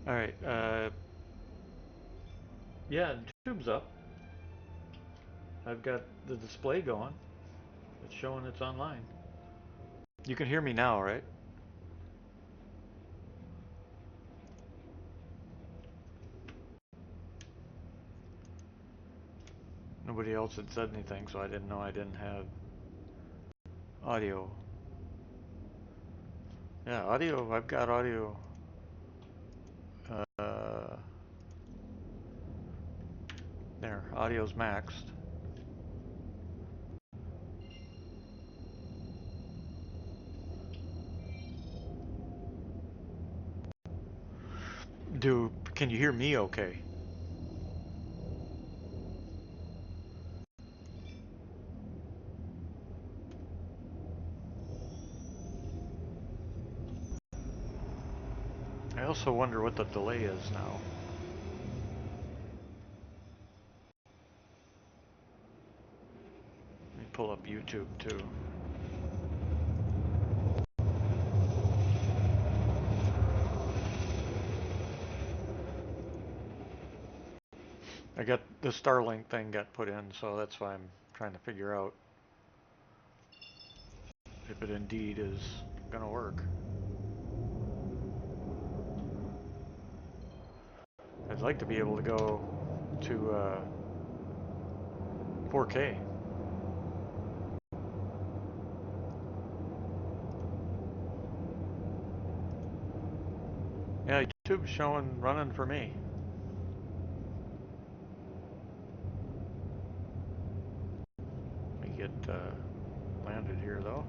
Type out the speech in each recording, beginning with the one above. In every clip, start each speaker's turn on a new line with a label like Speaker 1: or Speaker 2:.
Speaker 1: Alright, yeah, tube's up. I've got the display going. It's showing it's online. You can hear me now, right? Nobody else had said anything, so I didn't know I didn't have audio. Yeah, audio, I've got audio. Uh, there, audio's maxed. Can you hear me okay? I also wonder what the delay is now. Let me pull up YouTube too. I got the Starlink thing got put in, so that's why I'm trying to figure out if it indeed is gonna work. I'd like to be able to go to 4K. Yeah, YouTube's showing running for me. Let me get landed here though.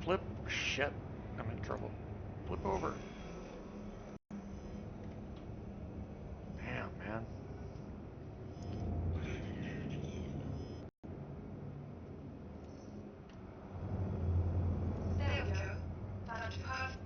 Speaker 1: Flip. Shit. I'm in trouble. Flip over. Damn, man.
Speaker 2: There we go. Found perfect.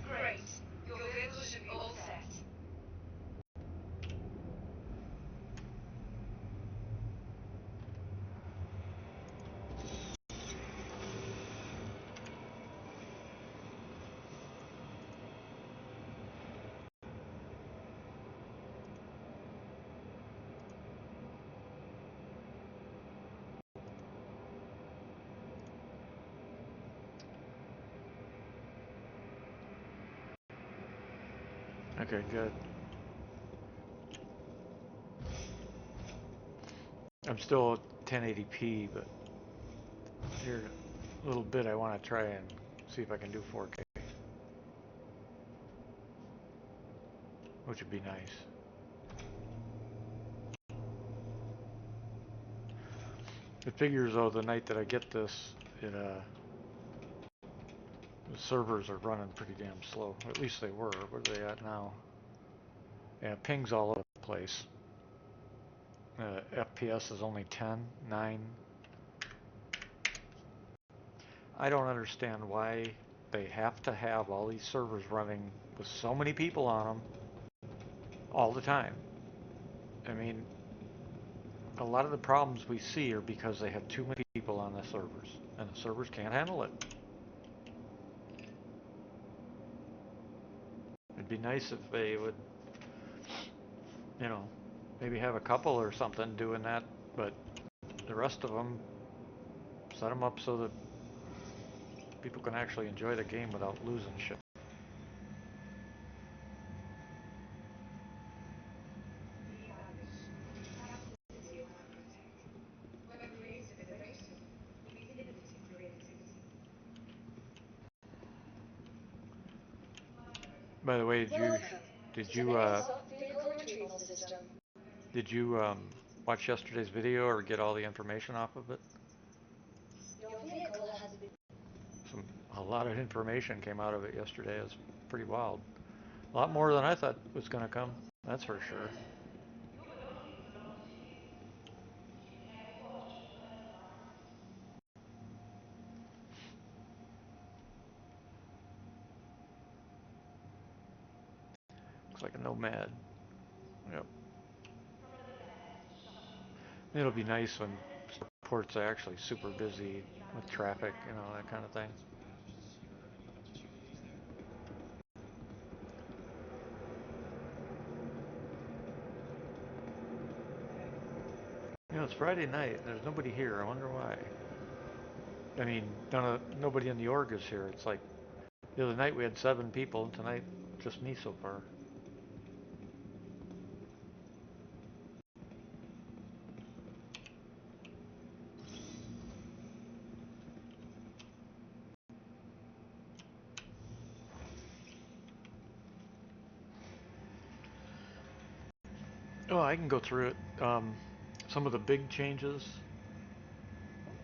Speaker 2: Great. Your vehicle should be all set.
Speaker 1: Okay, good. I'm still at 1080p, but here in a little bit I want to try and see if I can do 4K, which would be nice. It figures though the night that I get this, the servers are running pretty damn slow. At least they were. What are they at now? Yeah, ping's all over the place. FPS is only 10, 9. I don't understand why they have to have all these servers running with so many people on them all the time. I mean, a lot of the problems we see are because they have too many people on the servers, and the servers can't handle it. It'd be nice if they would, you know, maybe have a couple or something doing that, but the rest of them set them up so that people can actually enjoy the game without losing shit. By the way, did you uh,
Speaker 3: Vehicle retrieval system.
Speaker 1: did you watch yesterday's video or get all the information off of it?
Speaker 3: Your vehicle has been.
Speaker 1: A lot of information came out of it yesterday. It was pretty wild. A lot more than I thought was going to come. That's for sure. Looks like a nomad. Yep. It'll be nice when ports are actually super busy with traffic, that kind of thing. It's Friday night. There's nobody here. I wonder why. I mean, nobody in the org is here. It's like the other night we had 7 people, and tonight just me so far. Oh, I can go through it. Some of the big changes.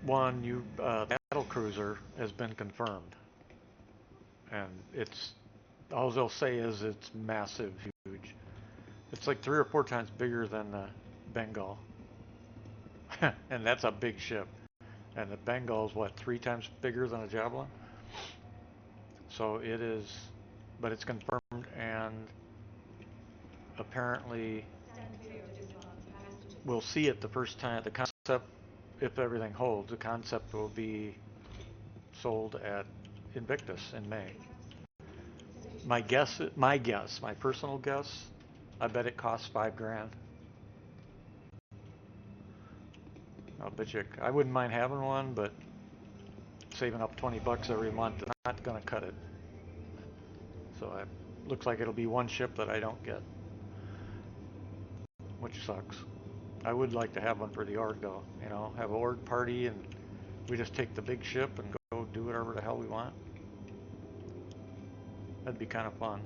Speaker 1: One, battle cruiser has been confirmed, and it's all they'll say is it's massive, huge. It's like 3 or 4 times bigger than the Bengal, and that's a big ship. And the Bengal is what, 3 times bigger than a Javelin? So it is, but it's confirmed, and apparently we'll see it the first time. The concept, if everything holds, the concept will be sold at Invictus in May. My personal guess, I bet it costs $5,000. I'll bet you, I wouldn't mind having one, but saving up $20 every month is not going to cut it. So it looks like it'll be one ship that I don't get, which sucks. I would like to have one for the org though, have an org party and we just take the big ship and go do whatever the hell we want. That'd be kind of fun.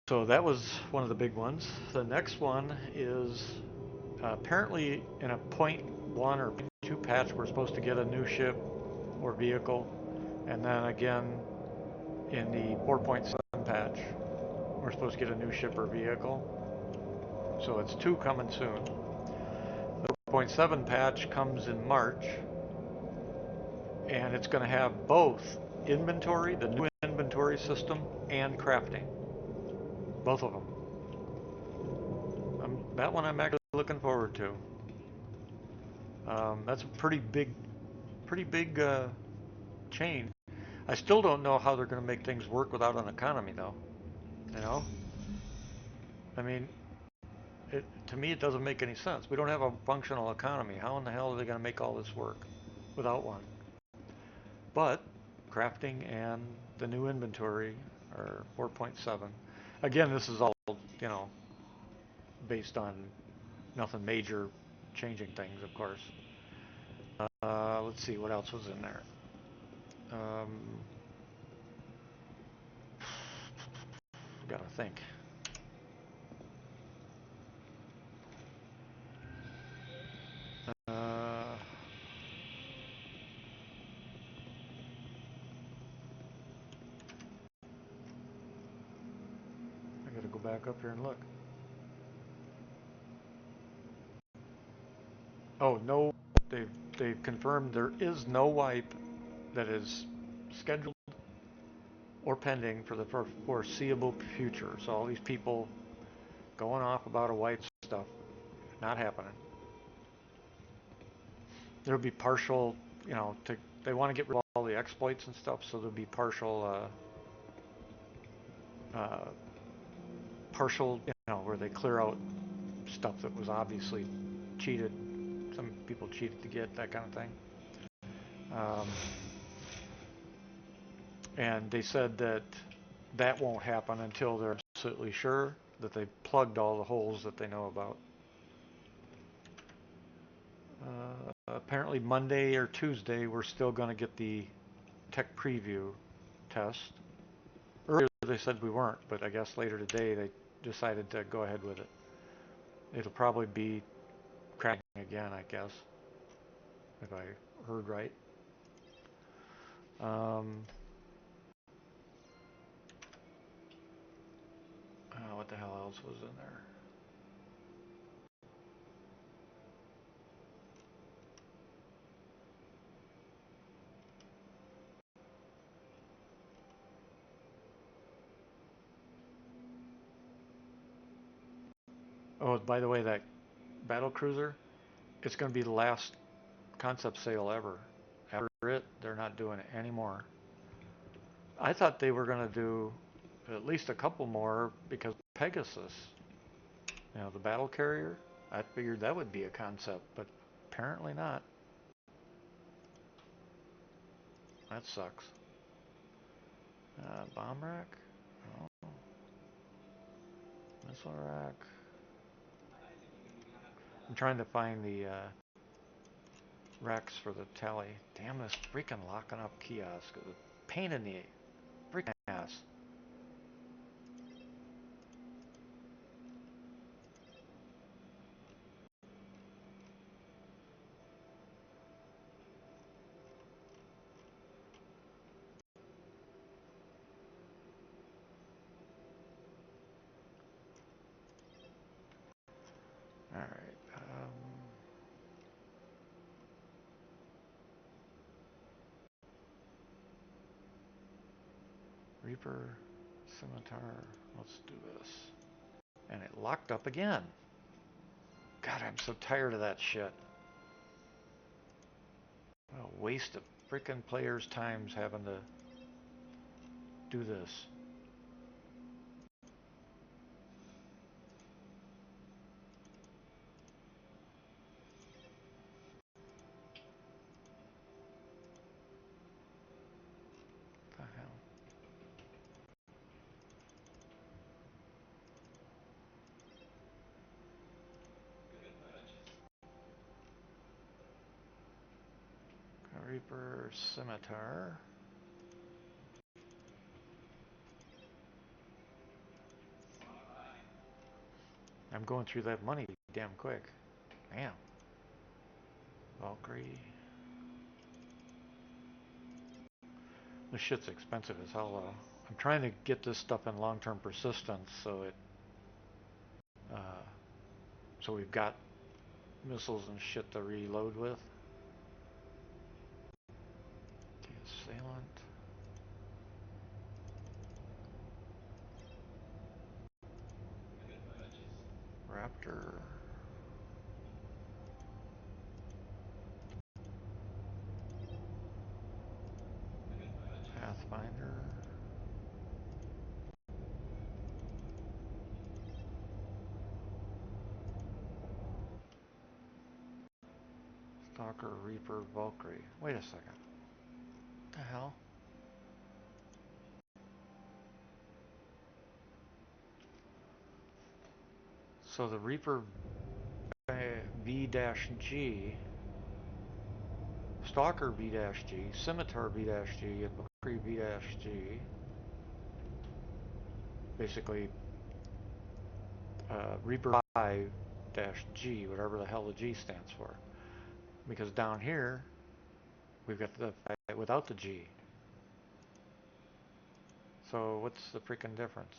Speaker 1: So that was one of the big ones. The next one is apparently in a .1 or .2 patch we're supposed to get a new ship or vehicle, and then again in the 4.7 patch we're supposed to get a new ship or vehicle. So it's 2 coming soon. The 4.7 patch comes in March, and it's going to have both inventory, the new inventory system, and crafting. Both of them. That one I'm actually looking forward to. That's a pretty big change. I still don't know how they're going to make things work without an economy, though. I mean, to me, it doesn't make any sense. We don't have a functional economy. How in the hell are they going to make all this work without one? But crafting and the new inventory are 4.7. Again, this is all, based on nothing major changing things, of course. Let's see what else was in there. Gotta think. I gotta go back up here and look. Oh no, they've confirmed there is no wipe that is scheduled or pending for the foreseeable future. So all these people going off about a wipe stuff, not happening. There'll be partial, they want to get rid of all the exploits and stuff, so there'll be partial, where they clear out stuff that was obviously cheated. Some people cheated to get that kind of thing. And they said that won't happen until they're absolutely sure that they've plugged all the holes that they know about. Apparently Monday or Tuesday we're still going to get the tech preview test. they said we weren't, but I guess later today they decided to go ahead with it. It'll probably be cracking again, I guess, if I heard right. What the hell else was in there? Oh, by the way, that battle cruiser, it's going to be the last concept sale ever. After it, they're not doing it anymore. I thought they were going to do at least a couple more because Pegasus, the battle carrier, I figured that would be a concept, but apparently not. That sucks. Bomb rack? Oh. Missile rack. I'm trying to find the racks for the tally. Damn this freaking locking up kiosk. It's a pain in the freaking ass. Alright. Reaper, Scimitar. Let's do this. And it locked up again. God, I'm so tired of that shit. What a waste of freaking players' times having to do this. What the hell? Reaper, Scimitar. I'm going through that money damn quick. Damn. Valkyrie. This shit's expensive as hell though. I'm trying to get this stuff in long-term persistence so so we've got missiles and shit to reload with. Okay, assailant. Raptor. Pathfinder. Stalker, Reaper, Valkyrie. Wait a second. What the hell? So the Reaper V-G, Stalker V-G, Scimitar V-G, and Valkyrie V-G. Basically, Reaper 5-G, whatever the hell the G stands for. Because down here, we've got the without the G. So what's the freaking difference?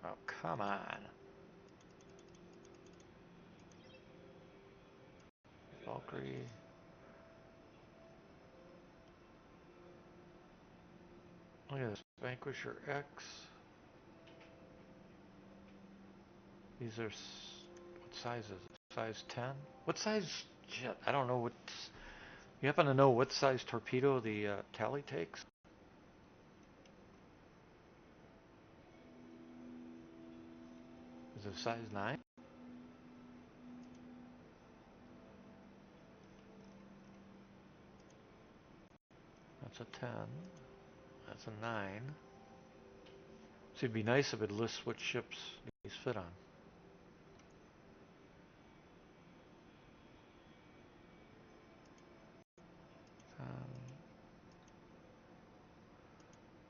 Speaker 1: Oh, come on. Valkyrie. Look at this. Vanquisher X. These are, what size is it? Size 10? What size? Shit, I don't know what. You happen to know what size torpedo the tally takes? Is it size 9? That's a 10. That's a 9. It'd be nice if it lists what ships these fit on. Um,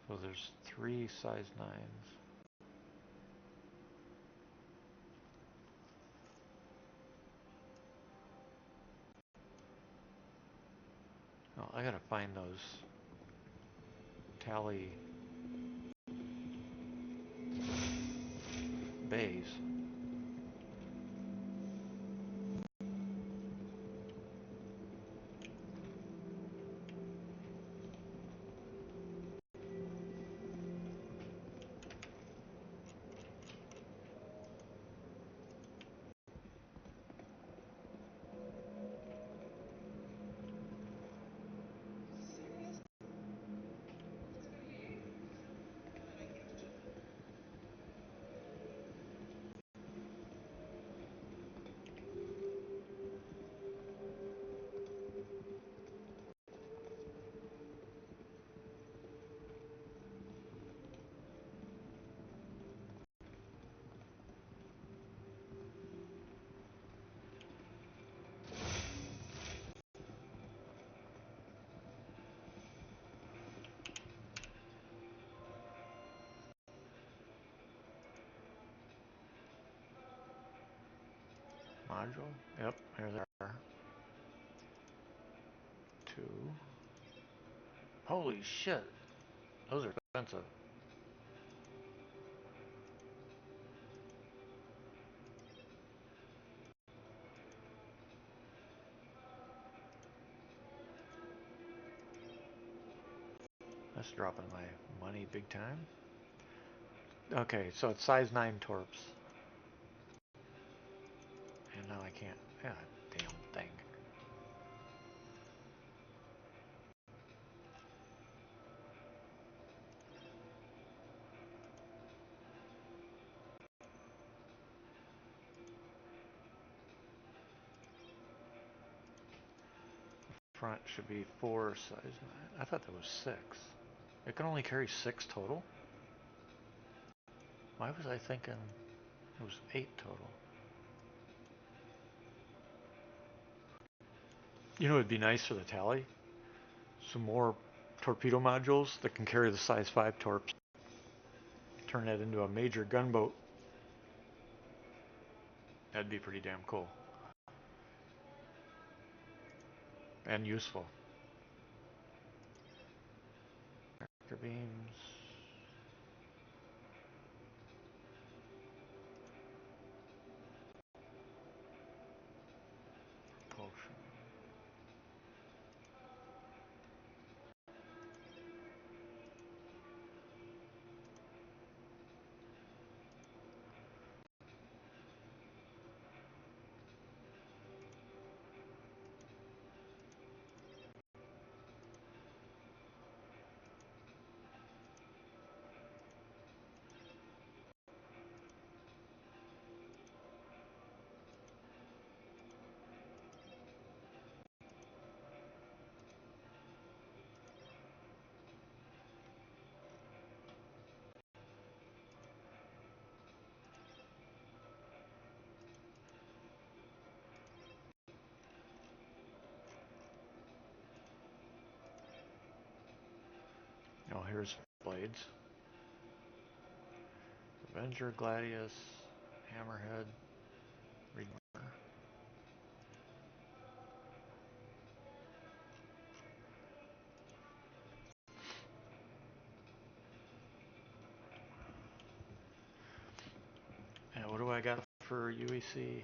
Speaker 1: so there's 3 size 9s. Oh, I gotta find those tally bays. Module? Yep, here they are. 2. Holy shit! Those are expensive. That's dropping my money big time. Okay, so it's size 9 torps. And now I can't. Yeah, damn thing. Front should be 4 size 9. I thought that was 6. It can only carry 6 total? Why was I thinking it was 8 total? You know, it'd be nice for the tally. Some more torpedo modules that can carry the size 5 torps. Turn that into a major gunboat. That'd be pretty damn cool. And useful. Tractor beams. Propulsion. Oh, here's blades. Avenger, Gladius, Hammerhead, Redeemer. And what do I got for UEC?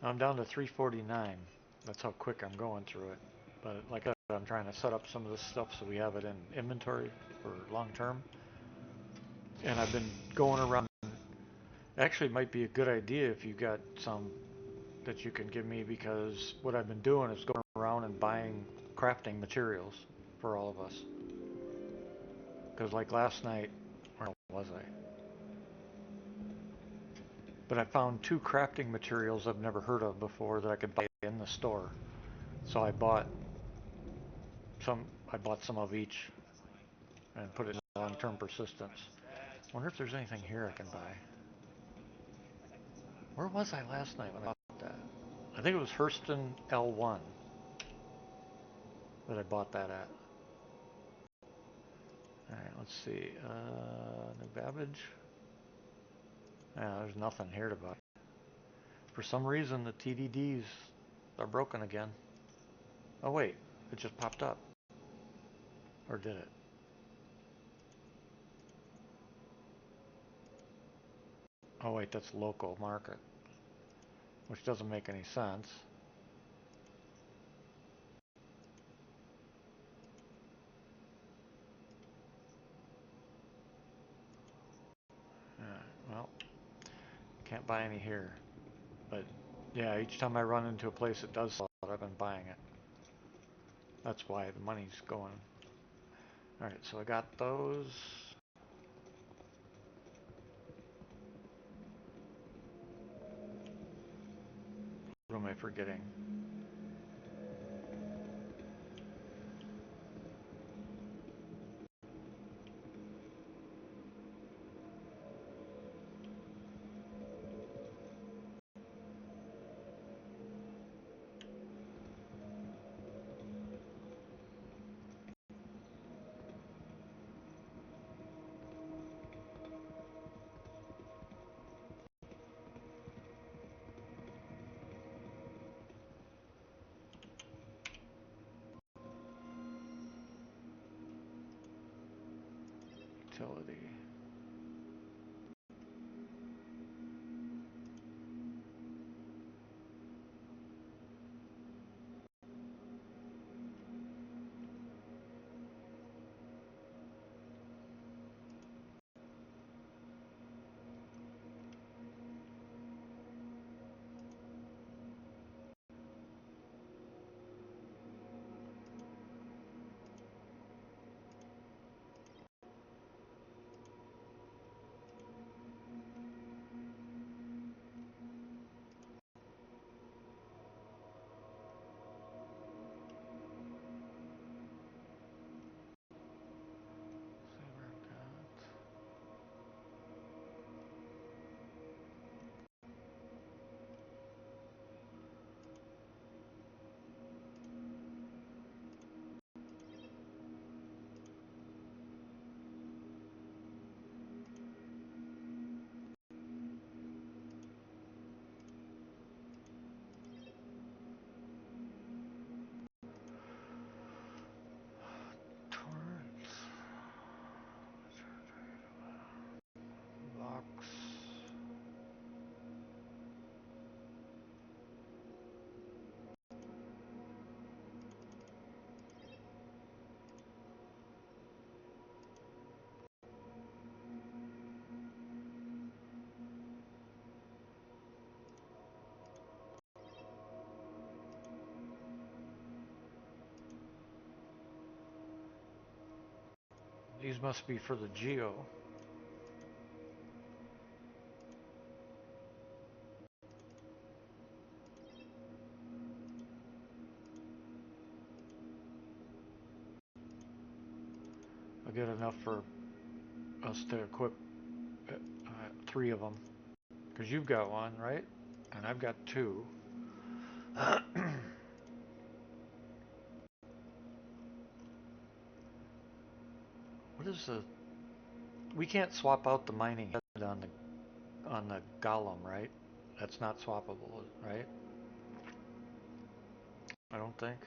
Speaker 1: I'm down to 349. That's how quick I'm going through it. But like I said, I'm trying to set up some of this stuff so we have it in inventory for long term. And I've been going around. Actually, it might be a good idea if you got some that you can give me, because what I've been doing is going around and buying crafting materials for all of us. Because like last night, where was I? But I found 2 crafting materials I've never heard of before that I could buy in the store. So I bought some of each and put it in long-term persistence. Wonder if there's anything here I can buy. Where was I last night when I bought that? I think it was Hurston L1 that I bought that at. Alright, let's see. New Babbage. Yeah, there's nothing here to buy. For some reason, the TDDs are broken again. Oh wait, it just popped up. Or did it? Oh wait, that's local market. Which doesn't make any sense. Well, can't buy any here. But yeah, each time I run into a place that does sell it, I've been buying it. That's why the money's going. Alright, so I got those. What am I forgetting? Utility. Torrents. Box. These must be for the Geo. I'll get enough for us to equip 3 of them. Because you've got one, right? And I've got 2. What is the... We can't swap out the mining head on the golem, right? That's not swappable, right? I don't think.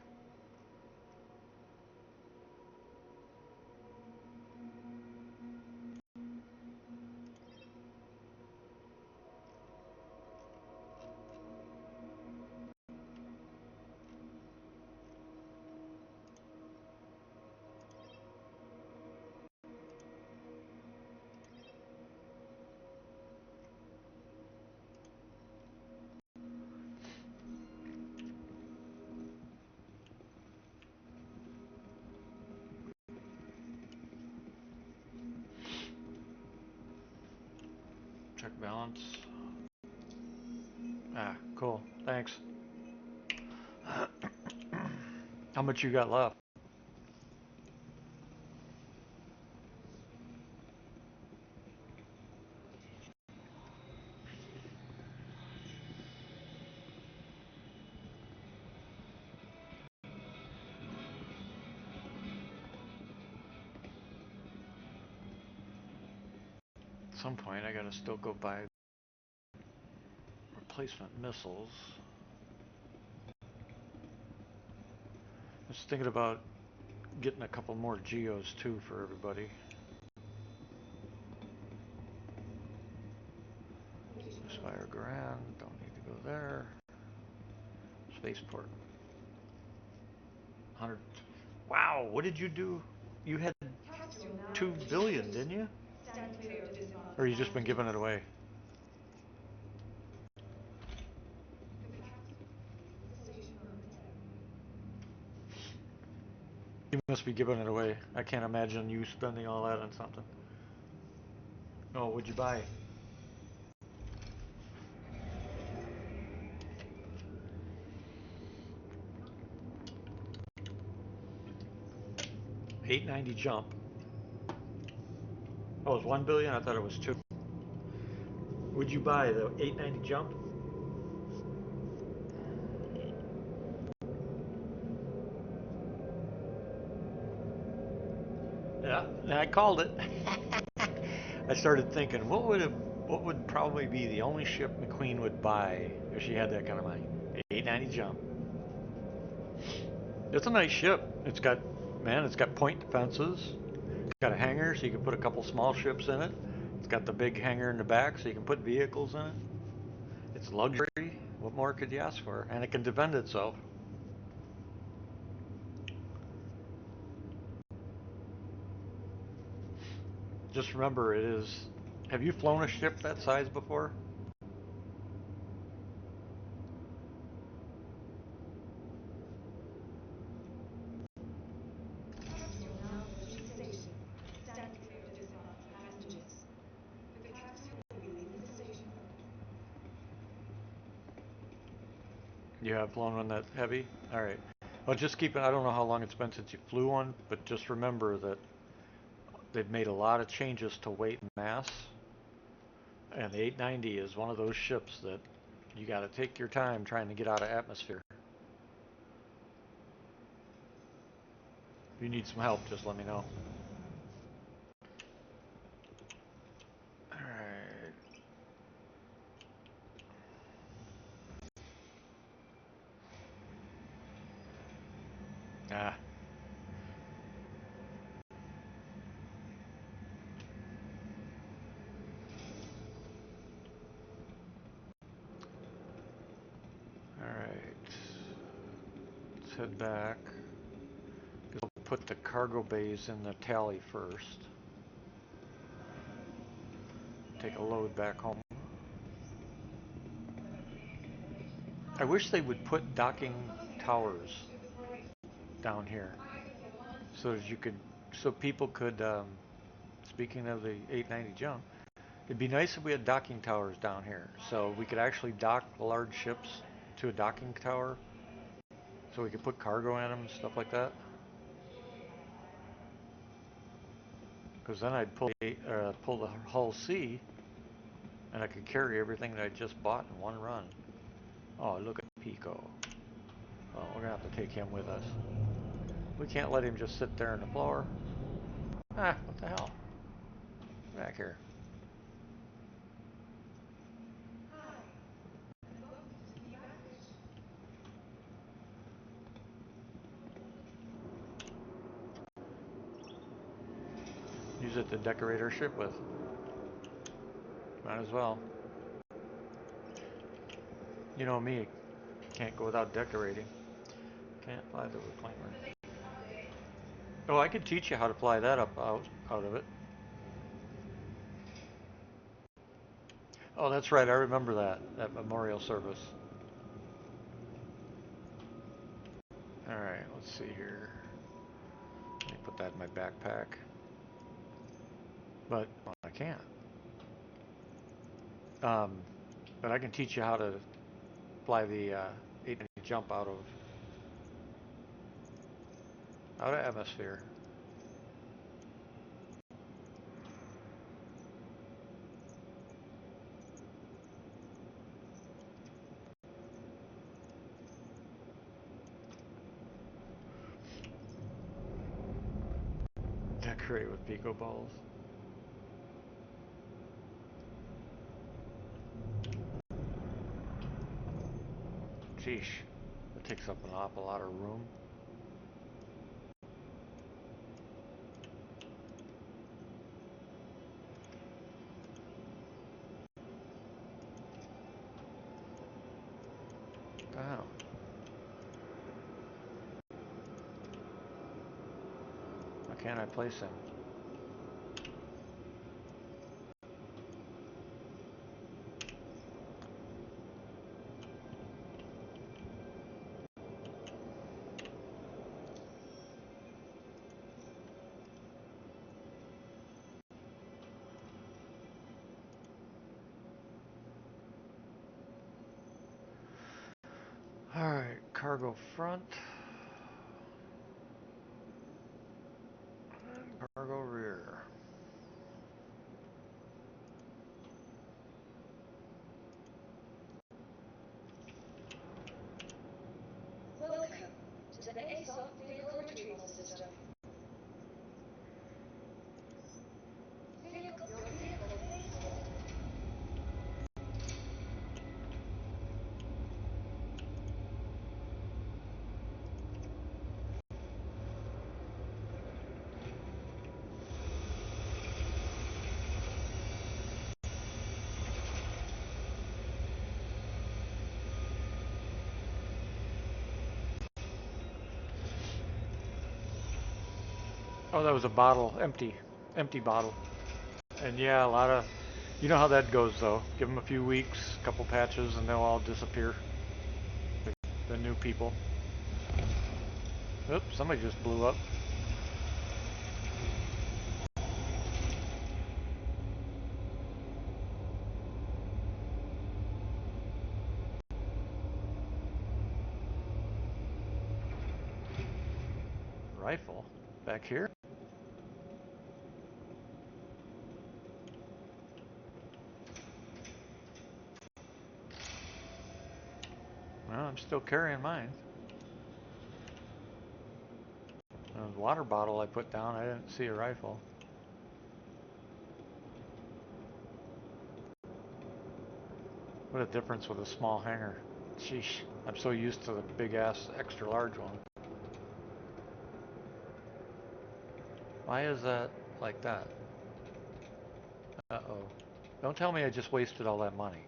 Speaker 1: Check balance. Ah, cool. Thanks. How much you got left? some point I gotta still go buy replacement missiles. I was thinking about getting a couple more geos too for everybody. Spire Grand, don't need to go there. Spaceport. 100. Wow, what did you do? You had 2 billion, didn't you?
Speaker 3: Stand clear of this box.
Speaker 1: Or you just been giving it away? You must be giving it away. I can't imagine you spending all that on something. Oh, what'd you buy? $890 jump. Oh, it was 1 billion? I thought it was 2. Would you buy the 890 jump? Yeah, I called it. I started thinking, what would probably be the only ship McQueen would buy if she had that kind of money? 890 jump. It's a nice ship. It's got point defenses. It's got a hangar so you can put a couple small ships in it. It's got the big hangar in the back so you can put vehicles in it. It's luxury. What more could you ask for? And it can defend itself. Just remember, it is. Have you flown a ship that size before?
Speaker 3: Capital now approaching station. Stand clear of this box, passengers. The capsule will be leaving the station.
Speaker 1: You have flown one that heavy? Alright. Well, just keep it. I don't know how long it's been since you flew one, but just remember that they've made a lot of changes to weight and mass. And the 890 is one of those ships that you got to take your time trying to get out of atmosphere. If you need some help, just let me know. Alright. Ah. Alright. Let's head back. We'll put the cargo bays in the tally first. Take a load back home. I wish they would put docking towers down here so that so people could, speaking of the 890 jump, it'd be nice if we had docking towers down here so we could actually dock large ships to a docking tower so we could put cargo in them and stuff like that. Because then I'd pull the hull C and I could carry everything that I just bought in one run. Oh, look at Pico. Well, we're going to have to take him with us. We can't let him just sit there on the floor. Ah, what the hell? Get back here. Use it to decorate our ship with. Might as well. You know me, can't go without decorating. Can't fly the reclaimer. Oh, I could teach you how to fly that out of it. Oh, that's right. I remember that memorial service. All right, let's see here. Let me put that in my backpack. But well, I can't. Um, but I can teach you how to fly the 890 jump out of atmosphere. Decorate with pico balls. Sheesh, that takes up an awful lot of room. What the hell? Why can't I place him? Alright, cargo front. And cargo rear.
Speaker 3: Welcome to the ASOP vehicle retrieval system. Your vehicle is
Speaker 1: Oh, that was a bottle, empty bottle. And yeah, a lot of, you know how that goes though. Give them a few weeks, a couple patches, and they'll all disappear. The new people. Oops, somebody just blew up. Rifle? Back here? Well, I'm still carrying mine. The water bottle I put down, I didn't see a rifle. What a difference with a small hangar. Sheesh, I'm so used to the big ass extra large one. Why is that like that? Uh-oh. Don't tell me I just wasted all that money.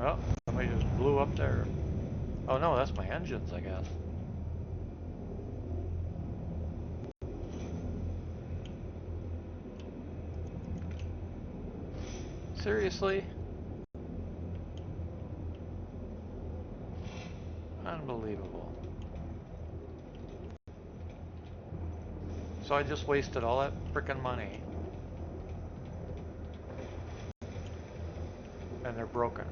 Speaker 1: Oh, somebody just blew up there. Oh no, that's my engines, I guess. Seriously? Unbelievable. So I just wasted all that frickin' money. And they're broken.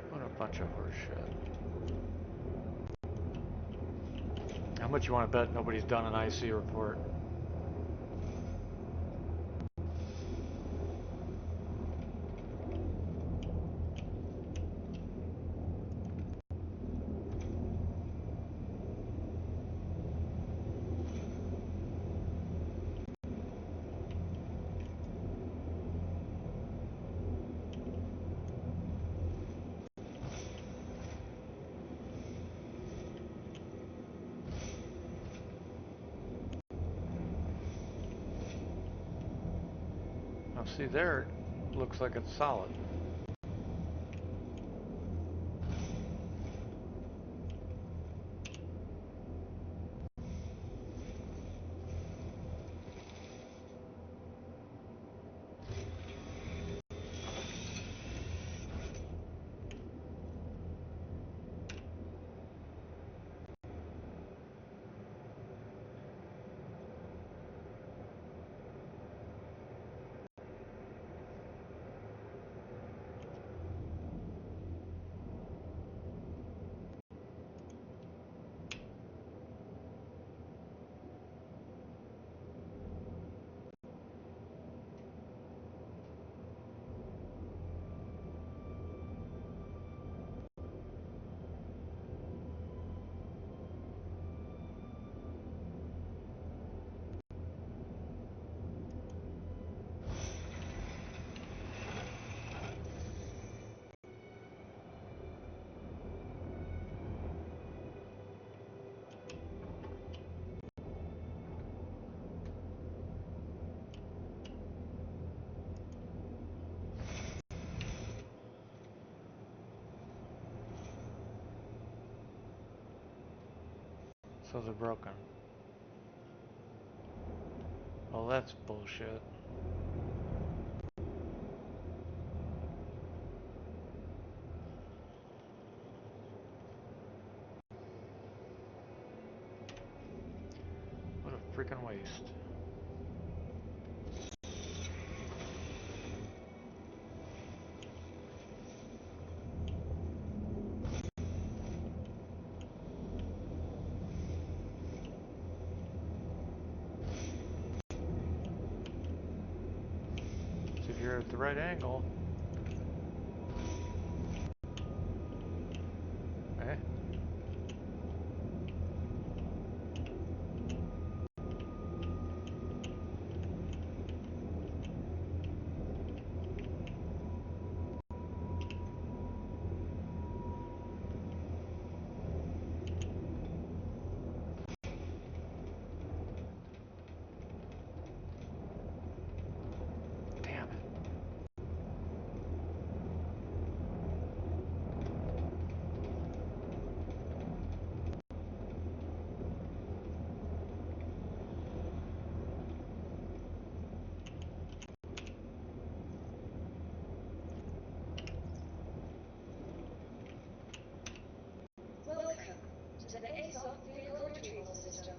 Speaker 1: What a bunch of horse shit. How much you want to bet nobody's done an IC report? Now see there, looks like it's solid. So they're broken. Well, that's bullshit. What a freaking waste. So if you're at the right angle, eh? Damn it.
Speaker 2: Welcome to the ASOP Vehicle Retrieval System.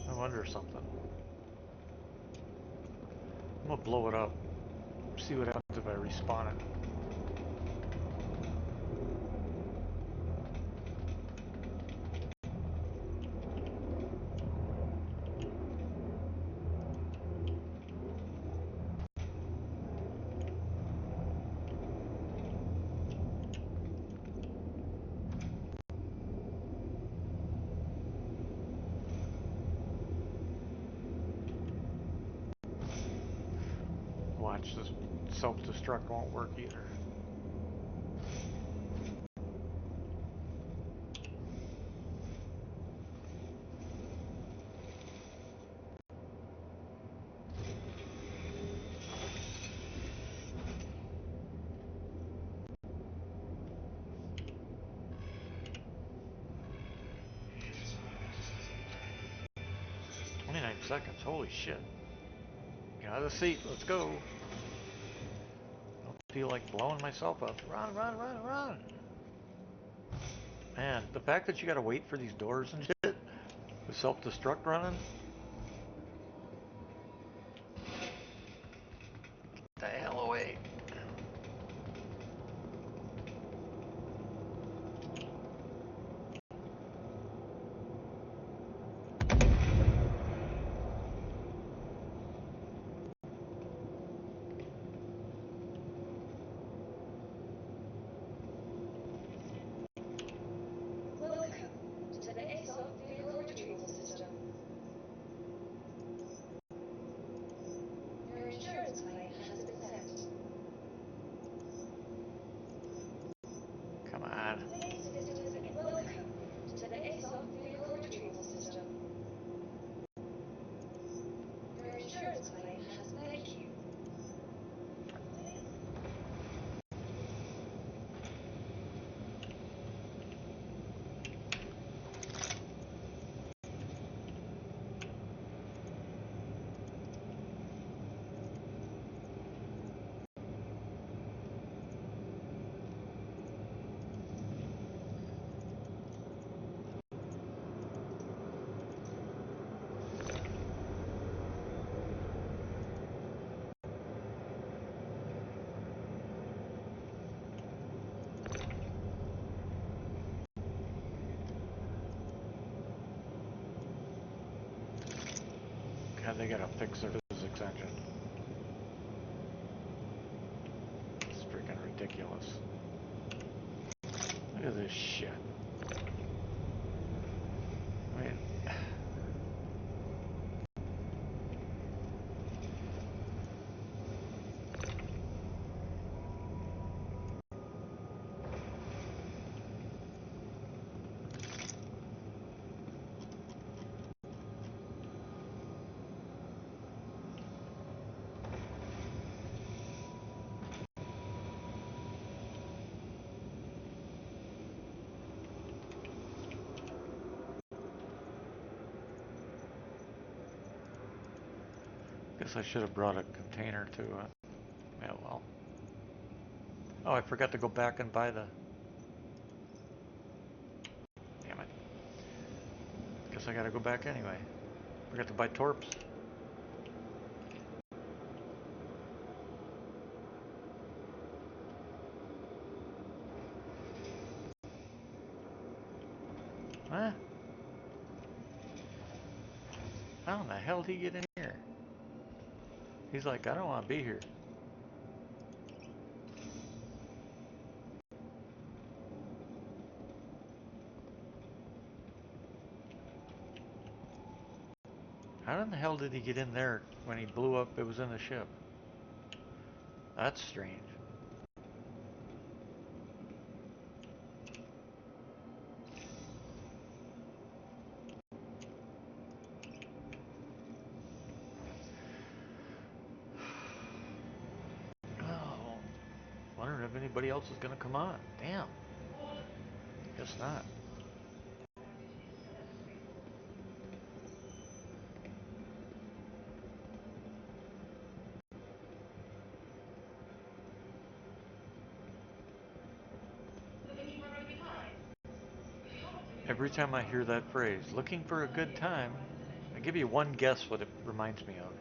Speaker 1: I wonder something. I'm gonna blow it up. See what happens if I respawn it. Watch, this self-destruct won't work either. Seconds. Holy shit. Get out of the seat. Let's go. Don't feel like blowing myself up. Run, run, run, run. Man, the fact that you gotta wait for these doors and shit with self-destruct running. Get the hell away.
Speaker 2: Welcome to the ASOP Vehicle Retrieval System. Your insurance claim has been sent.
Speaker 1: Come on.
Speaker 2: Please visit us again. Welcome to the ASOP Vehicle Retrieval System. Your insurance claim has been. Thank you.
Speaker 1: God, they gotta fix their physics engine. It's freaking ridiculous. Look at this shit. I mean, Guess I should have brought a container too. Yeah, well. Oh, I forgot to go back and buy the... Damn it. Guess I gotta go back anyway. Forgot to buy torps. Huh? How in the hell did he get in here? He's like, I don't want to be here. How in the hell did he get in there when he blew up? It was in the ship. That's strange. Oh, wondering if anybody else is gonna come on. Damn. Guess not. Every time I hear that phrase, looking for a good time, I give you one guess what it reminds me of.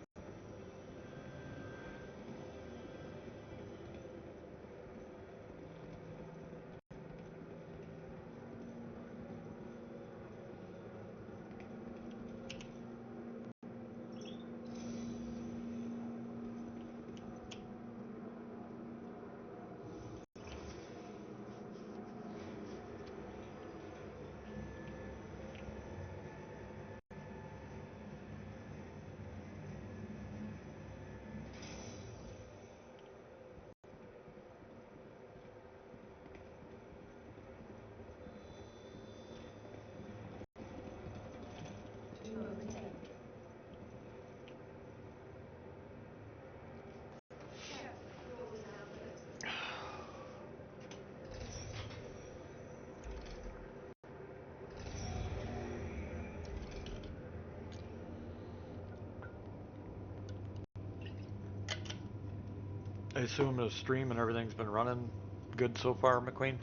Speaker 1: I assume the stream and everything's been running good so far, McQueen?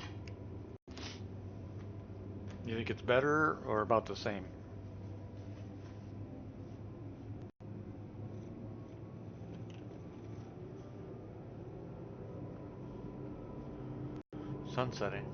Speaker 1: You think it's better or about the same? Sunsetting.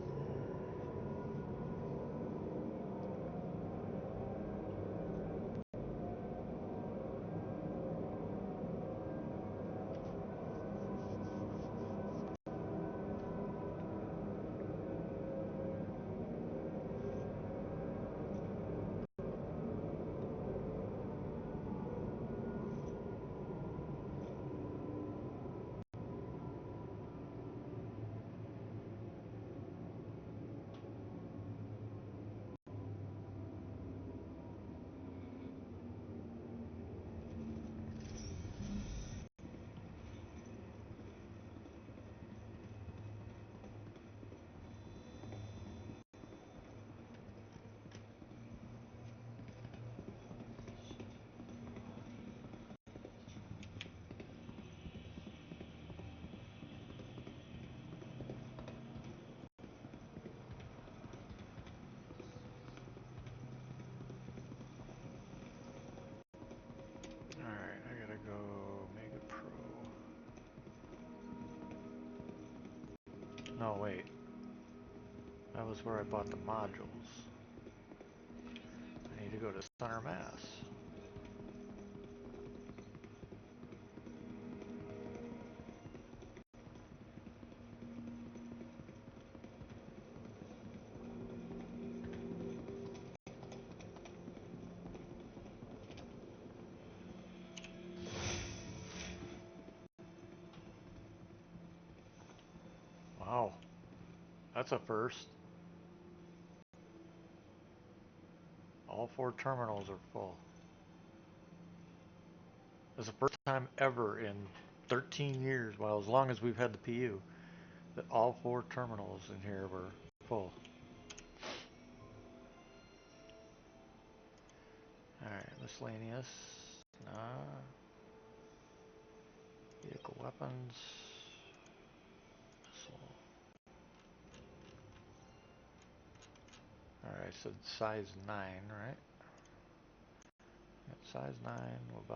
Speaker 1: Alright, I gotta go Mega Pro. No, wait. That was where I bought the modules. I need to go to Center Mass. Wow, that's a first. All 4 terminals are full. It's the first time ever in 13 years, well, as long as we've had the PU, that all 4 terminals in here were full. Alright, miscellaneous. Nah. Chemical weapons. Missile. Alright, so size 9, right? At size 9, we'll buy...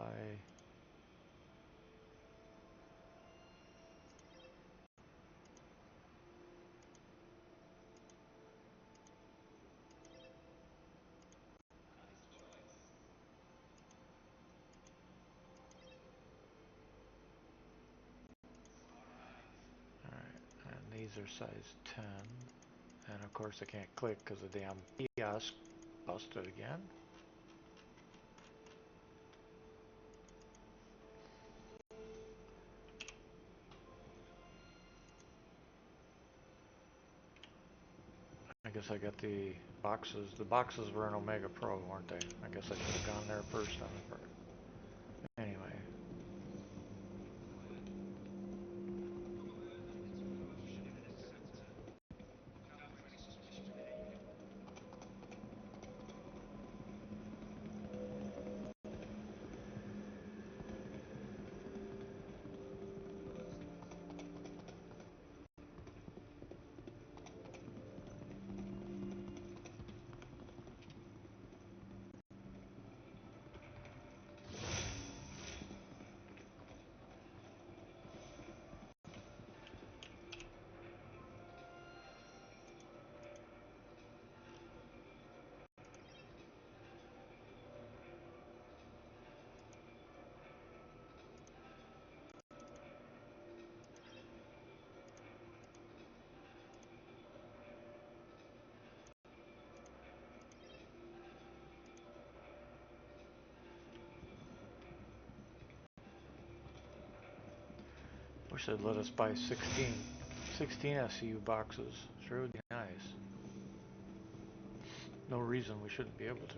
Speaker 1: Alright, and these are size 10. And of course I can't click because the damn kiosk busted again. I guess I got the boxes. The boxes were an Omega Pro, weren't they? I guess I should have gone there first on the part. Anyway. Wish they'd let us buy 16 SCU boxes. Sure would be nice. No reason we shouldn't be able to.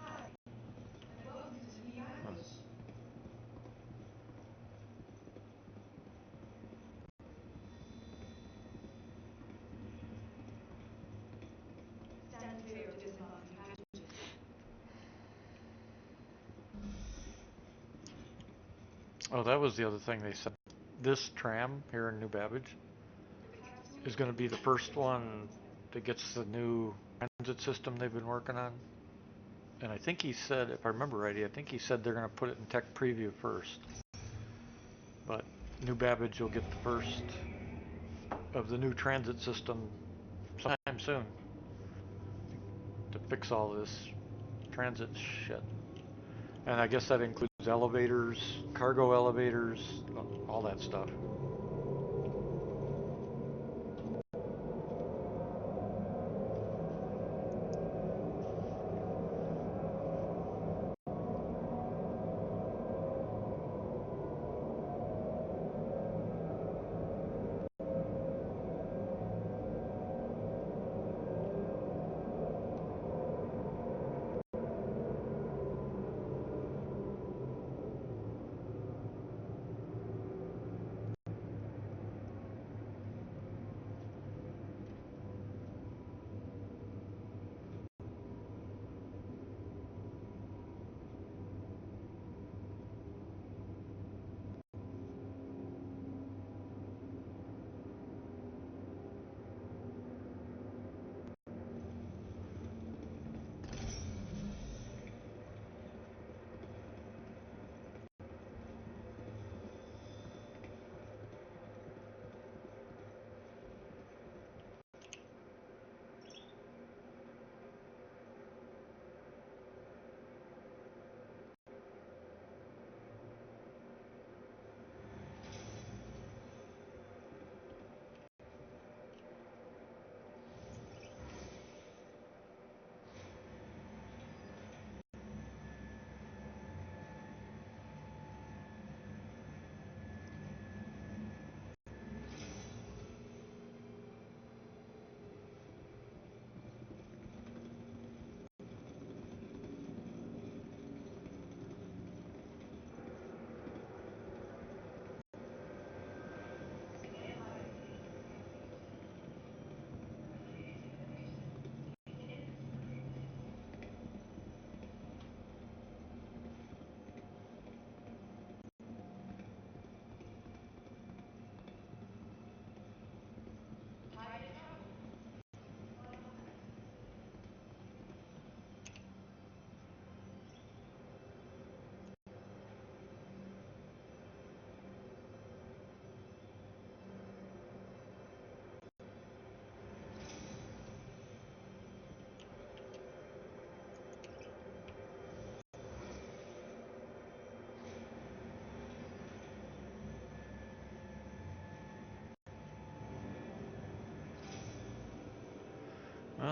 Speaker 3: Hi, and welcome to the voyage. Stand clear of dismounted passengers.
Speaker 1: Oh, that was the other thing they said. This tram here in New Babbage is going to be the first one that gets the new transit system they've been working on. And I think he said, if I remember right, I think he said they're going to put it in tech preview first. But New Babbage will get the first of the new transit system sometime soon to fix all this transit shit. And I guess that includes elevators, cargo elevators, all that stuff.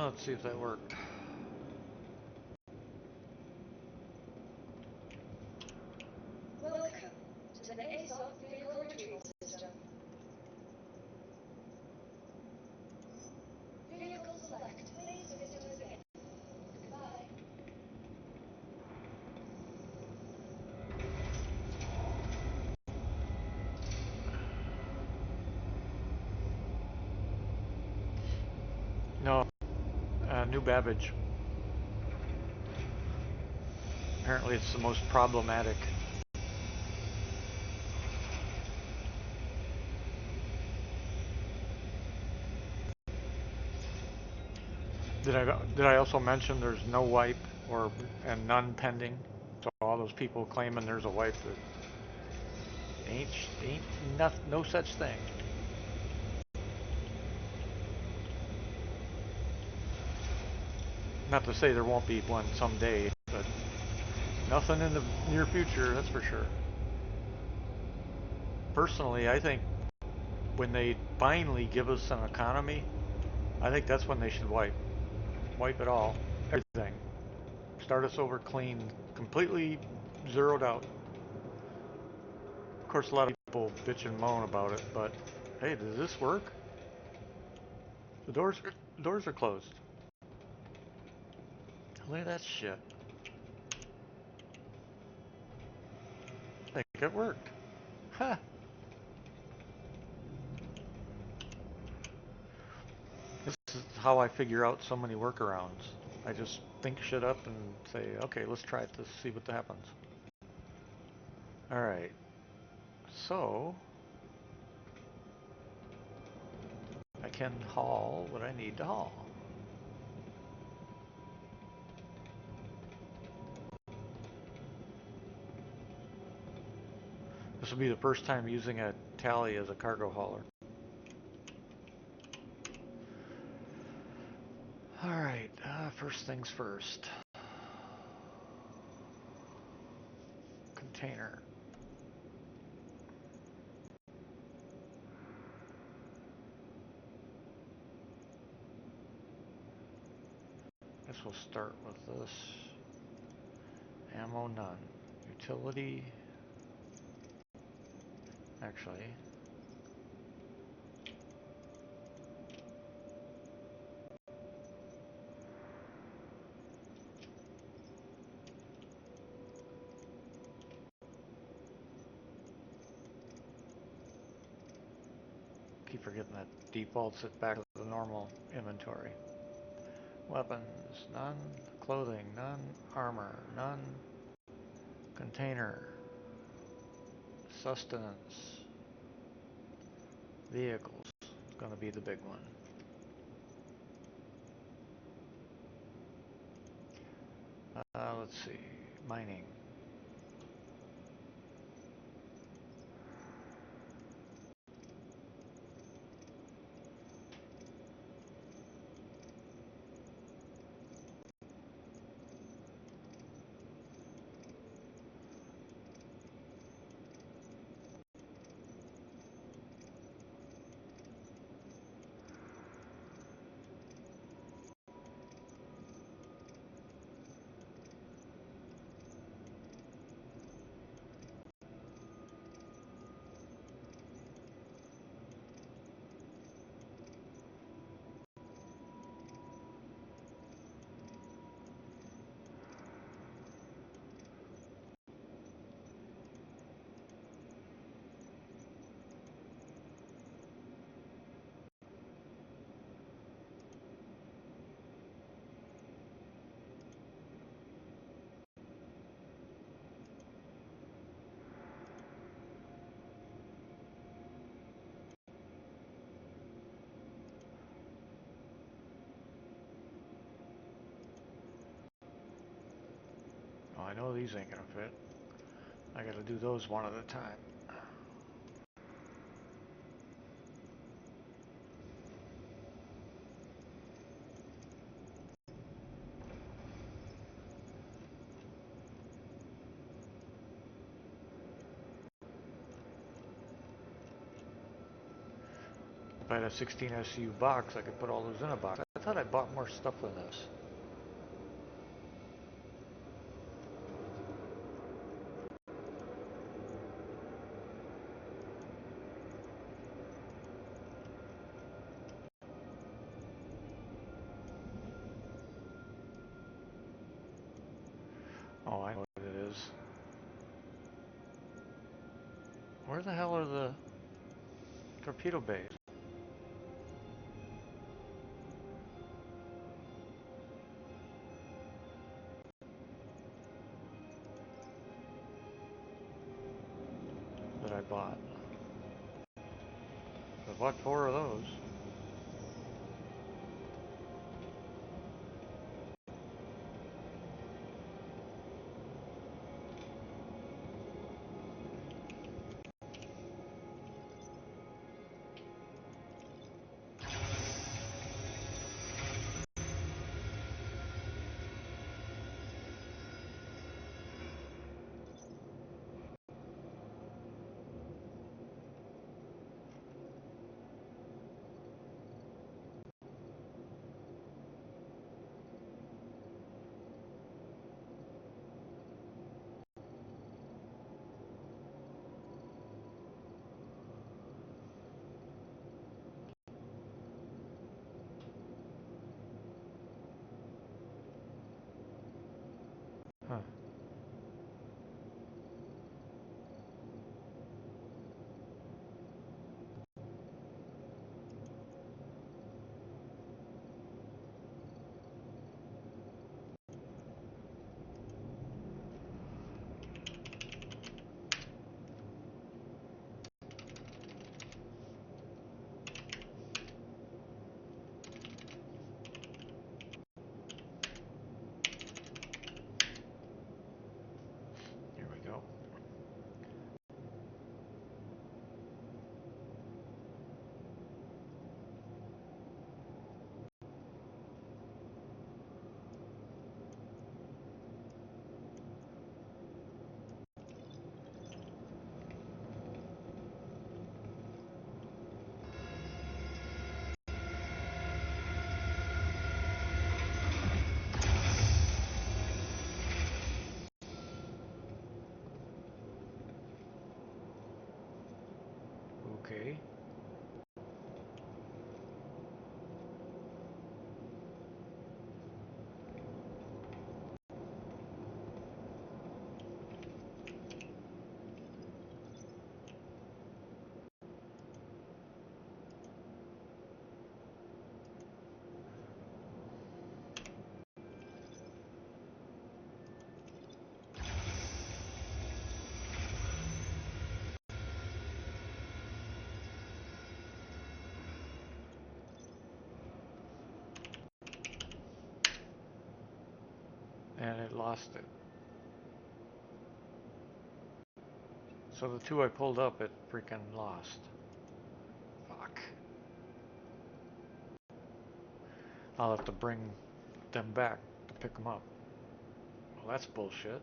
Speaker 1: Let's see if that worked.
Speaker 2: Welcome to the ASOP Vehicle Retrieval System. Vehicle select. Please visit us again. Goodbye.
Speaker 1: No, New Babbage. Apparently it's the most problematic. Did I also mention there's no wipe and none pending? So all those people claiming there's a wipe that ain't no such thing. Not to say there won't be one someday, but nothing in the near future, that's for sure. Personally, I think when they finally give us an economy, I think that's when they should wipe it all, everything. Start us over clean, completely zeroed out. Of course, a lot of people bitch and moan about it, but hey, does this work? The doors are closed. Look at that shit. I think it worked. Ha! This is how I figure out so many workarounds. I just think shit up and say, okay, let's try it to see what happens. Alright. So, I can haul what I need to haul. This will be the first time using a tally as a cargo hauler. Alright, first things first. Container. Guess we'll start with this. Ammo none. Utility. Actually. Keep forgetting that defaults it back to the normal inventory. Weapons, none. Clothing, none. Armor, none. Container. Sustenance. Vehicles. It's going to be the big one. Let's see. Mining. Oh, I know these ain't gonna fit. I gotta do those one at a time. If I had a 16 SU box, I could put all those in a box. thought I bought more stuff with this. Oh, I know what it is. Where the hell are the torpedo bays? That I bought. I bought 4 of those. Huh. Here we go. Okay. And it lost it. So the 2 I pulled up, it freaking lost. Fuck. I'll have to bring them back to pick them up. Well, that's bullshit.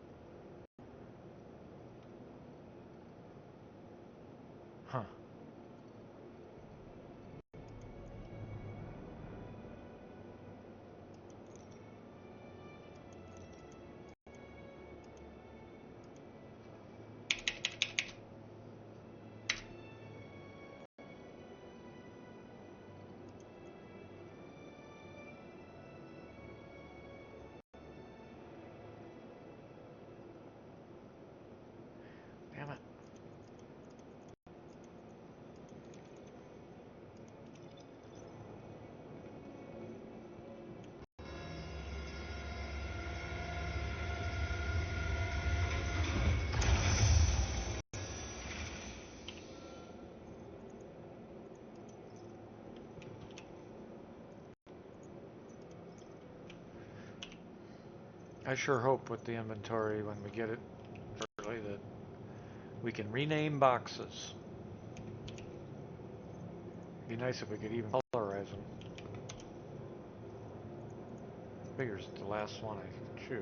Speaker 1: Huh. Damn it. I sure hope with the inventory when we get it early that we can rename boxes. Be nice if we could even colorize them. Figures the last one I choose.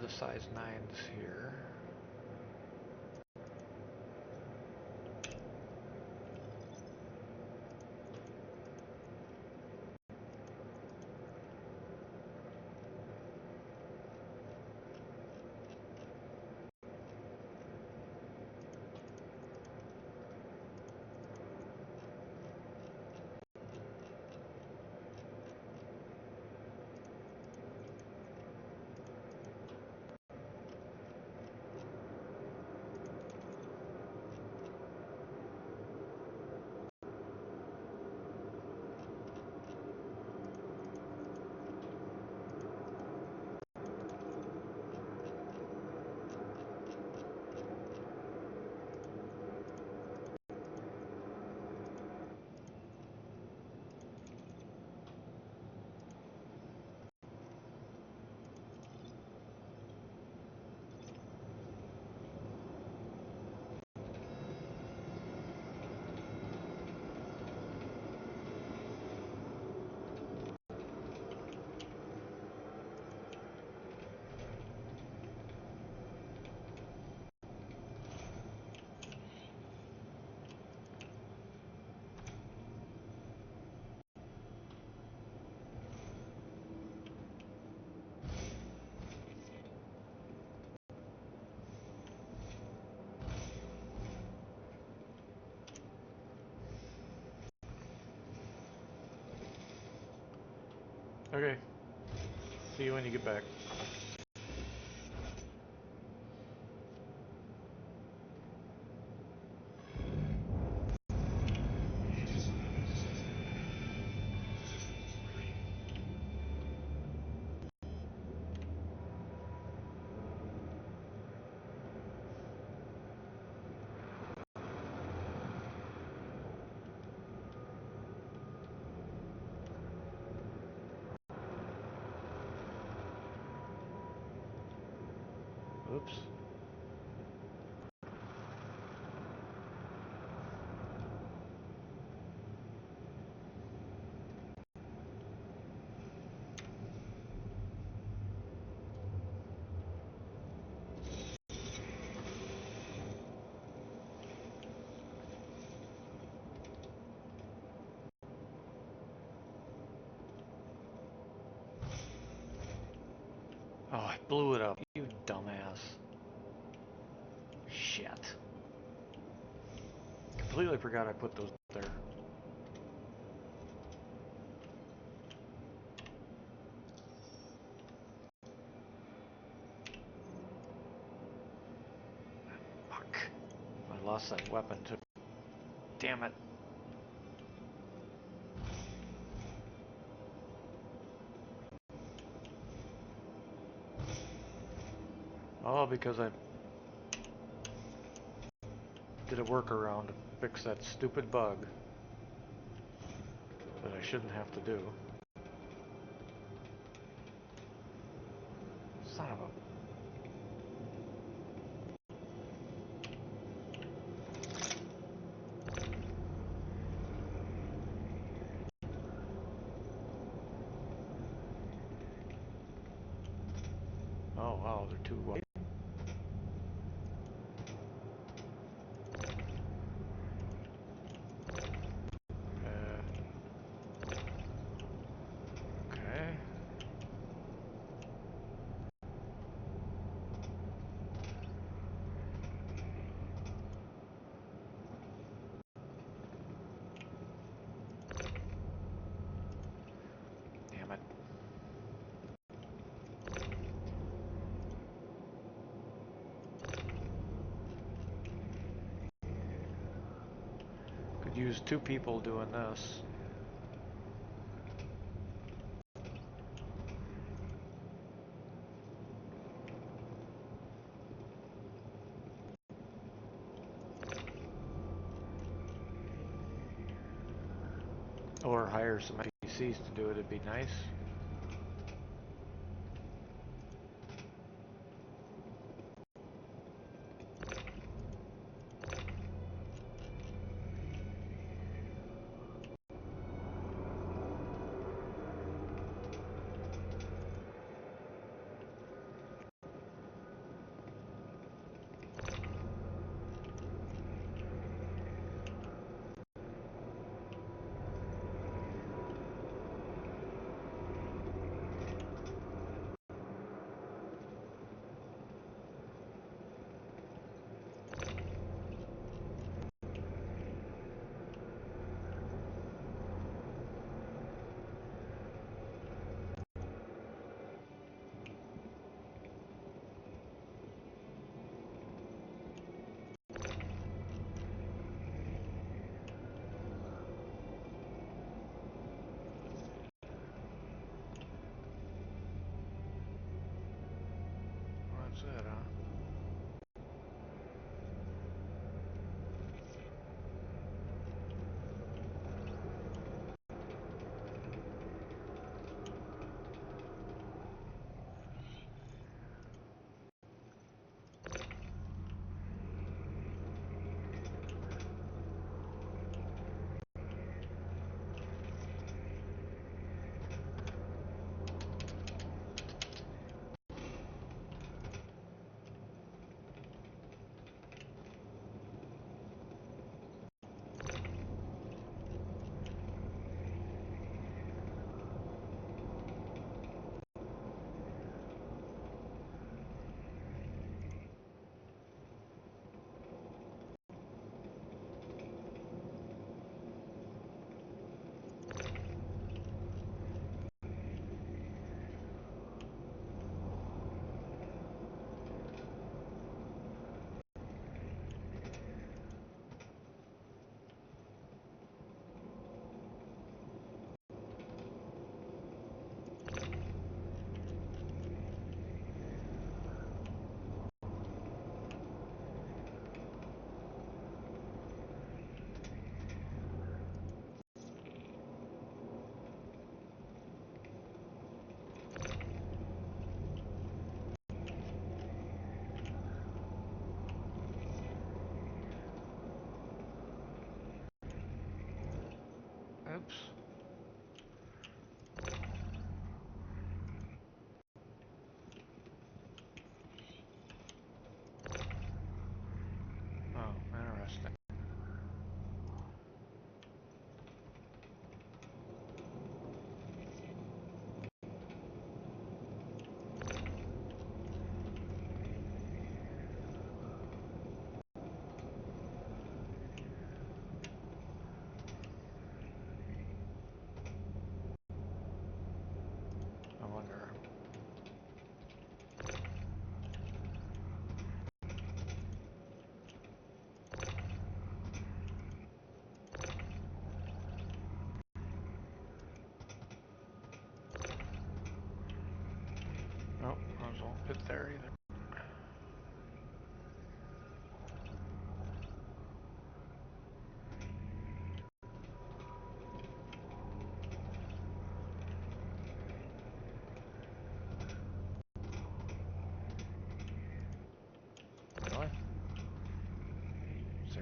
Speaker 1: of the size 9s here. Okay. See you when you get back. Oops. Oh, I blew it up. You dumbass. Shit. Completely forgot I put those there. Fuck. I lost that weapon too. Damn it. Oh, because I did a workaround to fix that stupid bug that I shouldn't have to do. Son of a... Oh wow, they're too white. Okay. Damn it. Could use 2 people doing this. Or hire some NPCs to do it, it'd be nice.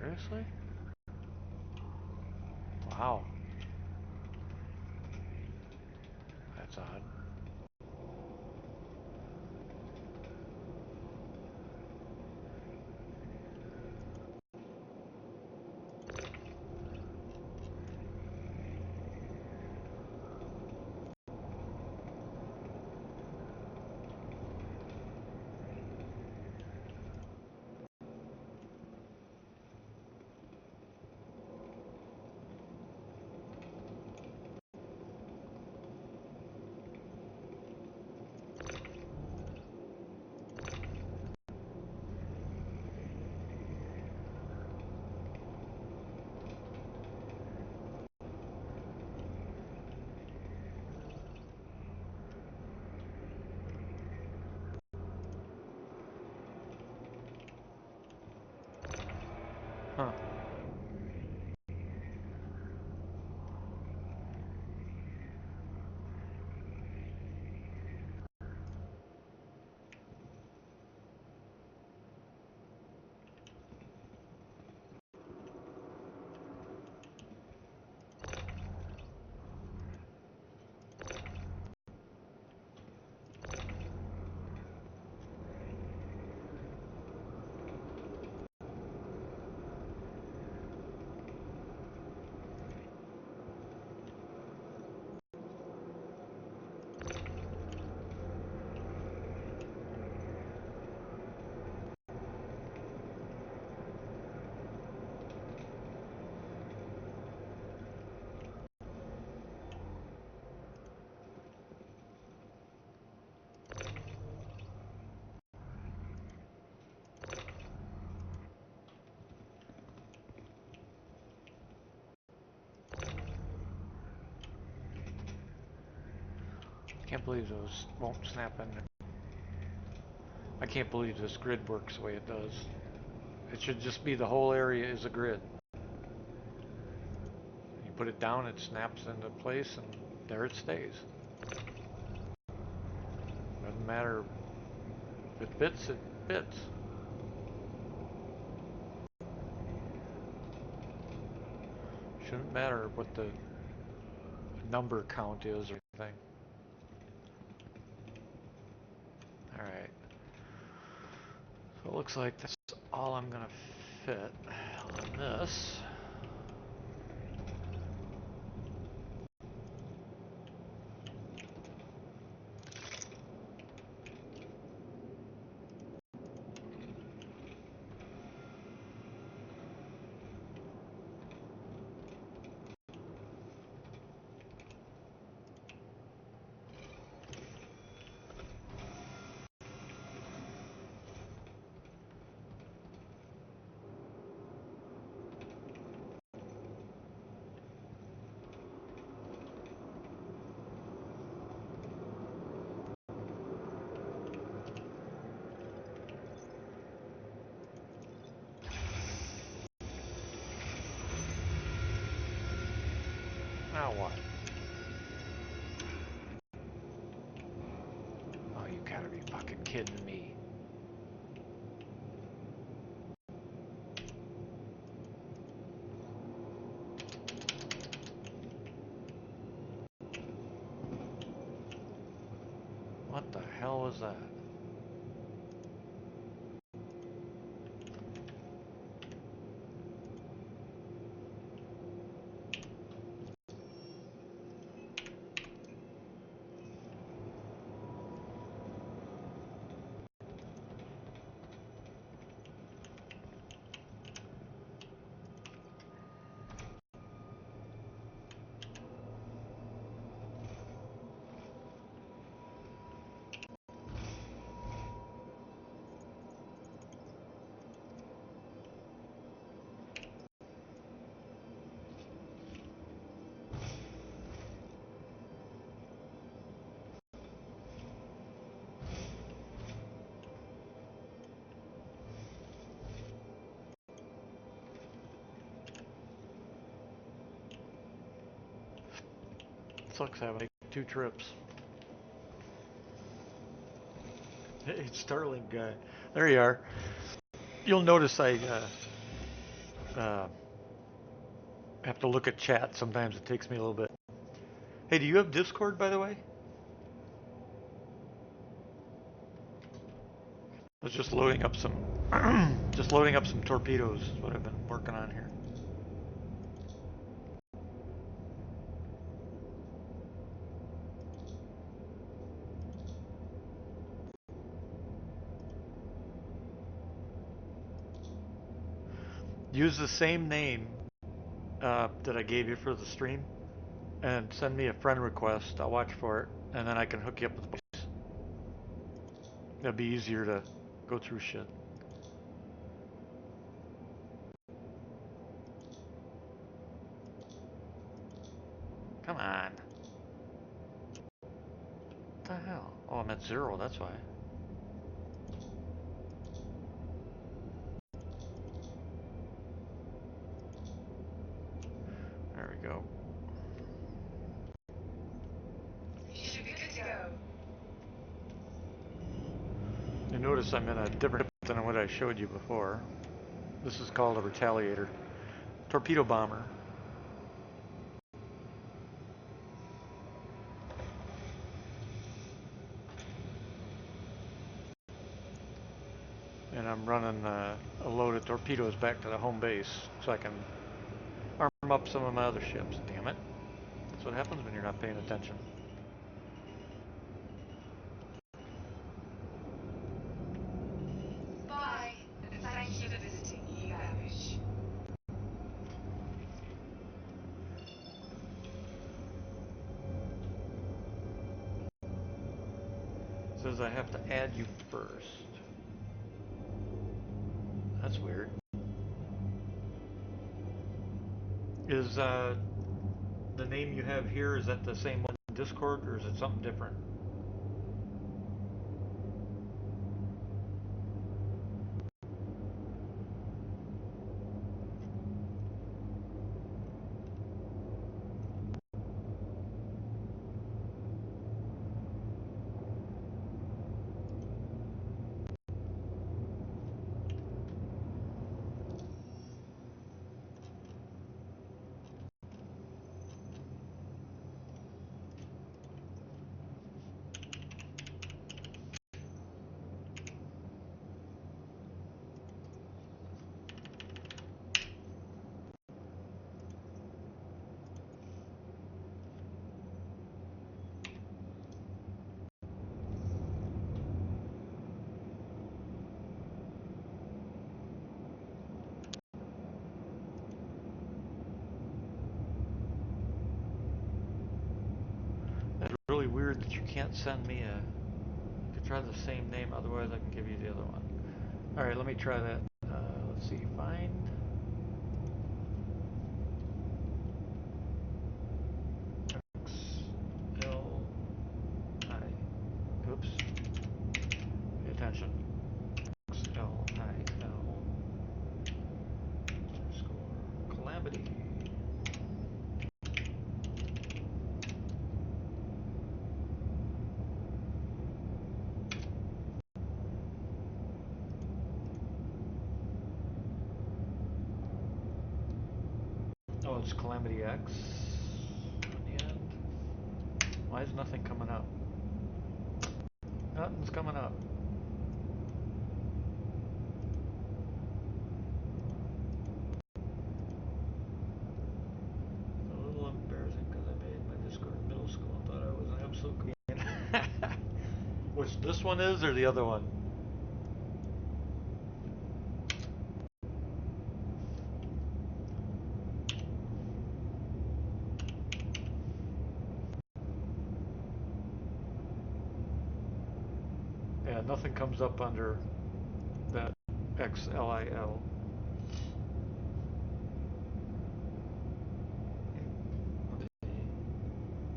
Speaker 1: Seriously? Wow. That's odd. Huh. Can't believe those won't snap in. I can't believe this grid works the way it does. It should just be the whole area is a grid. You put it down, it snaps into place, and there it stays. Doesn't matter if it fits, it fits. Shouldn't matter what the number count is or anything. Alright. So it looks like that's all I'm gonna fit on this. Now what? Oh, you gotta be fucking kidding me. What the hell was that? Sucks having 2 trips. Hey, Starling guy. There you are. You'll notice I I have to look at chat. Sometimes it takes me a little bit. Hey, do you have Discord, by the way? I was just loading up some, just loading up some torpedoes is what I've been working on here. Use the same name that I gave you for the stream, and send me a friend request. I'll watch for it, and then I can hook you up with the boys. That'd be easier to go through shit. Come on. What the hell? Oh, I'm at 0, that's why. There we go.
Speaker 3: You should be good to go.
Speaker 1: You notice I'm in a different than what I showed you before. This is called a Retaliator. Torpedo bomber. And I'm running a load of torpedoes back to the home base so I can arm up some of my other ships. Damn it. That's what happens when you're not paying attention.
Speaker 3: Bye, and thank you for visiting Evaluation.
Speaker 1: It says I have to add you first. That's weird. Is the name you have here, is that the same one in Discord, or is it something different? It's really weird that you can't send me a... You could try the same name, otherwise I can give you the other one. Alright, let me try that. Let's see, find... XL... Oops. Pay attention. XLIL... Score... Calamity. Oh, it's Calamity X on the end. Why is nothing coming up? Nothing's coming up. A little embarrassing because I made my Discord in middle school and thought I was an absolute queen. Which this one is or the other one? Yeah, nothing comes up under that XLIL. Let me see.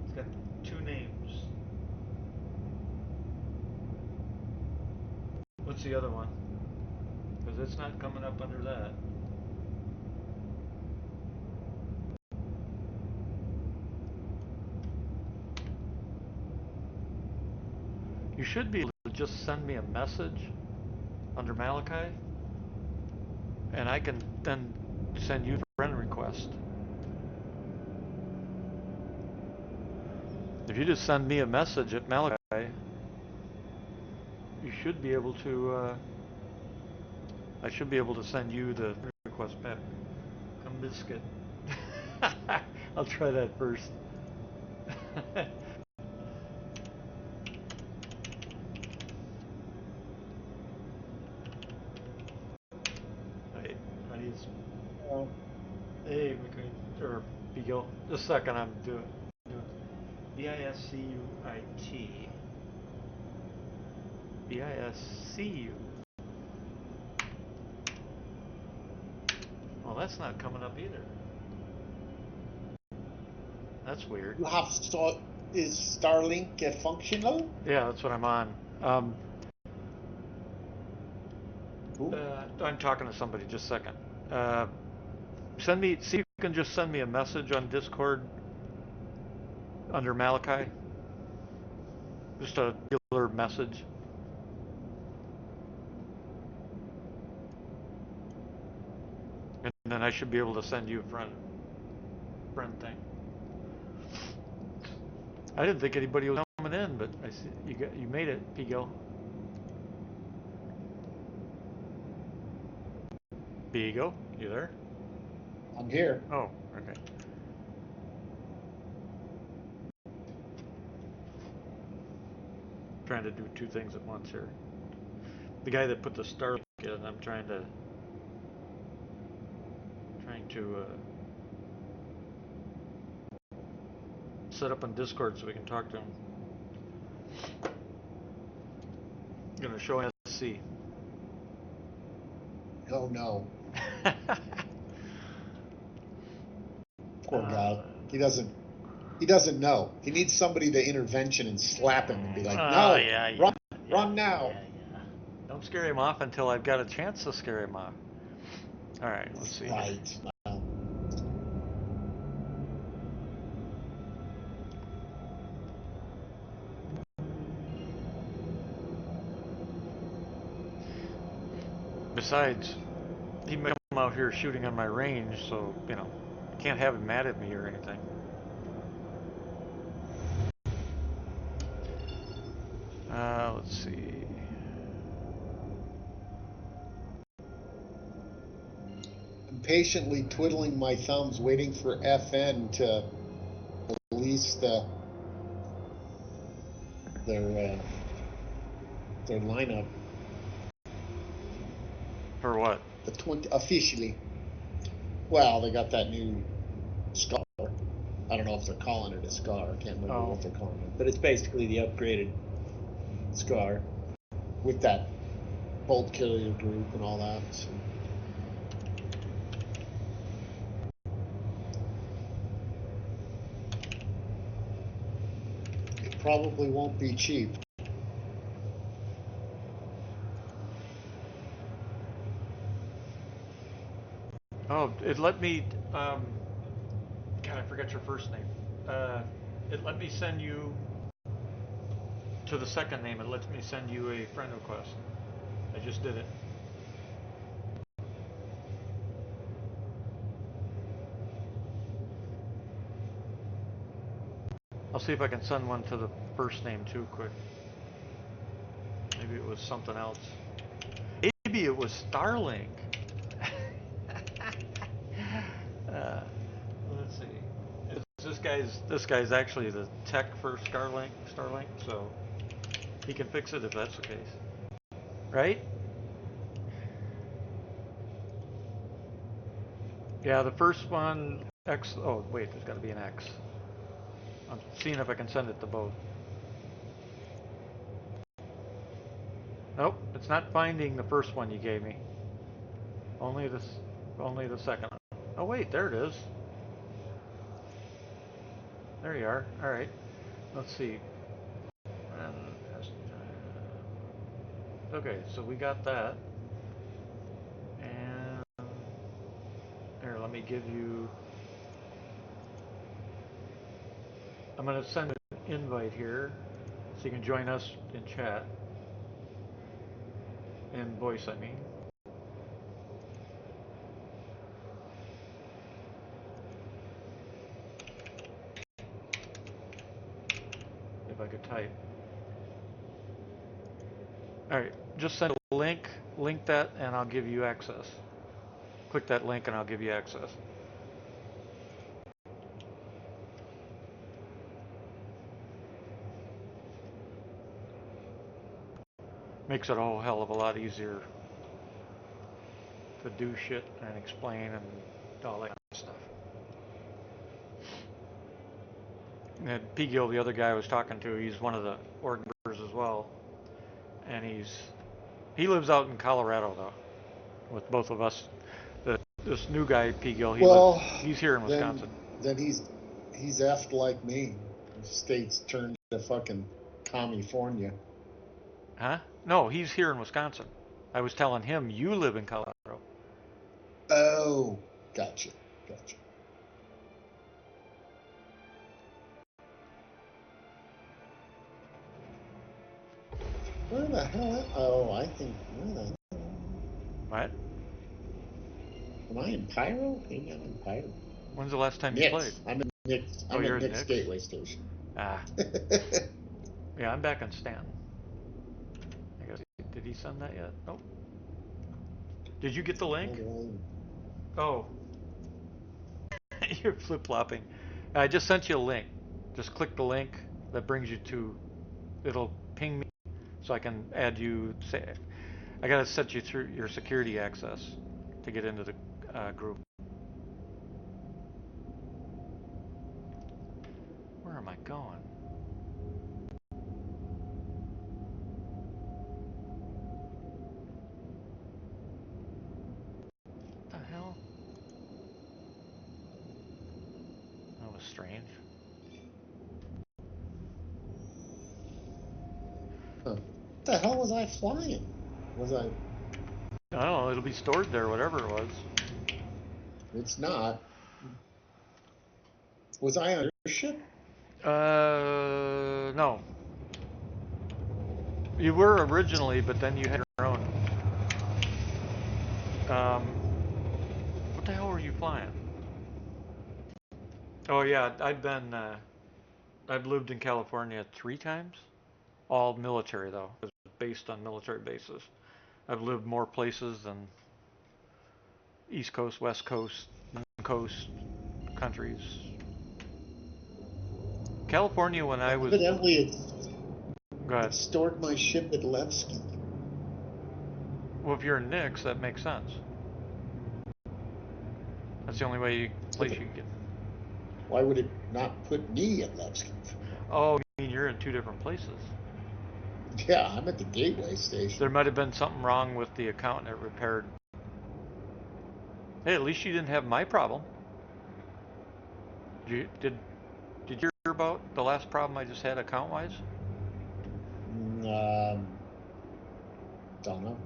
Speaker 1: It's got two names. What's the other one? Because it's not coming up under that. You should be able to just send me a message under Malachi, and I can then send you a friend request. If you just send me a message at Malachi, you should be able to, I should be able to send you the request back. Come biscuit. I'll try that first. Wait, how do you... Hey, McQueen, or Beagle. Just a second, I'm doing B-I-S-C-U-I-T. B-I-S-C-U. Well, that's not coming up either. That's weird.
Speaker 4: You have is Starlink functional?
Speaker 1: Yeah, that's what I'm on. I'm talking to somebody. Just a second. See if you can just send me a message on Discord under Malachi. Just a regular message. And then I should be able to send you a friend thing. I didn't think anybody was coming in, but I see you made it, Pigo. Pigo, you there?
Speaker 4: I'm here.
Speaker 1: Oh, okay. Trying to do two things at once here. The guy that put the Starlink in, I'm trying to set up on Discord so we can talk to him. I'm gonna show SC.
Speaker 4: Oh no. Poor guy. He doesn't know. He needs somebody to intervention and slap him and be like, no,
Speaker 1: yeah,
Speaker 4: run now.
Speaker 1: Yeah. Don't scare him off until I've got a chance to scare him off. All right, let's see.
Speaker 4: Right.
Speaker 1: Besides, he may come out here shooting on my range, so, can't have him mad at me or anything. Let's see.
Speaker 4: I'm patiently twiddling my thumbs, waiting for FN to release their lineup.
Speaker 1: For what?
Speaker 4: Officially. Well, they got that new Scar. I don't know if they're calling it a Scar. I can't remember what they're calling it. But it's basically the upgraded Scar with that bolt carrier group and all that. So. It probably won't be cheap.
Speaker 1: Oh, it let me, God, I forgot your first name. It let me send you, to the second name, it lets me send you a friend request. I just did it. I'll see if I can send one to the first name too quick. Maybe it was something else. Maybe it was Starlink. Let's see. This guy's actually the tech for Starlink, so he can fix it if that's the case. Right? Yeah, the first one, X, oh wait, there's gotta be an X. I'm seeing if I can send it to both. Nope, it's not finding the first one you gave me. Only the second one. Oh wait, there it is. There you are. All right. Let's see. Okay, so we got that. And here, let me give you. I'm gonna send an invite here, so you can join us in chat. In voice, I mean. I could type. Alright, just send a link, link that, and I'll give you access. Click that link and I'll give you access. Makes it a whole hell of a lot easier to do shit and explain and all that kind of stuff. And P. Gill, the other guy I was talking to, he's one of the org members as well. And he lives out in Colorado though, with both of us. This new guy, P. Gill, he's here in Wisconsin.
Speaker 4: Then he's effed like me. The state's turned to fucking California.
Speaker 1: Huh? No, he's here in Wisconsin. I was telling him you live in Colorado.
Speaker 4: Oh, gotcha. Where the hell? Oh, I think.
Speaker 1: What?
Speaker 4: Am I in Pyro? Maybe I'm in Pyro.
Speaker 1: When's the last time you played?
Speaker 4: I'm at Nick's. I'm at Nick's Gateway Station.
Speaker 1: Ah. Yeah, I'm back on Stanton. I guess. Did he send that yet? Nope. Did you get the link? Oh. You're flip-flopping. I just sent you a link. Just click the link that brings you to. It'll ping me so I can add you. I gotta set you through your security access to get into the group. Where am I going? What the hell? That was strange.
Speaker 4: Huh. What the hell was I flying? Was I?
Speaker 1: I don't know. It'll be stored there, whatever it was.
Speaker 4: It's not. Was I on your ship?
Speaker 1: No. You were originally, but then you had your own. What the hell were you flying? Oh yeah, I've lived in California 3 times. All military though. It was based on military bases. I've lived more places than East Coast, West Coast, Coast countries. California when I was.
Speaker 4: Evidently,
Speaker 1: Go ahead.
Speaker 4: it stored my ship at Levski.
Speaker 1: Well, if you're in Nix, that makes sense. That's the only place you can get.
Speaker 4: Why would it not put me at Levski?
Speaker 1: Oh, you mean you're in 2 different places?
Speaker 4: Yeah, I'm at the Gateway Station.
Speaker 1: There might have been something wrong with the account and it repaired. Hey, at least you didn't have my problem. Did you hear about the last problem I just had account-wise?
Speaker 4: Don't know.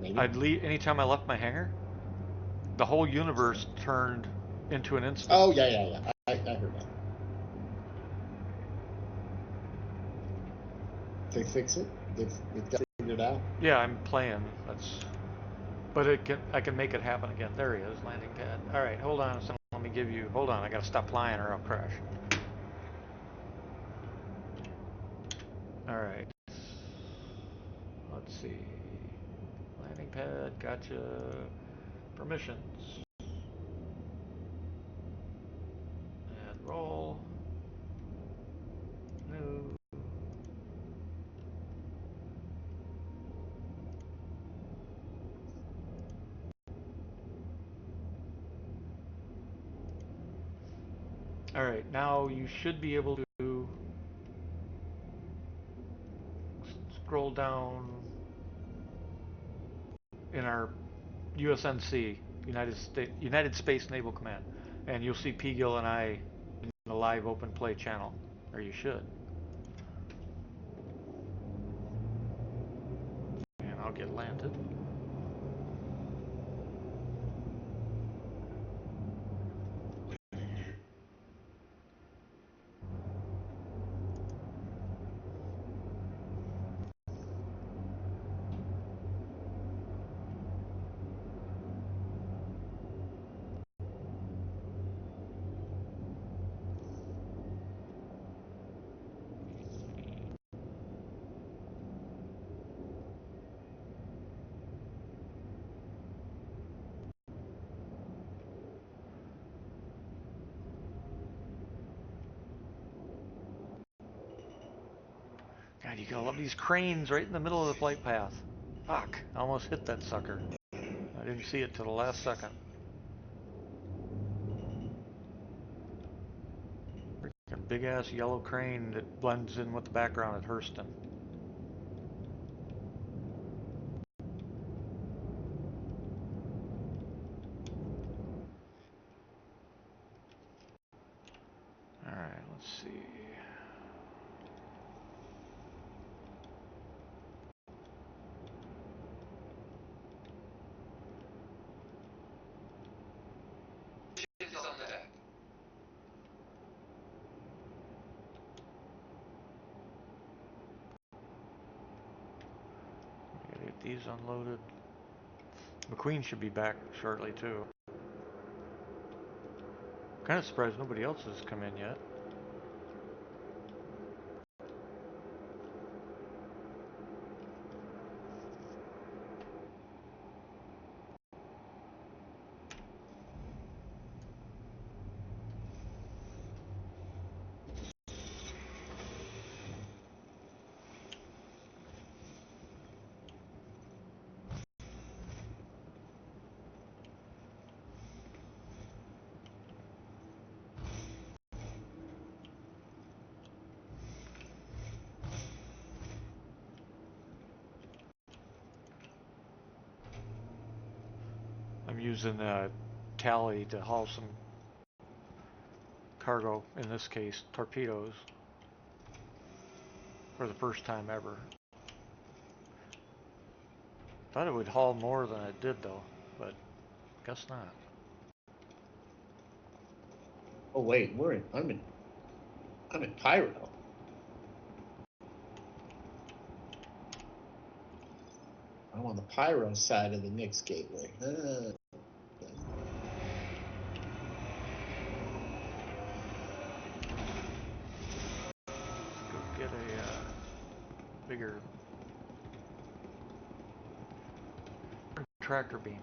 Speaker 4: Maybe.
Speaker 1: I'd leave anytime I left my hangar. The whole universe turned into an instance.
Speaker 4: Oh yeah. I heard that. They fix it? It got figured out?
Speaker 1: Yeah, I'm playing. But I can make it happen again. There he is, landing pad. All right, hold on a second. Let me give you. Hold on, I gotta stop flying or I'll crash. All right. Let's see. Landing pad. Gotcha. Permissions. And roll. New. All right, now you should be able to scroll down in our USNC, United Space Naval Command, and you'll see P. Gill and I in the live open play channel, or you should. And I'll get landed. God, you gotta love these cranes right in the middle of the flight path. Fuck, I almost hit that sucker. I didn't see it till the last second. Freaking big ass yellow crane that blends in with the background at Hurston. Alright, let's see.
Speaker 5: Is on the deck.
Speaker 1: Gotta get these unloaded. McQueen should be back shortly too. Kind of surprised nobody else has come in yet. I'm using a tally to haul some cargo, in this case torpedoes, for the first time ever. Thought it would haul more than it did though, but guess not.
Speaker 4: Oh wait, I'm in Pyro. I'm on the Pyro side of the Nix Gateway.
Speaker 1: Go get a bigger tractor beam.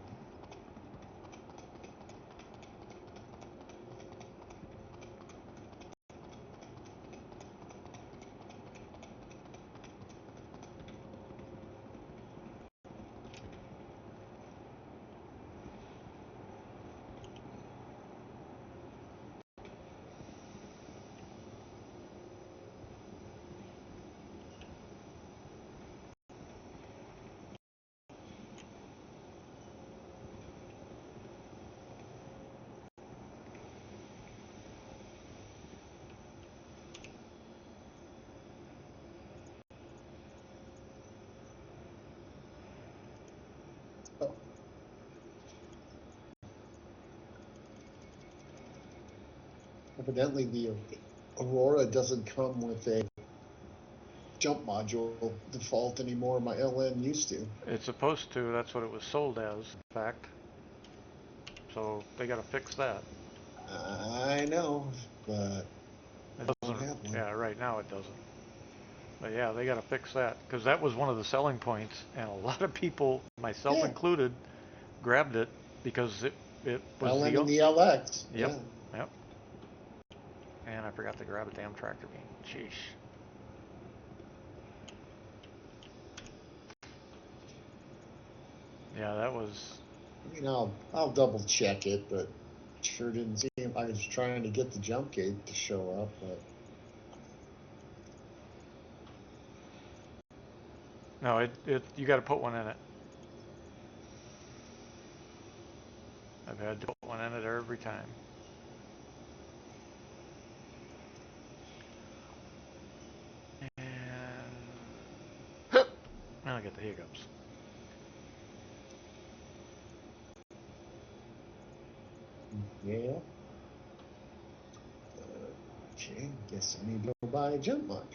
Speaker 4: Oh. Evidently, the Aurora doesn't come with a jump module default anymore. My LN used to.
Speaker 1: It's supposed to, that's what it was sold as, in fact. So they gotta fix that.
Speaker 4: I know, but
Speaker 1: It
Speaker 4: I don't
Speaker 1: doesn't,
Speaker 4: have one.
Speaker 1: yeah, right now it doesn't. But yeah, they gotta fix that, because that was one of the selling points, and a lot of people, myself included, grabbed it because it was
Speaker 4: LN and the LX.
Speaker 1: Yep,
Speaker 4: Yeah.
Speaker 1: yep. And I forgot to grab a damn tractor beam. Sheesh. Yeah, that was.
Speaker 4: I mean, I'll double check it, but sure didn't see him. I was trying to get the jump gate to show up, but
Speaker 1: No, you got to put one in it. I've had to put one in it every time. And now I get the hiccups.
Speaker 4: yeah. Okay, guess I need to go buy a jump module.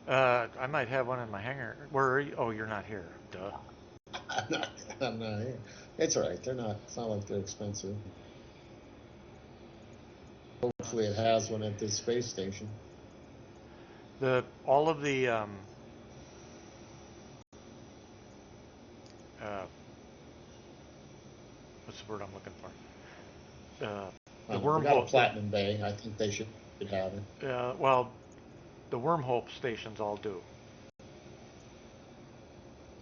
Speaker 1: I might have one in my hangar. Where are you? Oh, you're not here. Duh.
Speaker 4: I'm not here. It's all right. They're not. It's not like they're expensive. Hopefully, it has one at this space station.
Speaker 1: All of the what's the word I'm looking for? The
Speaker 4: We got a
Speaker 1: wormhole.
Speaker 4: Platinum Bay. I think they should have it.
Speaker 1: Well, The wormhole stations all do.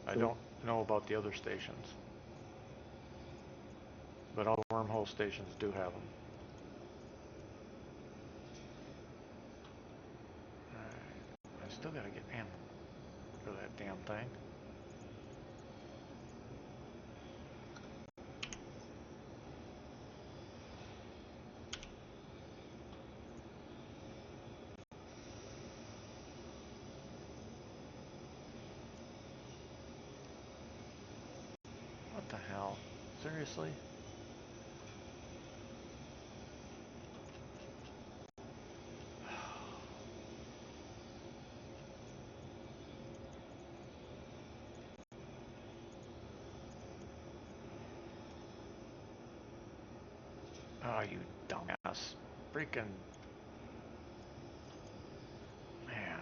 Speaker 1: I
Speaker 4: Cool.
Speaker 1: don't know about the other stations, but all the wormhole stations do have them. Alright, I still gotta get in for that damn thing. What the hell? Seriously? Oh, you dumbass. Freaking... Man.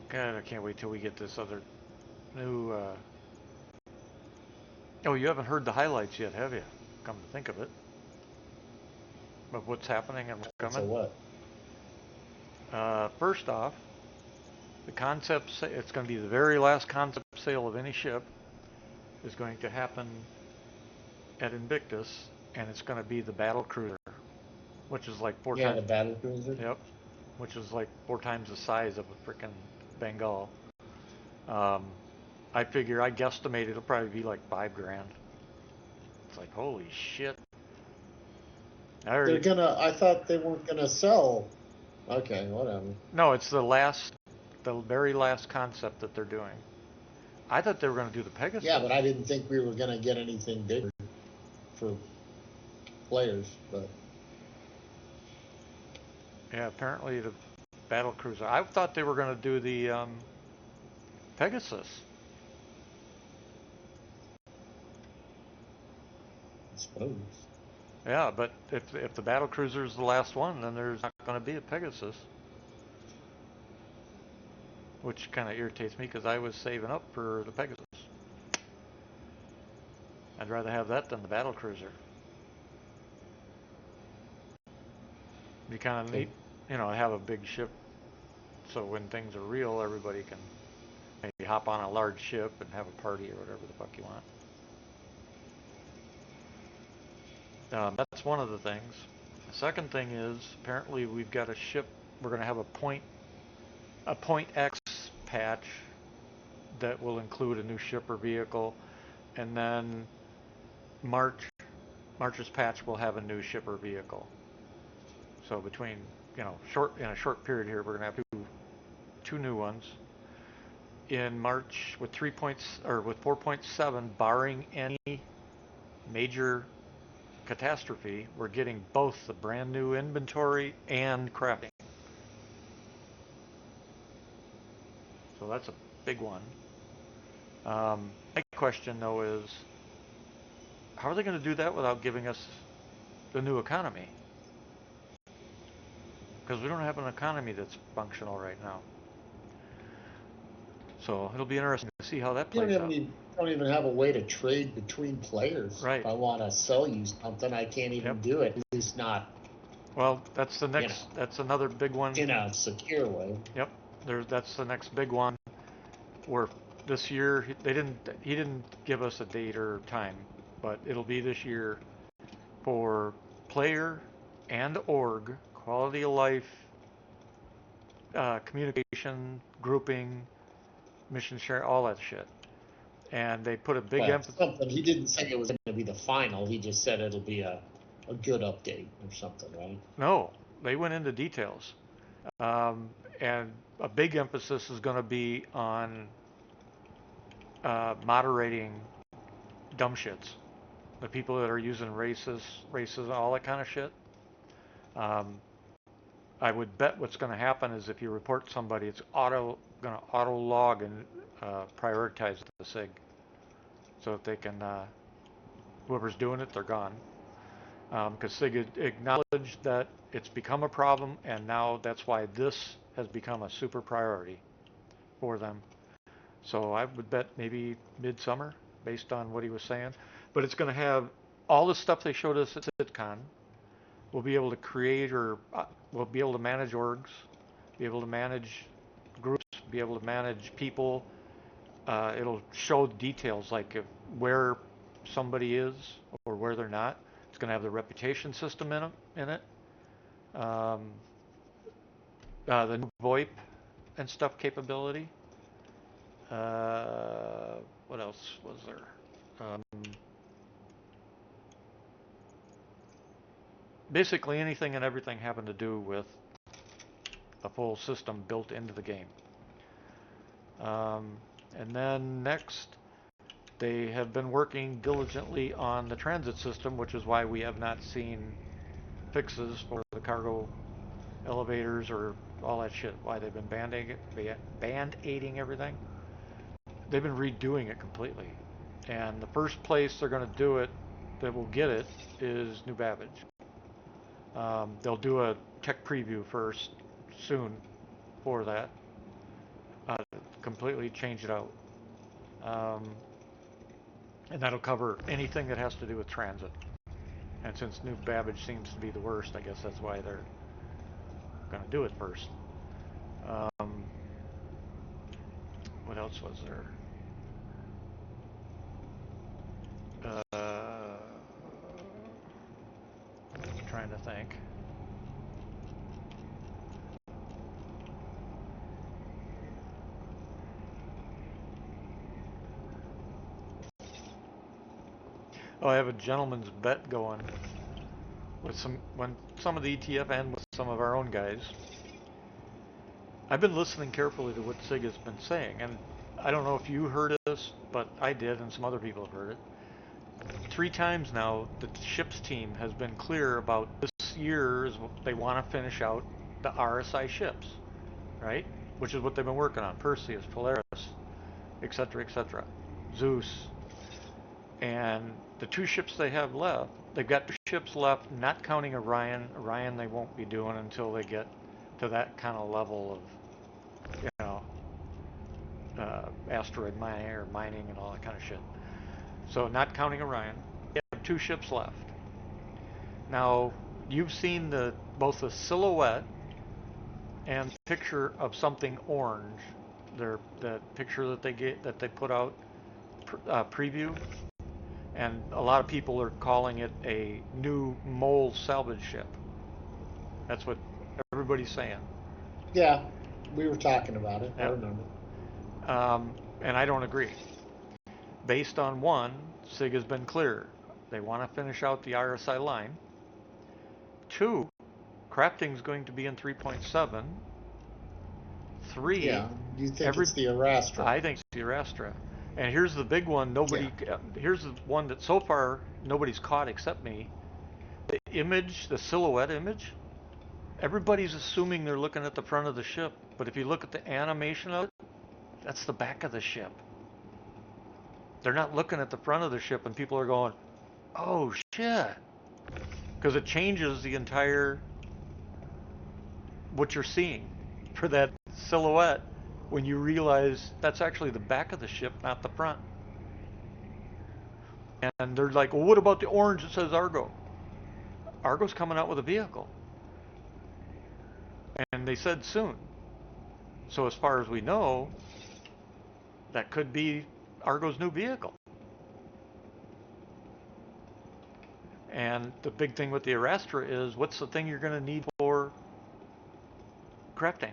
Speaker 1: God, I can't wait till we get this other new, Oh, you haven't heard the highlights yet, have you? Come to think of it. Of what's happening and what's
Speaker 4: So
Speaker 1: coming.
Speaker 4: what?
Speaker 1: First off, the concept, it's going to be the very last concept sale of any ship, is going to happen at Invictus, and it's going to be the battle cruiser, which is like four
Speaker 4: Yeah,
Speaker 1: times.
Speaker 4: the battle cruiser.
Speaker 1: Yep, which is like 4 times the size of a freaking Bengal. I figure, I guesstimate it'll probably be like $5,000. It's like, holy shit.
Speaker 4: They're gonna. I thought they weren't gonna sell. Okay, whatever.
Speaker 1: No, it's the very last concept that they're doing. I thought they were going to do the Pegasus.
Speaker 4: Yeah, but I didn't think we were gonna get anything bigger for players. But
Speaker 1: Yeah, apparently the battle cruiser. I thought they were going to do the Pegasus.
Speaker 4: I suppose.
Speaker 1: Yeah, but if the battle cruiser is the last one, then there's not going to be a Pegasus, which kind of irritates me because I was saving up for the Pegasus. I'd rather have that than the battle cruiser. Be kind of neat, have a big ship, so when things are real, everybody can maybe hop on a large ship and have a party or whatever the fuck you want. That's one of the things. The second thing is apparently we've got a ship. We're going to have a Point X patch that will include a new ship or vehicle, and then March's patch will have a new ship or vehicle. So between in a short period here, we're going to have two new ones. In March with 4.7, barring any major catastrophe, we're getting both the brand new inventory and crafting. So that's a big one. My question though is, how are they going to do that without giving us the new economy? Because we don't have an economy that's functional right now. So it'll be interesting to see how that
Speaker 4: You
Speaker 1: plays out.
Speaker 4: don't even have a way to trade between players.
Speaker 1: Right.
Speaker 4: If I want to sell you something, I can't even do it. At least not.
Speaker 1: Well, that's the next. That's another big one.
Speaker 4: In a secure way.
Speaker 1: Yep. That's the next big one. Where this year he didn't give us a date or time, but it'll be this year for player and org quality of life, communication, grouping, mission share, all that shit. And they put a big emphasis.
Speaker 4: Something. He didn't say it was going to be the final. He just said it'll be a good update or something, right?
Speaker 1: No, they went into details. And a big emphasis is going to be on moderating dumb shits. The people that are using races, all that kind of shit. I would bet what's going to happen is if you report somebody, it's going to auto log and prioritize the SIG, so that they can whoever's doing it, they're gone. Because SIG acknowledged that it's become a problem, and now that's why this has become a super priority for them. So I would bet maybe midsummer, based on what he was saying. But it's going to have all the stuff they showed us at SitCon, we'll be able to create or we'll be able to manage orgs, be able to manage groups, be able to manage people. It'll show details like where somebody is or where they're not. It's going to have the reputation system in it. Um, the new VoIP and stuff capability. What else was there? Basically anything and everything having to do with a full system built into the game. And then next, they have been working diligently on the transit system, which is why we have not seen fixes for the cargo elevators or all that shit. Why they've been band-aiding everything. They've been redoing it completely. And the first place they're going to do it, that will get it, is New Babbage. They'll do a tech preview first, soon, for that. Completely change it out. And that'll cover anything that has to do with transit. And since New Babbage seems to be the worst, I guess that's why they're going to do it first. What else was there? Trying to think. Oh, I have a gentleman's bet going with some of the ETF and with some of our own guys. I've been listening carefully to what SIG has been saying, and I don't know if you heard this, but I did, and some other people have heard it. 3 times now, the ships team has been clear about this year is what they want to finish out the RSI ships, right? Which is what they've been working on: Perseus, Polaris, etc., Zeus. And the 2 ships they have left, they've got 2 ships left, not counting Orion. Orion they won't be doing until they get to that kind of level of, asteroid mining and all that kind of shit. So not counting Orion, they have 2 ships left. Now, you've seen both the silhouette and picture of something orange. The picture that they put out preview. And a lot of people are calling it a new mole salvage ship. That's what everybody's saying.
Speaker 4: Yeah, we were talking about it. I
Speaker 1: Yeah.
Speaker 4: remember.
Speaker 1: And I don't agree. Based on one, SIG has been clear. They want to finish out the RSI line. 2, crafting is going to be in 3.7. 3,
Speaker 4: Yeah, you think it's the Arastra?
Speaker 1: I think it's the Arastra. And here's the big one. Here's the one that so far nobody's caught except me. The image, the silhouette image. Everybody's assuming they're looking at the front of the ship, but if you look at the animation of it, that's the back of the ship. They're not looking at the front of the ship, and people are going, "Oh shit," because it changes the entire what you're seeing for that silhouette when you realize that's actually the back of the ship, not the front. And they're like, "Well, what about the orange that says Argo?" Argo's coming out with a vehicle, and they said soon. So as far as we know, that could be Argo's new vehicle. And the big thing with the Arastra is, what's the thing you're going to need for crafting?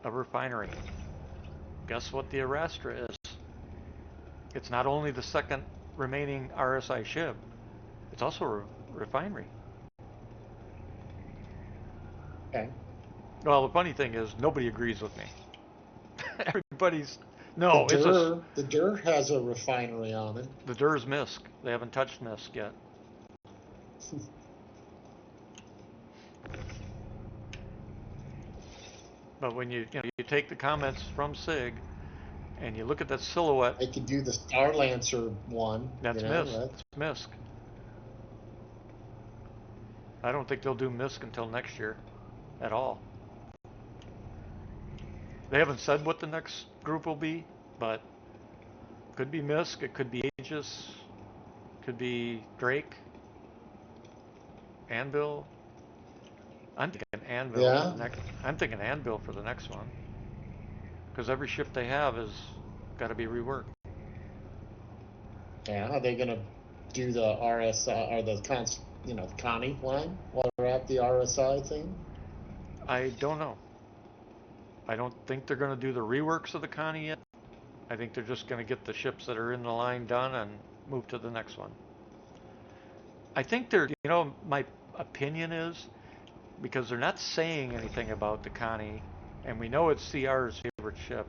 Speaker 1: A refinery. Guess what the Arastra is? It's not only the second remaining RSI ship, it's also a refinery.
Speaker 4: Okay.
Speaker 1: Well, the funny thing is, nobody agrees with me. Everybody's, no,
Speaker 4: The DUR has a refinery on it.
Speaker 1: The DUR's MISC. They haven't touched MISC yet. But when you take the comments from SIG and you look at that silhouette,
Speaker 4: They could do the Star Lancer one.
Speaker 1: that's MISC. That's MISC. I don't think they'll do MISC until next year at all. They haven't said what the next group will be, but it could be MISC, it could be Aegis, it could be Drake. Anvil. I'm thinking Anvil for
Speaker 4: Yeah.
Speaker 1: the next. I'm thinking Anvil for the next one, because every ship they have is got to be reworked.
Speaker 4: Yeah. Are they gonna do the RSI or the the Connie line while they're at the RSI thing?
Speaker 1: I don't know. I don't think they're going to do the reworks of the Connie yet. I think they're just going to get the ships that are in the line done and move to the next one. I think my opinion is, because they're not saying anything about the Connie, and we know it's CR's favorite ship,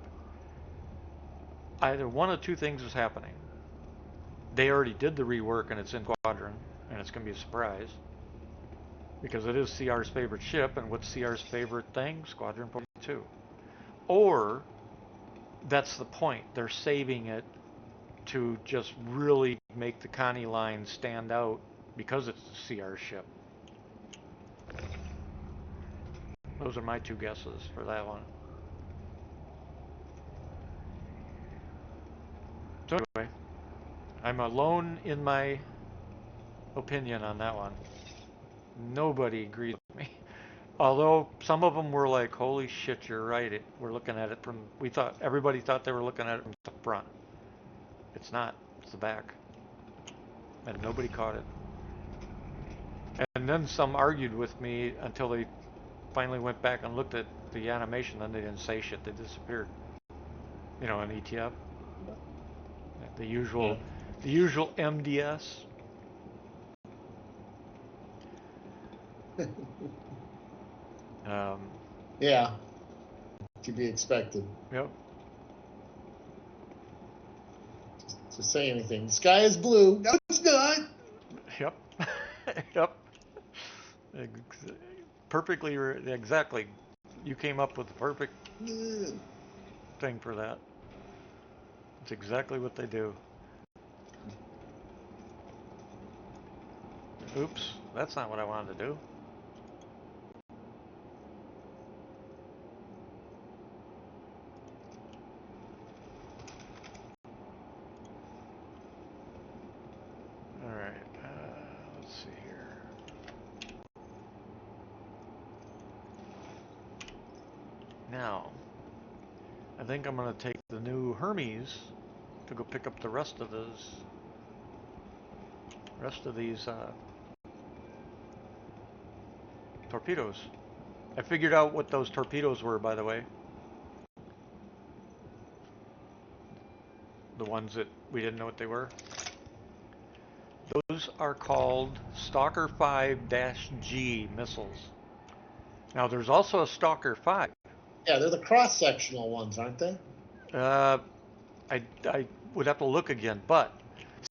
Speaker 1: either one of two things is happening. They already did the rework and it's in Squadron, and it's going to be a surprise, because it is CR's favorite ship, and what's CR's favorite thing? Squadron 42. Or that's the point. They're saving it to just really make the Connie line stand out because it's a CR ship. Those are my two guesses for that one. So anyway, I'm alone in my opinion on that one. Nobody agrees with me. Although some of them were like, "Holy shit, you're right. We're looking at it from." Everybody thought they were looking at it from the front. It's not. It's the back, and nobody caught it. And then some argued with me until they finally went back and looked at the animation. Then they didn't say shit. They disappeared. An ETF, the usual, the usual MDS. Um,
Speaker 4: Yeah. To be expected.
Speaker 1: yep.
Speaker 4: To say anything. The sky is blue. No, it's not.
Speaker 1: Yep. Yep. Perfectly. Exactly. You came up with the perfect thing for that. It's exactly what they do. Oops. That's not what I wanted to do. Alright. Let's see here. Now, I think I'm going to take the new Hermes to go pick up the rest of these torpedoes. I figured out what those torpedoes were, by the way. The ones that we didn't know what they were. Those are called Stalker 5-G missiles. Now, there's also a Stalker 5.
Speaker 4: Yeah, they're the cross-sectional ones, aren't they?
Speaker 1: I would have to look again, but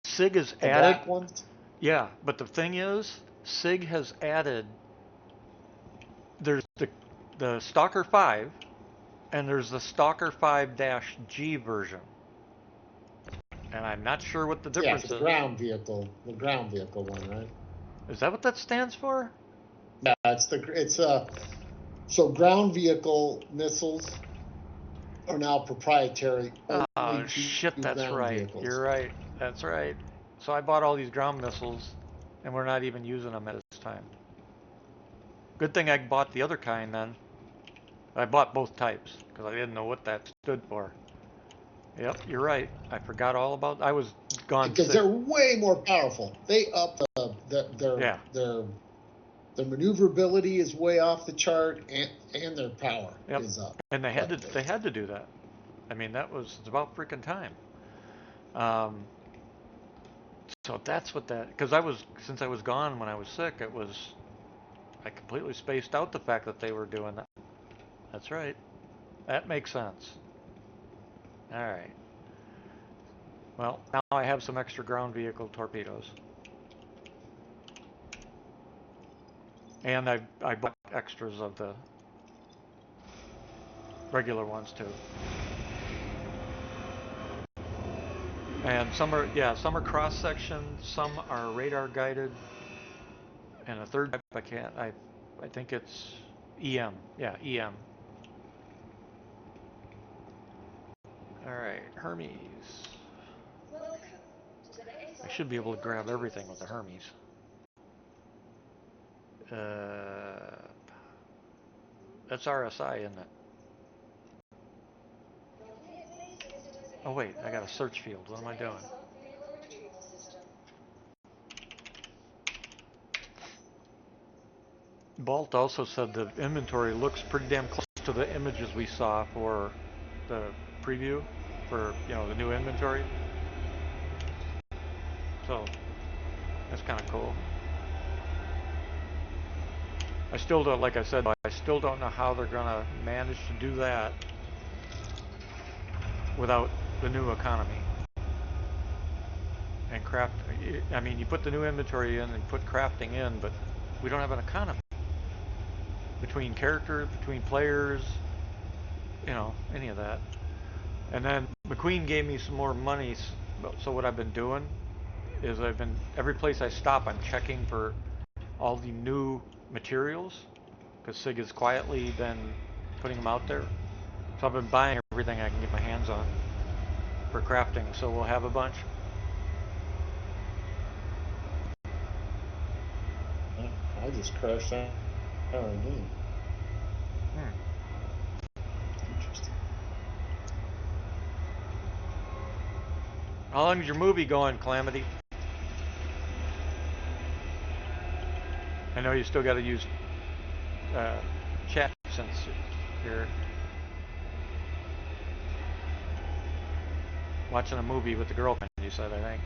Speaker 1: SIG has
Speaker 4: The
Speaker 1: added.
Speaker 4: black ones?
Speaker 1: Yeah, but the thing is, SIG has added. There's the Stalker 5, and there's the Stalker 5-G version. And I'm not sure what the
Speaker 4: Yeah,
Speaker 1: difference
Speaker 4: for the
Speaker 1: is.
Speaker 4: the ground vehicle one, right?
Speaker 1: Is that what that stands for?
Speaker 4: Yeah, so ground vehicle missiles are now proprietary
Speaker 1: Oh
Speaker 4: only
Speaker 1: shit,
Speaker 4: to
Speaker 1: that's
Speaker 4: ground
Speaker 1: right.
Speaker 4: vehicles.
Speaker 1: You're right. That's right. So I bought all these ground missiles, and we're not even using them at this time. Good thing I bought the other kind then. I bought both types because I didn't know what that stood for. Yep, you're right. I forgot all about. I was gone
Speaker 4: Because
Speaker 1: sick.
Speaker 4: they're way more powerful. They up
Speaker 1: Yeah.
Speaker 4: their maneuverability is way off the chart, and their power
Speaker 1: Yep.
Speaker 4: is up.
Speaker 1: And they had to do that. I mean, it's about freaking time. Um, so that's what that, because since I was gone when I was sick, I completely spaced out the fact that they were doing that. That's right. That makes sense. All right. Well, now I have some extra ground vehicle torpedoes. And I bought extras of the regular ones too. And some are cross section, some are radar guided, and a third type I think it's EM. Yeah, EM. All right, Hermes. I should be able to grab everything with the Hermes. That's RSI, isn't it? Oh wait, I got a search field. What am I doing? Balt also said the inventory looks pretty damn close to the images we saw for the preview for, the new inventory. So that's kind of cool. I still don't, like I said, I still don't know how they're gonna manage to do that without the new economy and craft. I mean, you put the new inventory in and put crafting in, but we don't have an economy between characters, between players, any of that. And then McQueen gave me some more money. So what I've been doing is every place I stop, I'm checking for all the new materials because Sig has quietly been putting them out there. So I've been buying everything I can get my hands on for crafting. So we'll have a bunch.
Speaker 4: I just crashed out again. Interesting.
Speaker 1: How long is your movie going, Calamity? I know you still got to use chat since you're watching a movie with the girlfriend, you said, I think.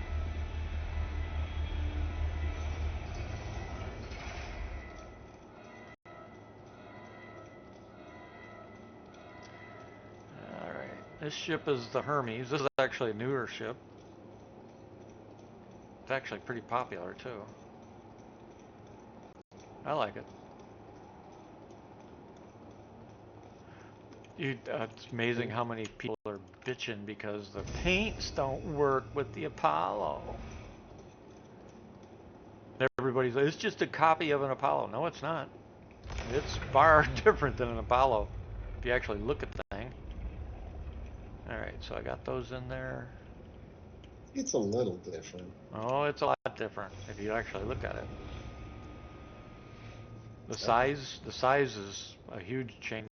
Speaker 1: Alright, this ship is the Hermes. This is actually a newer ship. It's actually pretty popular, too. I like it. It's amazing how many people are bitching because the paints don't work with the Apollo. Everybody's like, it's just a copy of an Apollo. No, it's not. It's far different than an Apollo if you actually look at the thing. Alright, so I got those in there.
Speaker 4: It's a little different.
Speaker 1: Oh, it's a lot different if you actually look at it. The size is a huge change.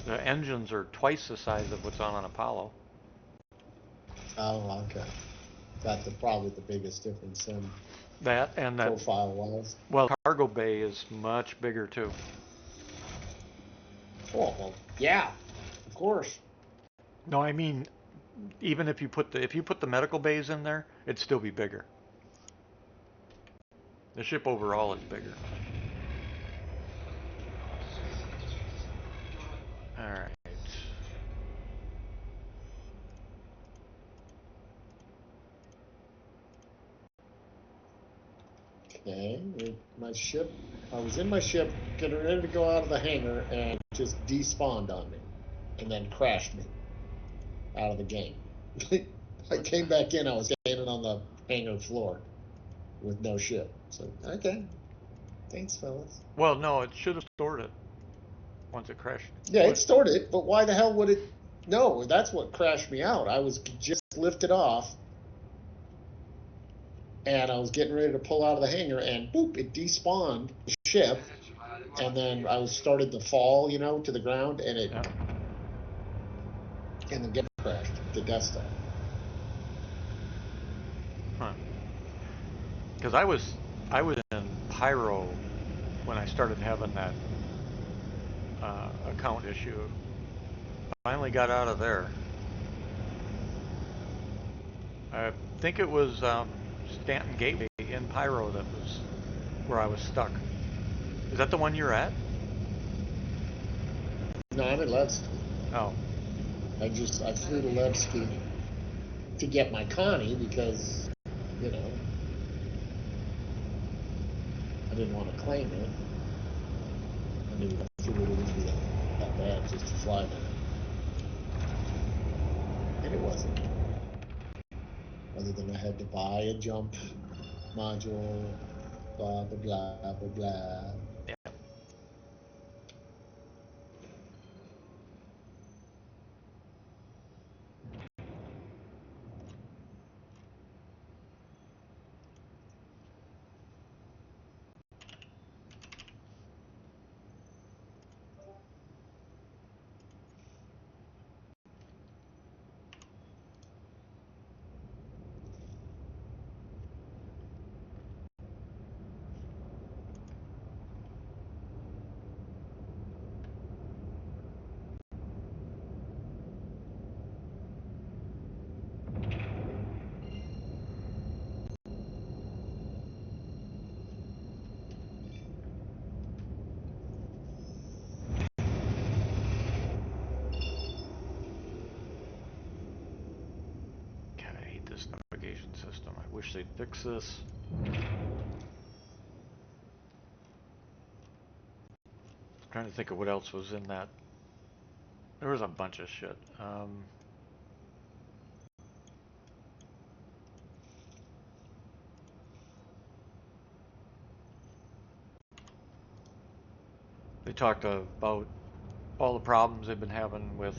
Speaker 1: The engines are twice the size of what's on an Apollo.
Speaker 4: Oh, okay. That's probably the biggest difference in
Speaker 1: That and that
Speaker 4: profile-wise.
Speaker 1: Well, cargo bay is much bigger too.
Speaker 4: Oh, well, yeah, of course.
Speaker 1: No, I mean, even if you put the medical bays in there, it'd still be bigger. The ship overall is bigger. All right.
Speaker 4: Okay, my ship. I was in my ship, getting ready to go out of the hangar, and it just despawned on me, and then crashed me out of the game. I came back in. I was standing on the hangar floor with no ship. So okay, thanks, fellas.
Speaker 1: Well, no, it should have stored it once it crashed.
Speaker 4: Yeah, it stored it, but why the hell would it? No, that's what crashed me out. I was just lifted off, and I was getting ready to pull out of the hangar, and boop, it despawned the ship, and then I was started to fall, to the ground, and it, and then get crashed to Death Star.
Speaker 1: Huh. Because I was in Pyro when I started having that account issue. Finally got out of there. I think it was Stanton Gateway in Pyro that was where I was stuck. Is that the one you're at?
Speaker 4: No, I'm in Levski.
Speaker 1: Oh.
Speaker 4: I flew to Levski to get my Connie because, I didn't want to claim it. I knew I flew it wouldn't be that bad just to fly there. And it wasn't. Other than I had to buy a jump module, blah, blah, blah, blah, blah.
Speaker 1: Yeah. wish they'd fix this. I'm trying to think of what else was in that. There was a bunch of shit. They talked about all the problems they've been having with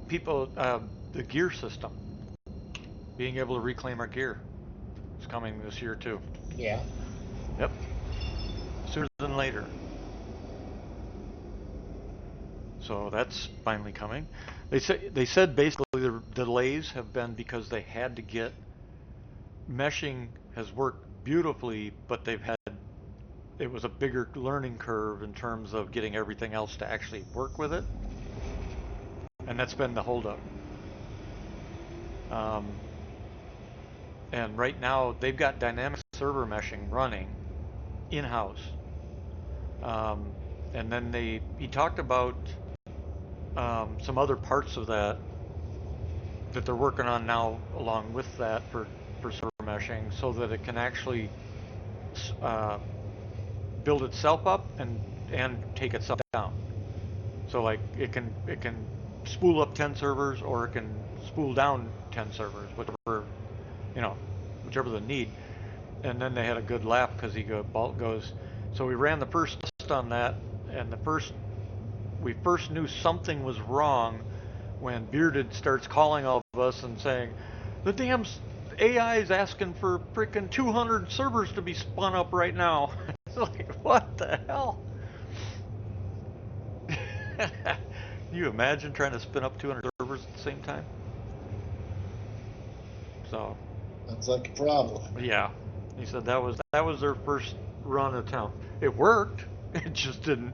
Speaker 1: people, the gear system, being able to reclaim our gear. It's coming this year too.
Speaker 4: Yeah.
Speaker 1: Yep. Sooner than later. So that's finally coming. They said basically the delays have been because they had to get meshing has worked beautifully, but it was a bigger learning curve in terms of getting everything else to actually work with it, and that's been the holdup. Um, and right now they've got dynamic server meshing running in-house, and then he talked about some other parts of that they're working on now along with that for server meshing, so that it can actually uh, build itself up and take itself down. So like it can spool up 10 servers, or it can spool down 10 servers, you know whichever the need. And then they had a good laugh because Balt goes, so we ran the first test on that, and we first knew something was wrong when Bearded starts calling all of us and saying, the damn AI is asking for freaking 200 servers to be spun up right now. It's like, what the hell? Can you imagine trying to spin up 200 servers at the same time? So,
Speaker 4: That's like a problem.
Speaker 1: yeah, he said that was their first run attempt. It worked. It just didn't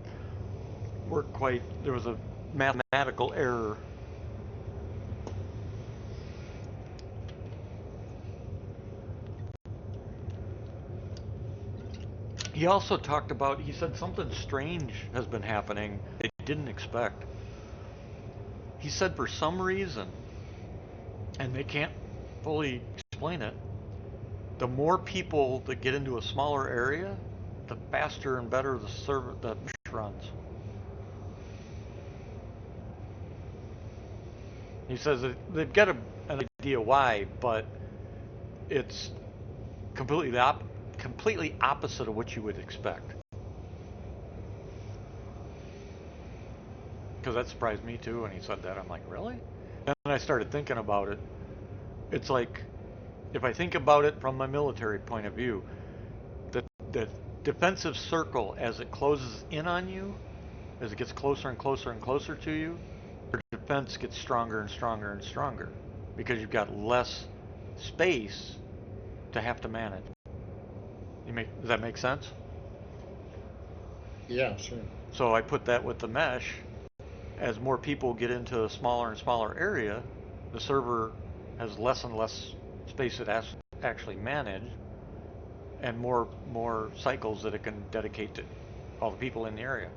Speaker 1: work quite. There was a mathematical error. He also talked about, he said something strange has been happening they didn't expect. He said for some reason, and they can't fully explain it, the more people that get into a smaller area, the faster and better the mesh runs. He says that they've got an idea why, but it's completely opposite of what you would expect. Because that surprised me too when he said that. I'm like, really? And then I started thinking about it. It's like, if I think about it from my military point of view, the defensive circle, as it closes in on you, as it gets closer and closer and closer to you, your defense gets stronger and stronger and stronger because you've got less space to have to manage. Does that make sense?
Speaker 4: Yeah, sure.
Speaker 1: So I put that with the mesh. As more people get into a smaller and smaller area, the server has less and less space it has to actually manage, and more cycles that it can dedicate to all the people in the area.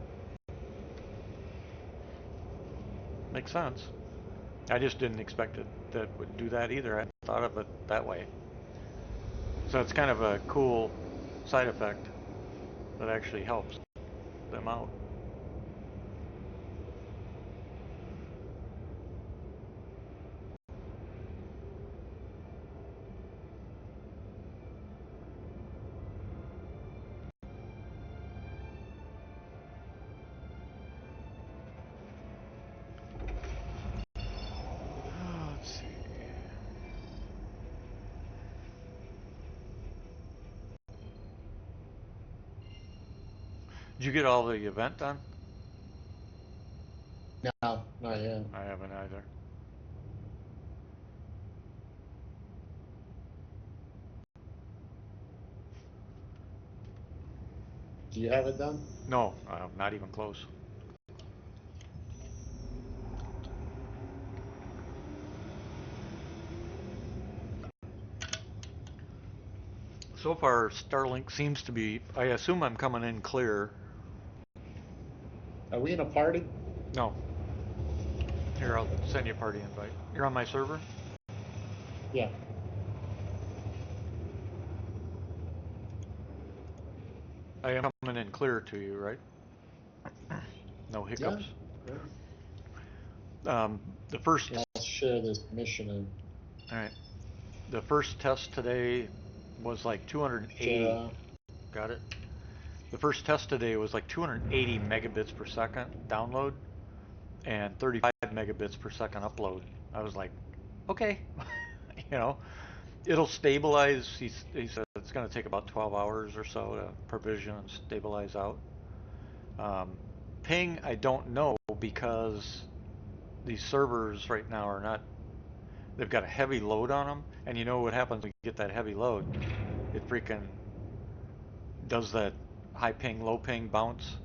Speaker 1: Makes sense. I just didn't expect it that would do that either. I hadn't thought of it that way. So it's kind of a cool side effect that actually helps them out. Let's see. Did you get all the event done?
Speaker 4: No, not yet.
Speaker 1: I haven't either.
Speaker 4: Do you have it done?
Speaker 1: No, not even close. So far, Starlink seems to be. I assume I'm coming in clear.
Speaker 4: Are we in a party?
Speaker 1: No. Here, I'll send you a party invite. You're on my server?
Speaker 4: Yeah.
Speaker 1: I am coming in clear to you, right? No hiccups.
Speaker 4: Yeah.
Speaker 1: The first.
Speaker 4: Yeah, I'll share this mission and.
Speaker 1: All right. The first test today was like 280.
Speaker 4: Share.
Speaker 1: Got it. The first test today was like 280 megabits per second download and 35 megabits per second upload. I was like, okay, you know, it'll stabilize. He said it's going to take about 12 hours or so to provision and stabilize out. Ping, I don't know because these servers right now are not, they've got a heavy load on them. And you know what happens when you get that heavy load? It freaking does that high ping, low ping bounce.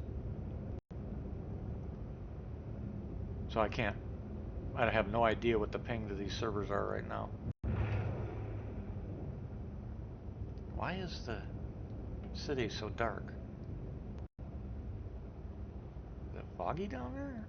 Speaker 1: So I have no idea what the ping to these servers are right now. Why is the city so dark? Is it foggy down there?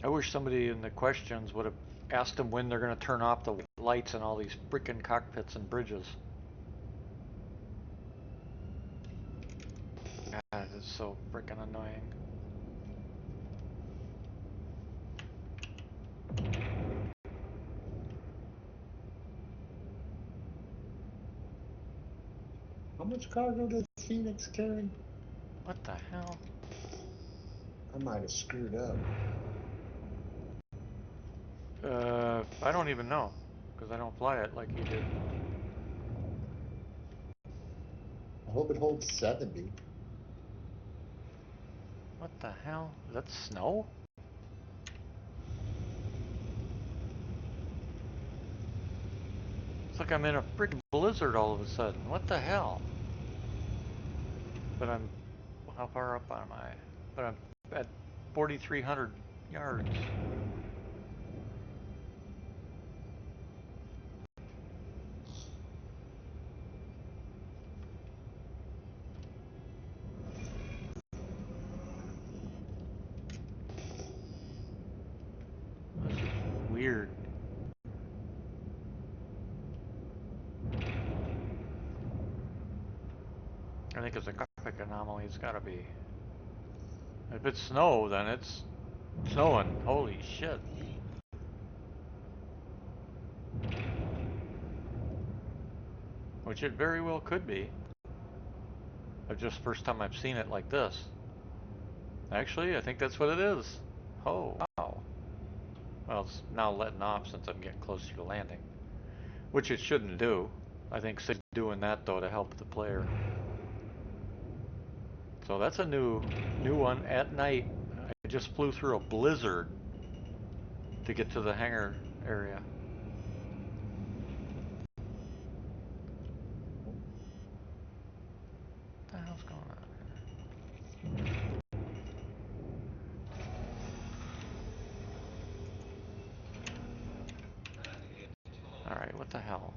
Speaker 1: I wish somebody in the questions would have asked them when they're going to turn off the lights in all these freaking cockpits and bridges. God, it's so freaking annoying.
Speaker 4: How much cargo does Phoenix carry?
Speaker 1: What the hell?
Speaker 4: I might have screwed up.
Speaker 1: I don't even know, because I don't fly it like you did.
Speaker 4: I hope it holds 70.
Speaker 1: What the hell? Is that snow? It's like I'm in a freaking blizzard all of a sudden. What the hell? But how far up am I? But I'm at 4,300 yards. This is weird. I think it's a traffic anomaly. It's gotta be. If it's snow, then it's snowing. Holy shit. Which it very well could be. It's just first time I've seen it like this. Actually, I think that's what it is. Oh, wow. Well, it's now letting off since I'm getting closer to landing. Which it shouldn't do. I think Sig's doing that though to help the player. So that's a new one at night. I just flew through a blizzard to get to the hangar area. What the hell's going on here? Alright, what the hell?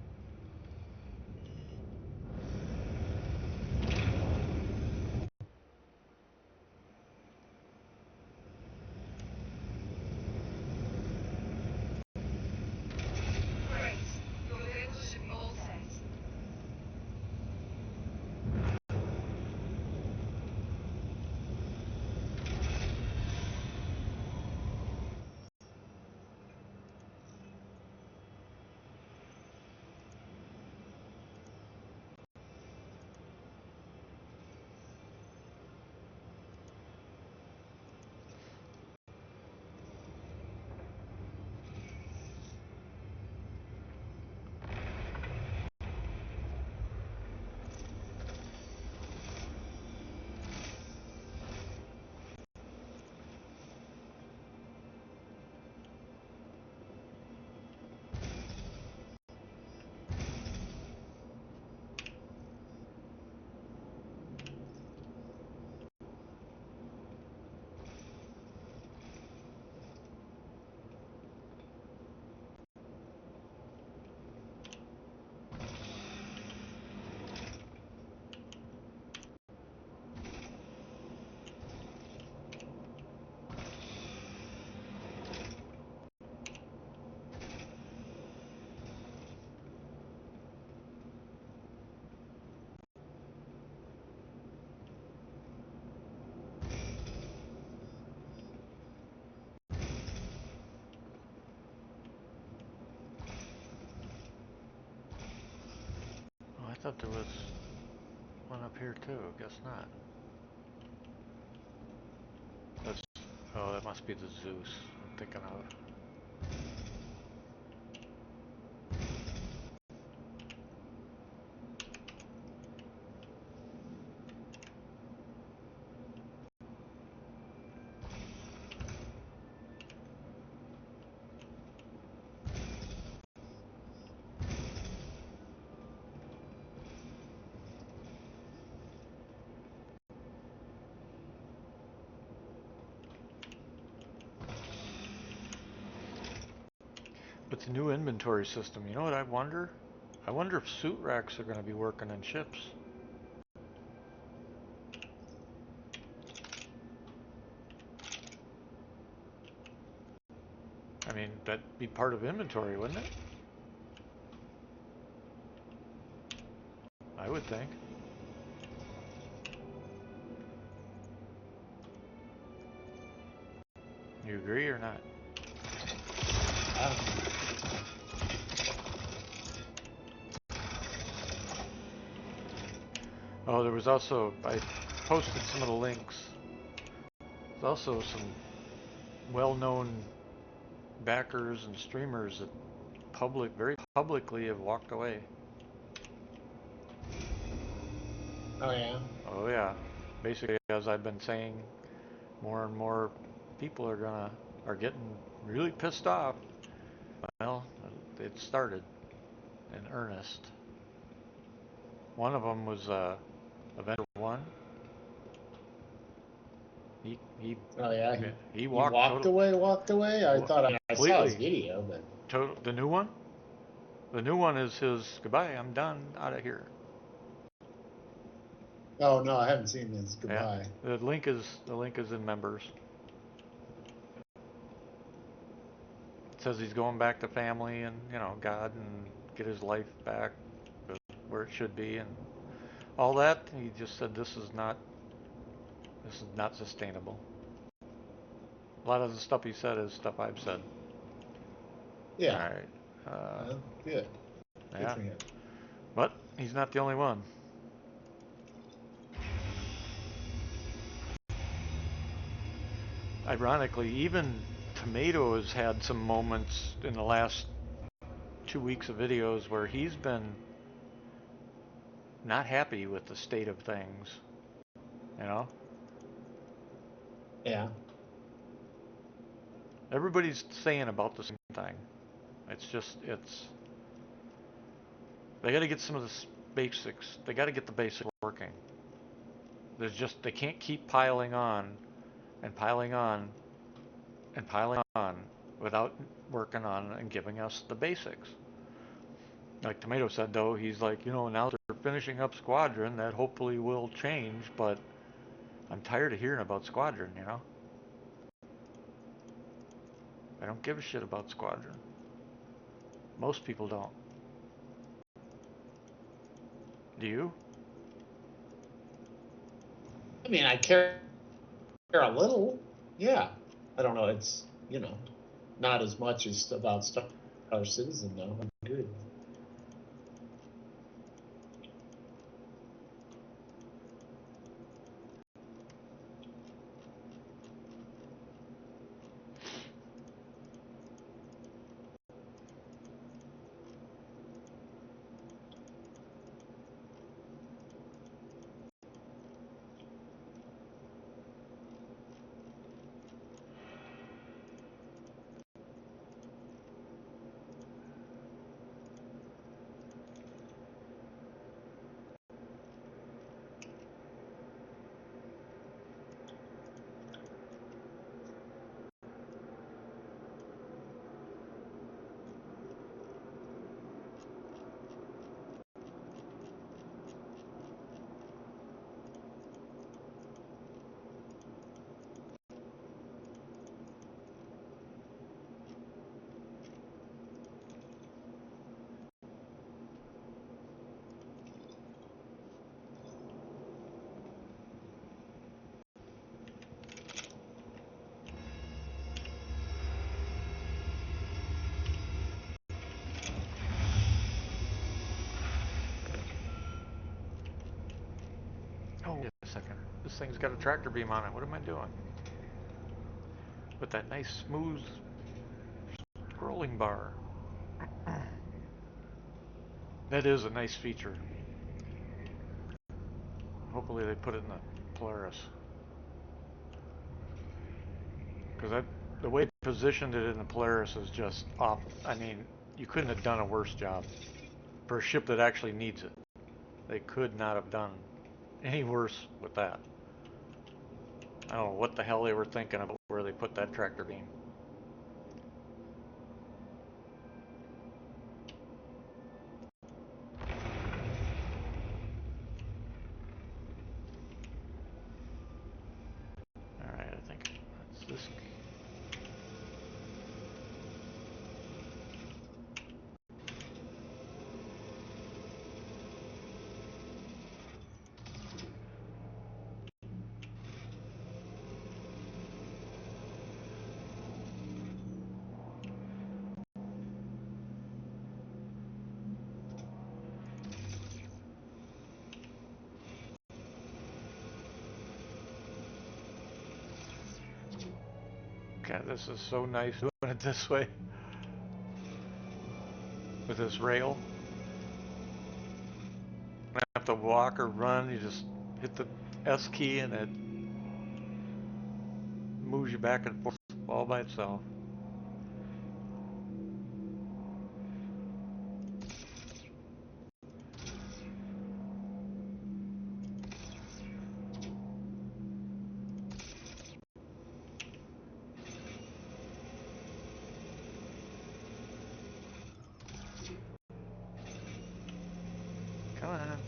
Speaker 3: Great. Your vehicles should be all set.
Speaker 1: thought there was one up here too. Guess not. That's, oh, that must be the Zeus I'm thinking of. With the new inventory system, you know what I wonder? I wonder if suit racks are going to be working in ships. I mean, that'd be part of inventory, wouldn't it? I would think. You agree or not? Oh, there was also, I posted some of the links. There's also some well-known backers and streamers that very publicly have walked away.
Speaker 4: Oh yeah.
Speaker 1: Oh yeah. Basically, as I've been saying, more and more people are getting really pissed off. Well, it started in earnest. One of them was Avenger 1.
Speaker 4: Oh yeah.
Speaker 1: He walked
Speaker 4: Walked away. I thought I saw his
Speaker 1: completely.
Speaker 4: video, but
Speaker 1: The new one? The new one is his goodbye, I'm done, out of here.
Speaker 4: oh no, I haven't seen his goodbye.
Speaker 1: Yeah, the link is in members. It says he's going back to family and, you know, God, and get his life back where it should be and all that. He just said this is not sustainable. A lot of the stuff he said is stuff I've said.
Speaker 4: Yeah.
Speaker 1: All right.
Speaker 4: Good.
Speaker 1: Yeah.
Speaker 4: Good for him.
Speaker 1: But he's not the only one. Ironically, even Tomato has had some moments in the last 2 weeks of videos where he's been not happy with the state of things. You know?
Speaker 4: Yeah.
Speaker 1: Everybody's saying about the same thing. They got to get some of the basics. They got to get the basics working. They can't keep piling on and piling on and piling on without working on and giving us the basics. Like Tomato said, though, he's like, you know, now they're finishing up Squadron, that hopefully will change, but I'm tired of hearing about Squadron, you know? I don't give a shit about Squadron. Most people don't. Do you?
Speaker 4: I mean, I care a little. Yeah. I don't know. It's, you know, not as much as about Star Citizen, though. I'm good.
Speaker 1: second. This thing's got a tractor beam on it. What am I doing? With that nice smooth scrolling bar. That is a nice feature. Hopefully they put it in the Polaris. Because the way they positioned it in the Polaris is just awful. I mean, you couldn't have done a worse job for a ship that actually needs it. They could not have done any worse with that. I don't know what the hell they were thinking about where they put that tractor beam. Alright, I think that's this. God, this is so nice doing it this way. With this rail. You don't have to walk or run, you just hit the S key and it moves you back and forth all by itself. Come on.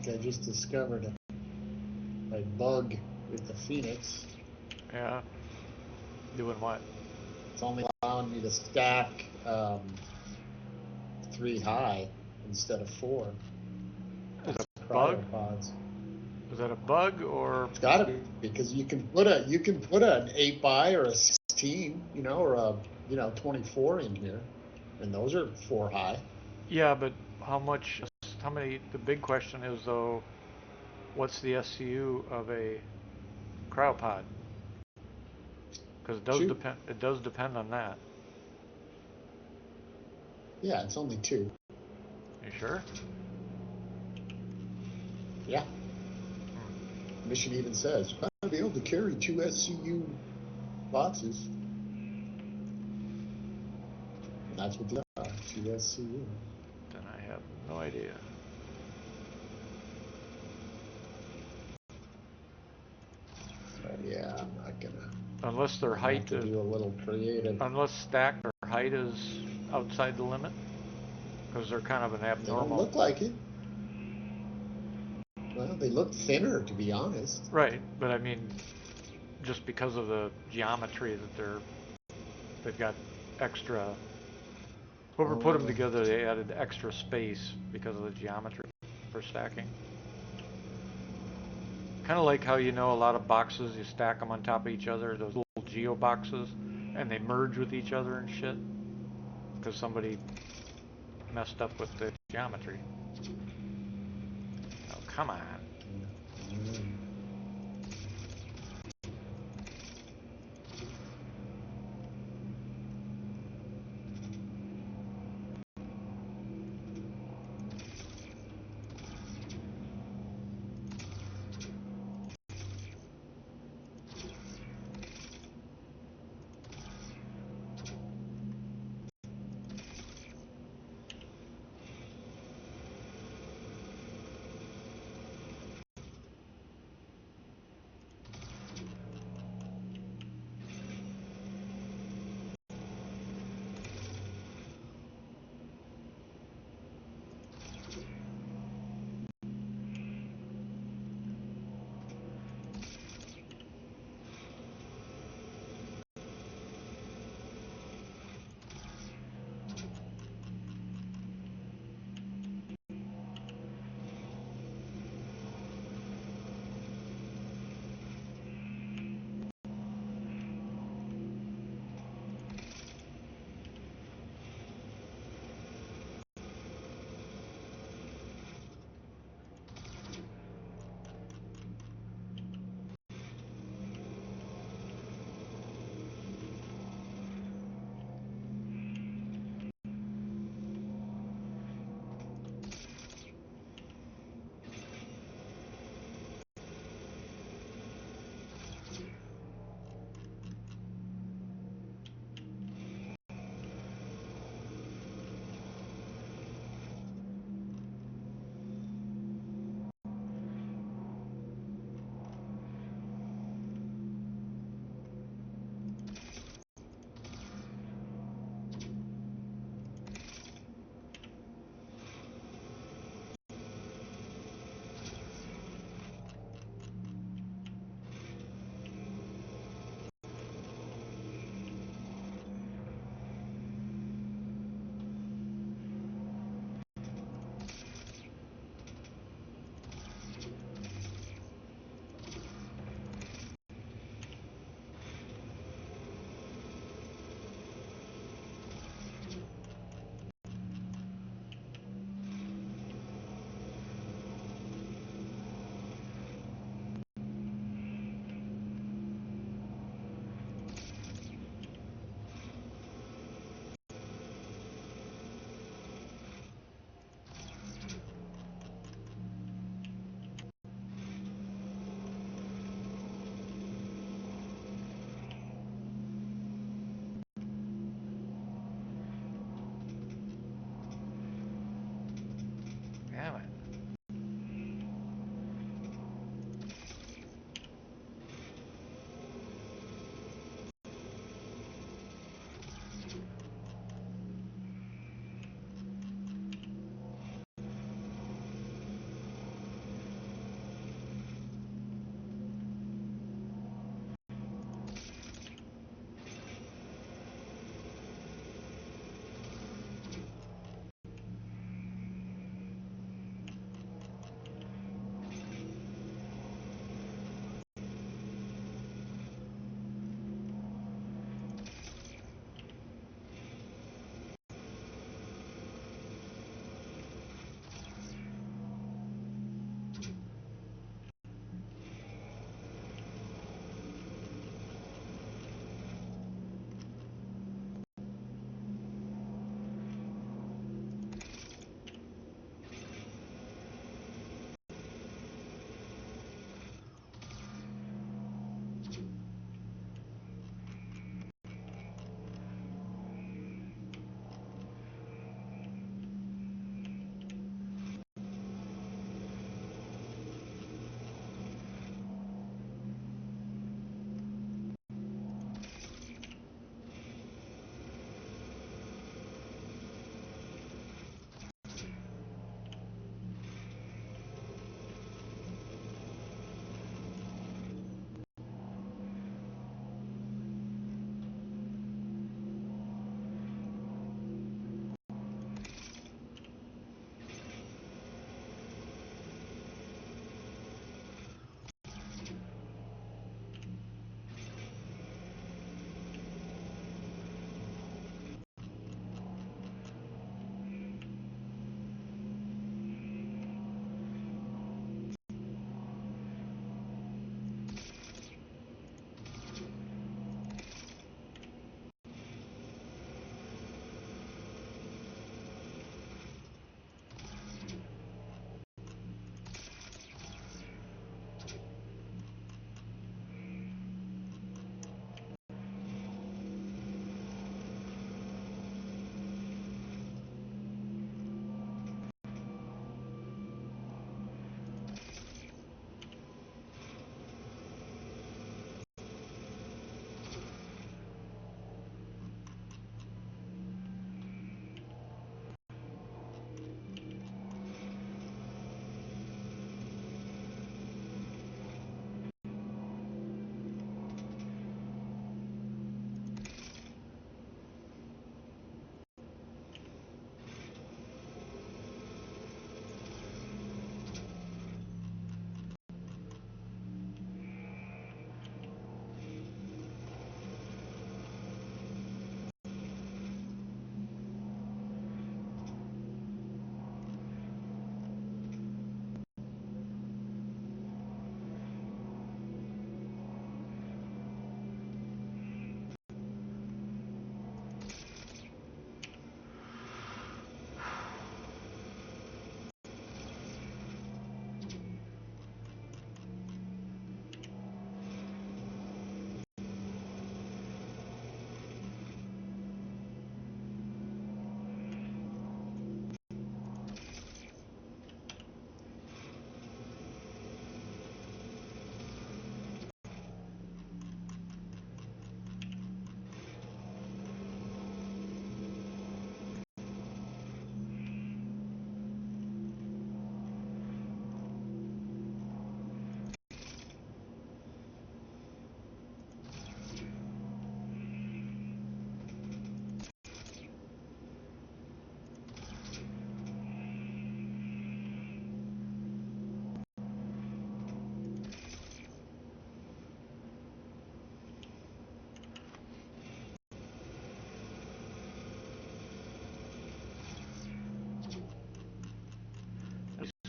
Speaker 4: I just discovered a bug with the Phoenix.
Speaker 1: Yeah. Doing what?
Speaker 4: It's only allowing me to stack 3 high instead of 4.
Speaker 1: Is
Speaker 4: That's
Speaker 1: it a bug?
Speaker 4: cryopods.
Speaker 1: Is that a bug or?
Speaker 4: It's got to be because you can put an 8x or a 16, or a 24 in here, and those are 4 high.
Speaker 1: Yeah, but how much? How many? The big question is though, what's the SCU of a cryopod? Because it does
Speaker 4: Two.
Speaker 1: depend. It does depend on that.
Speaker 4: Yeah, it's only 2.
Speaker 1: You sure?
Speaker 4: Yeah. Mission even says I'll be able to carry 2 SCU boxes. And that's what they are, 2 SCU.
Speaker 1: Then I have no idea.
Speaker 4: But yeah, I'm not gonna.
Speaker 1: Unless their
Speaker 4: I
Speaker 1: height
Speaker 4: have to
Speaker 1: is,
Speaker 4: do a little creative.
Speaker 1: unless stack or height is outside the limit, because they're kind of an
Speaker 4: They don't
Speaker 1: abnormal.
Speaker 4: look like it. Well, they look thinner, to be honest.
Speaker 1: Right, but I mean, just because of the geometry that they've got extra. Whoever put them together, they added extra space because of the geometry for stacking. Kind of like how a lot of boxes, you stack them on top of each other, those little geo boxes, and they merge with each other and shit, because somebody messed up with the geometry. Oh, come on.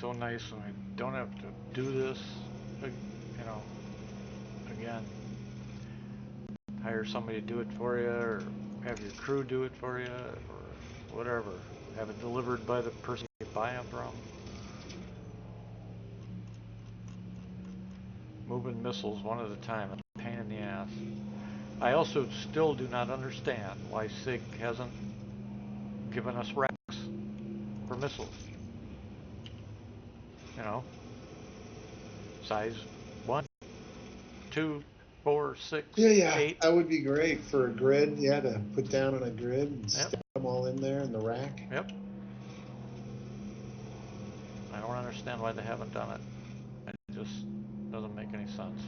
Speaker 1: so nice when I don't have to do this, again. Hire somebody to do it for you, or have your crew do it for you, or whatever. Have it delivered by the person you buy them from. Moving missiles one at a time, a pain in the ass. I also still do not understand why SIG hasn't given us racks for missiles. Size 1, 2, 4, 6,
Speaker 4: Yeah,
Speaker 1: 8.
Speaker 4: that would be great for a grid. Yeah, to put down on a grid and
Speaker 1: Yep.
Speaker 4: stick them all in there in the rack.
Speaker 1: Yep. I don't understand why they haven't done it. It just doesn't make any sense.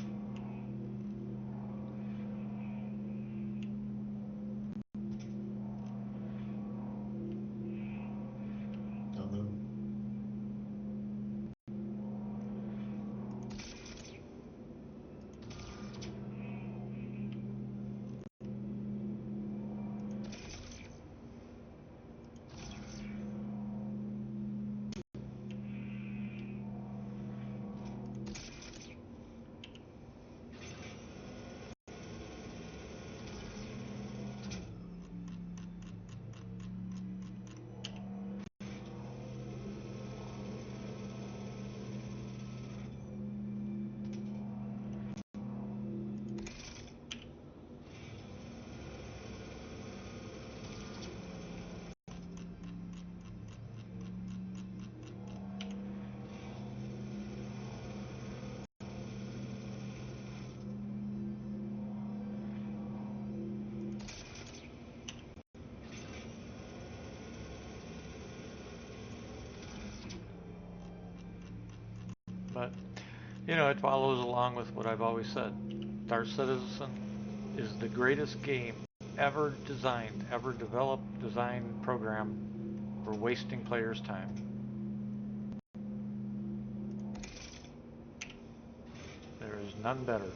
Speaker 4: Don't know.
Speaker 1: But, it follows along with what I've always said. Star Citizen is the greatest game ever designed, ever developed, designed, programmed for wasting players' time. There is none better.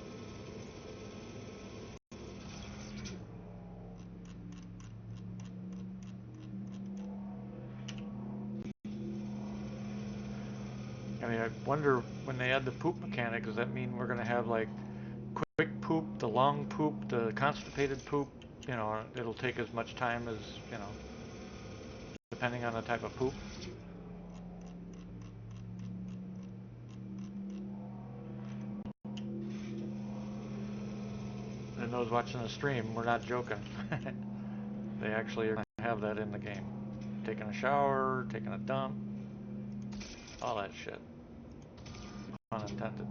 Speaker 1: I mean, I wonder when they add the poop mechanic, does that mean we're going to have like quick poop, the long poop, the constipated poop? It'll take as much time as, depending on the type of poop. And those watching the stream, we're not joking. They actually are going to have that in the game. Taking a shower, taking a dump, all that shit. Pun intended.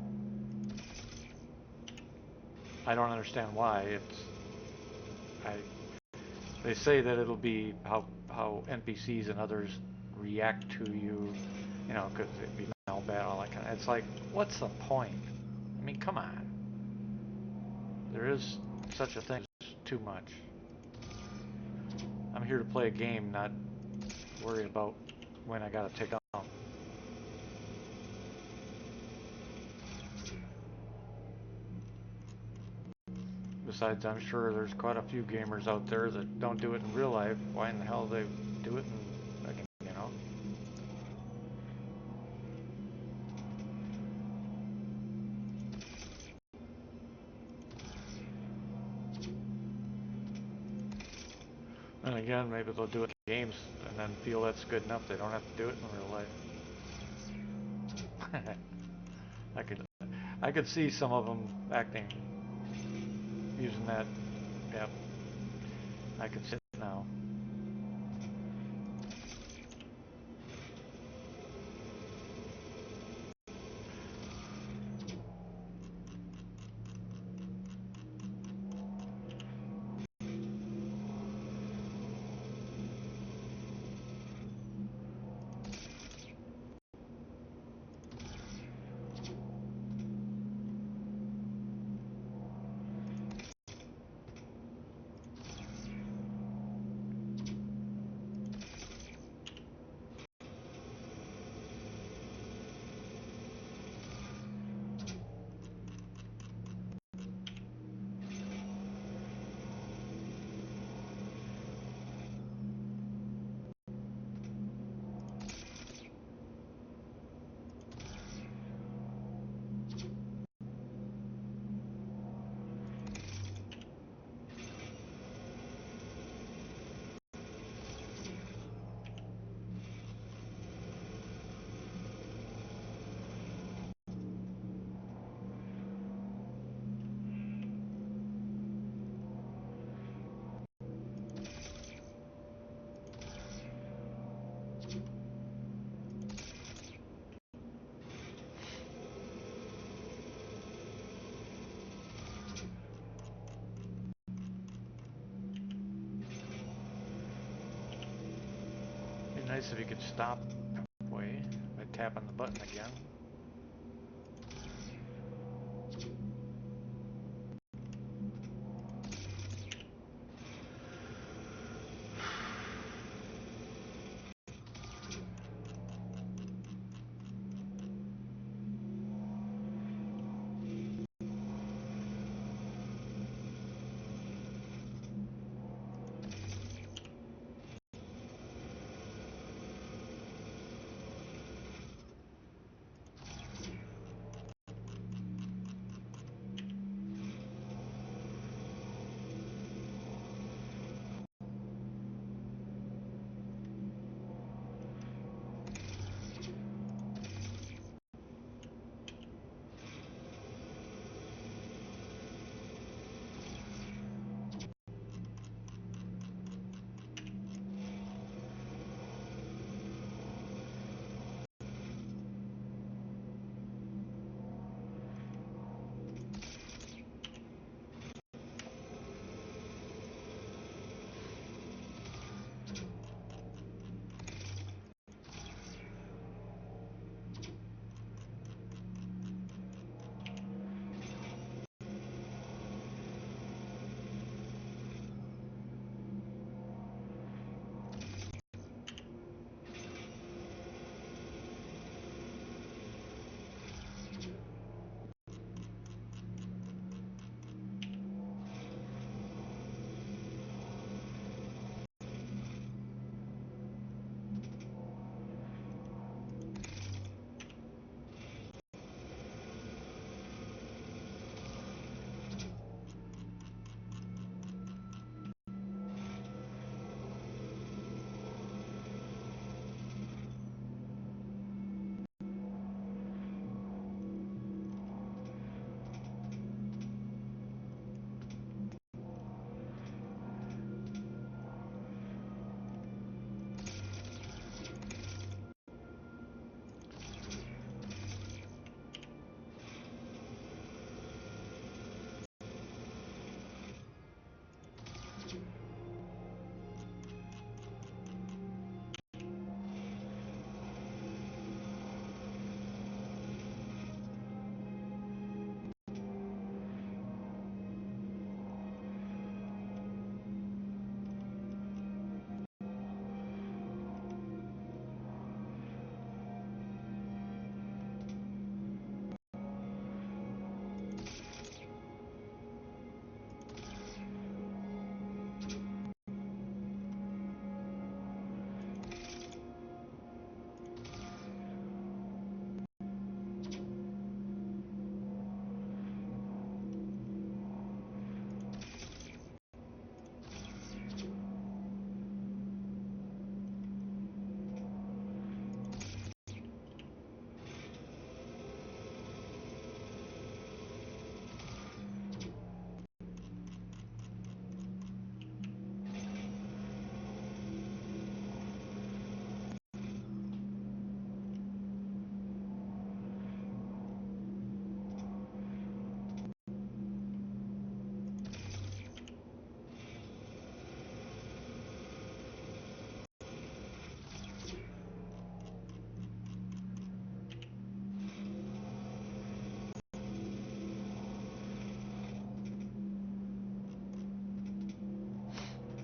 Speaker 1: I don't understand why. They say that it'll be how NPCs and others react to you, because it'd be smell bad, all that kind of. It's like, what's the point? I mean, come on. There is such a thing as too much. I'm here to play a game, not worry about when I gotta take off. Besides, I'm sure there's quite a few gamers out there that don't do it in real life. Why in the hell they do it in a game, And again, maybe they'll do it in games and then feel that's good enough. They don't have to do it in real life. I could see some of them acting, using that. Yep, I could see it now. nice if you could stop halfway by tapping the button again.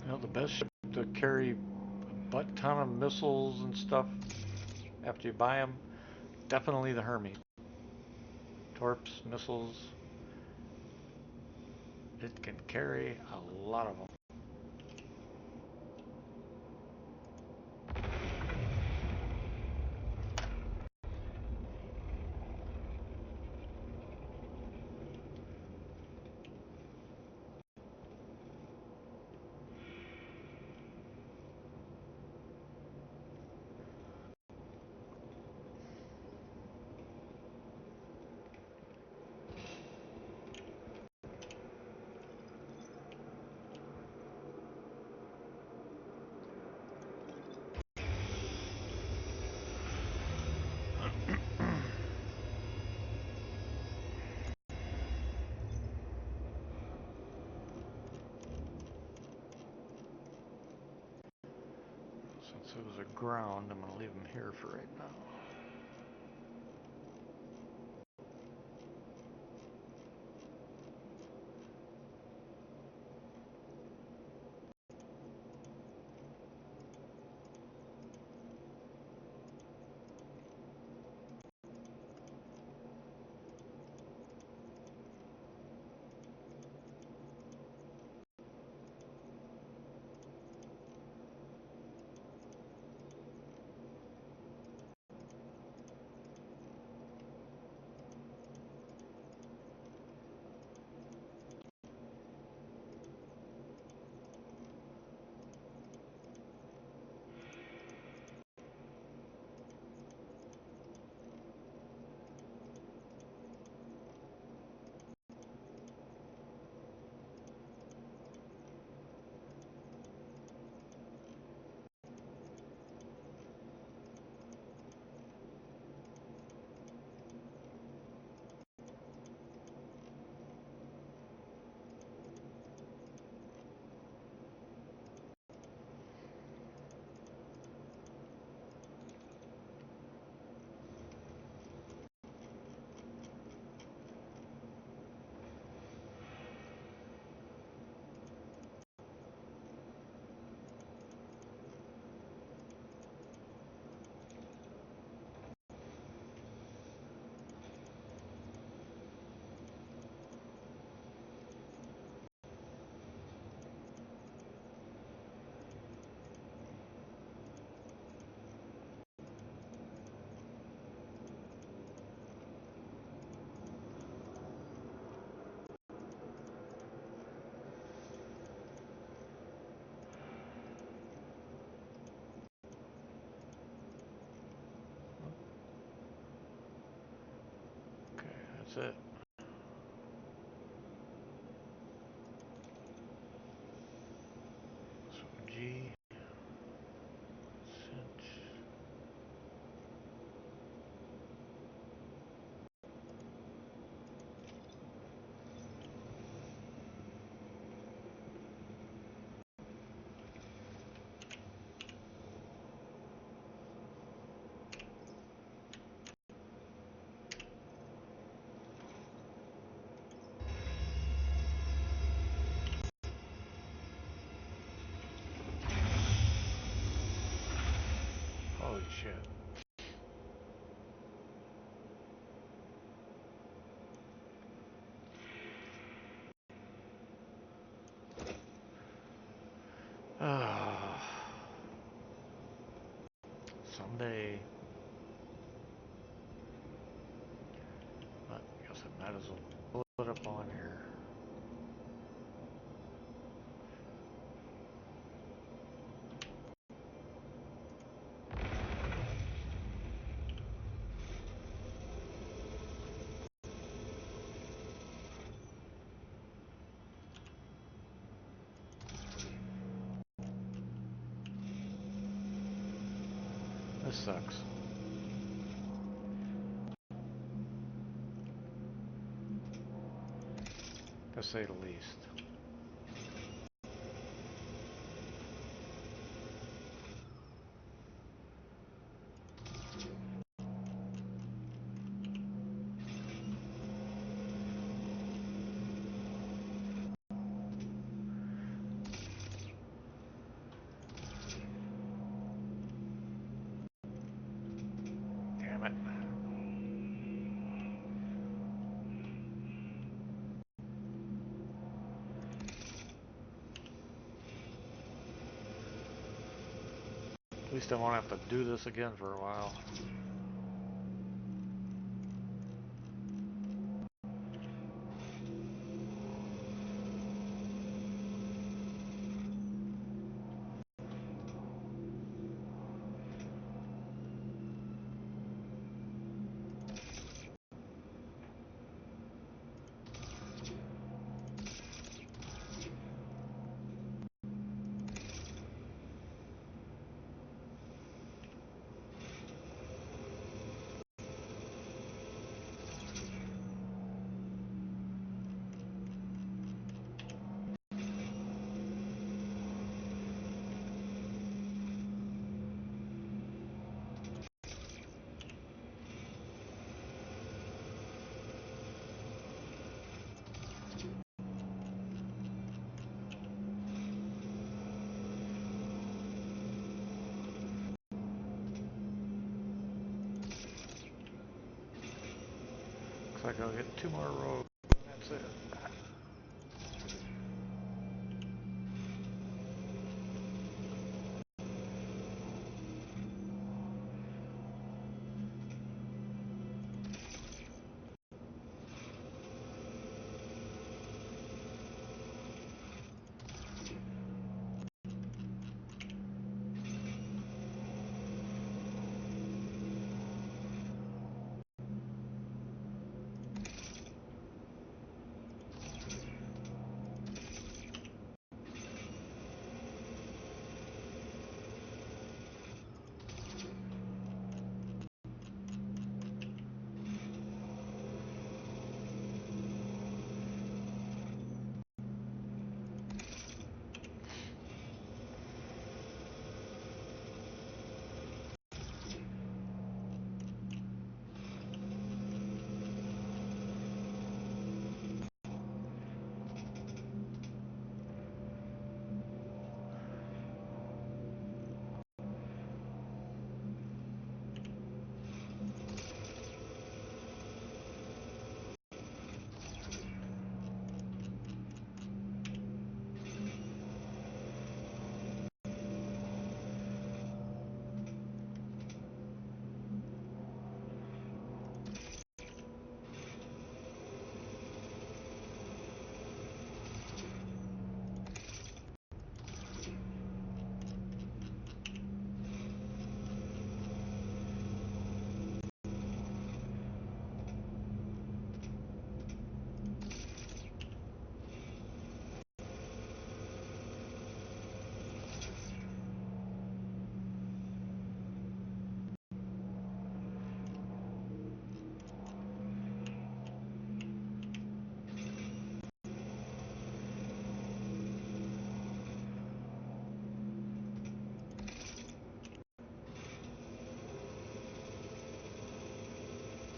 Speaker 1: You know, the best ship to carry a butt ton of missiles and stuff after you buy them, definitely the Hermes. Torps, missiles, it can carry a lot of them. So those are ground. I'm going to leave them here for right now. Okay, that's it. So G, cent. Holy shit. Someday. But I guess I might as well put it up on here. This sucks. To say the least. Damn it. At least I won't have to do this again for a while. like I'll get 2 more rows. That's it.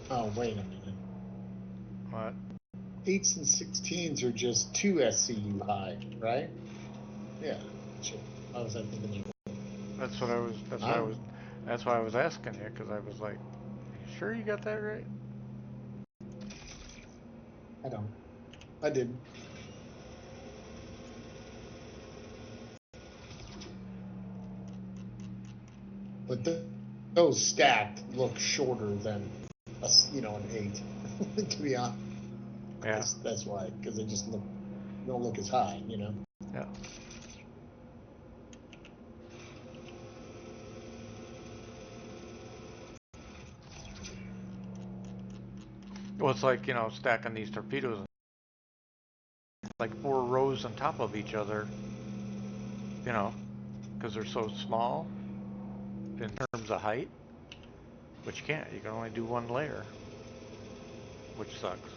Speaker 4: Oh, wait a minute.
Speaker 1: What?
Speaker 4: 8s and 16s are just 2 SCU high, right? Yeah, sure. How was I thinking?
Speaker 1: That's what I was. That's why I was. That's why I was asking you, because I was like, "Sure, you got that right?"
Speaker 4: I don't. I didn't. But those stacked look shorter than an 8. To be honest,
Speaker 1: Yeah.
Speaker 4: that's why, because they just don't look as high.
Speaker 1: Yeah. Well, it's like stacking these torpedoes like 4 rows on top of each other. Because they're so small in terms of height. But you can't. You can only do 1 layer, which sucks.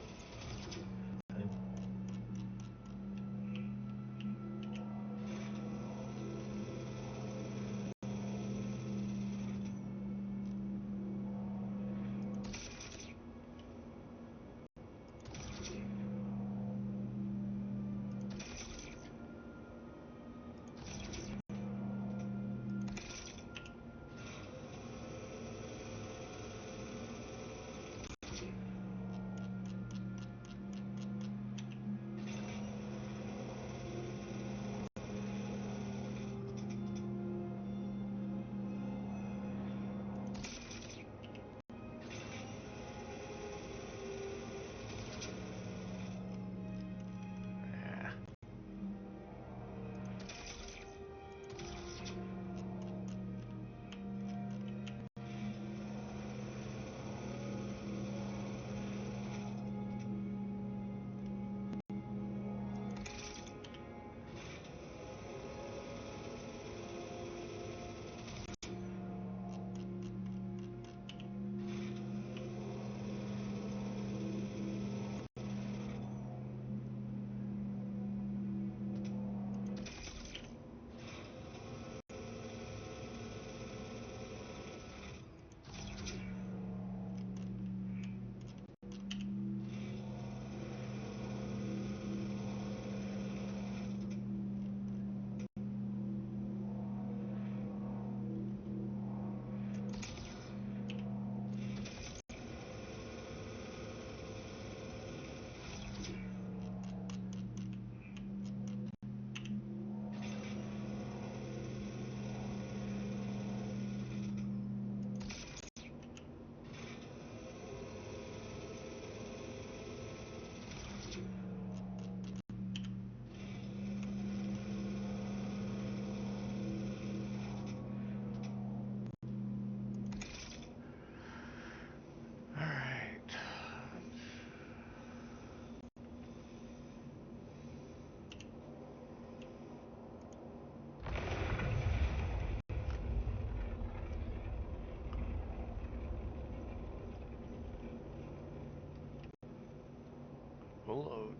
Speaker 1: Full load.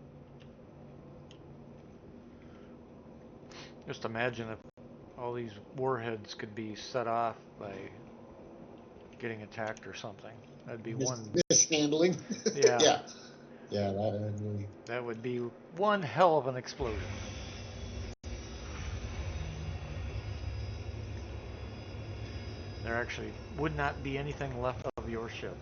Speaker 1: Just imagine if all these warheads could be set off by getting attacked or something. That'd be one.
Speaker 4: Mishandling.
Speaker 1: Yeah.
Speaker 4: Yeah. Yeah, that really.
Speaker 1: That would be one hell of an explosion. There actually would not be anything left of your ship.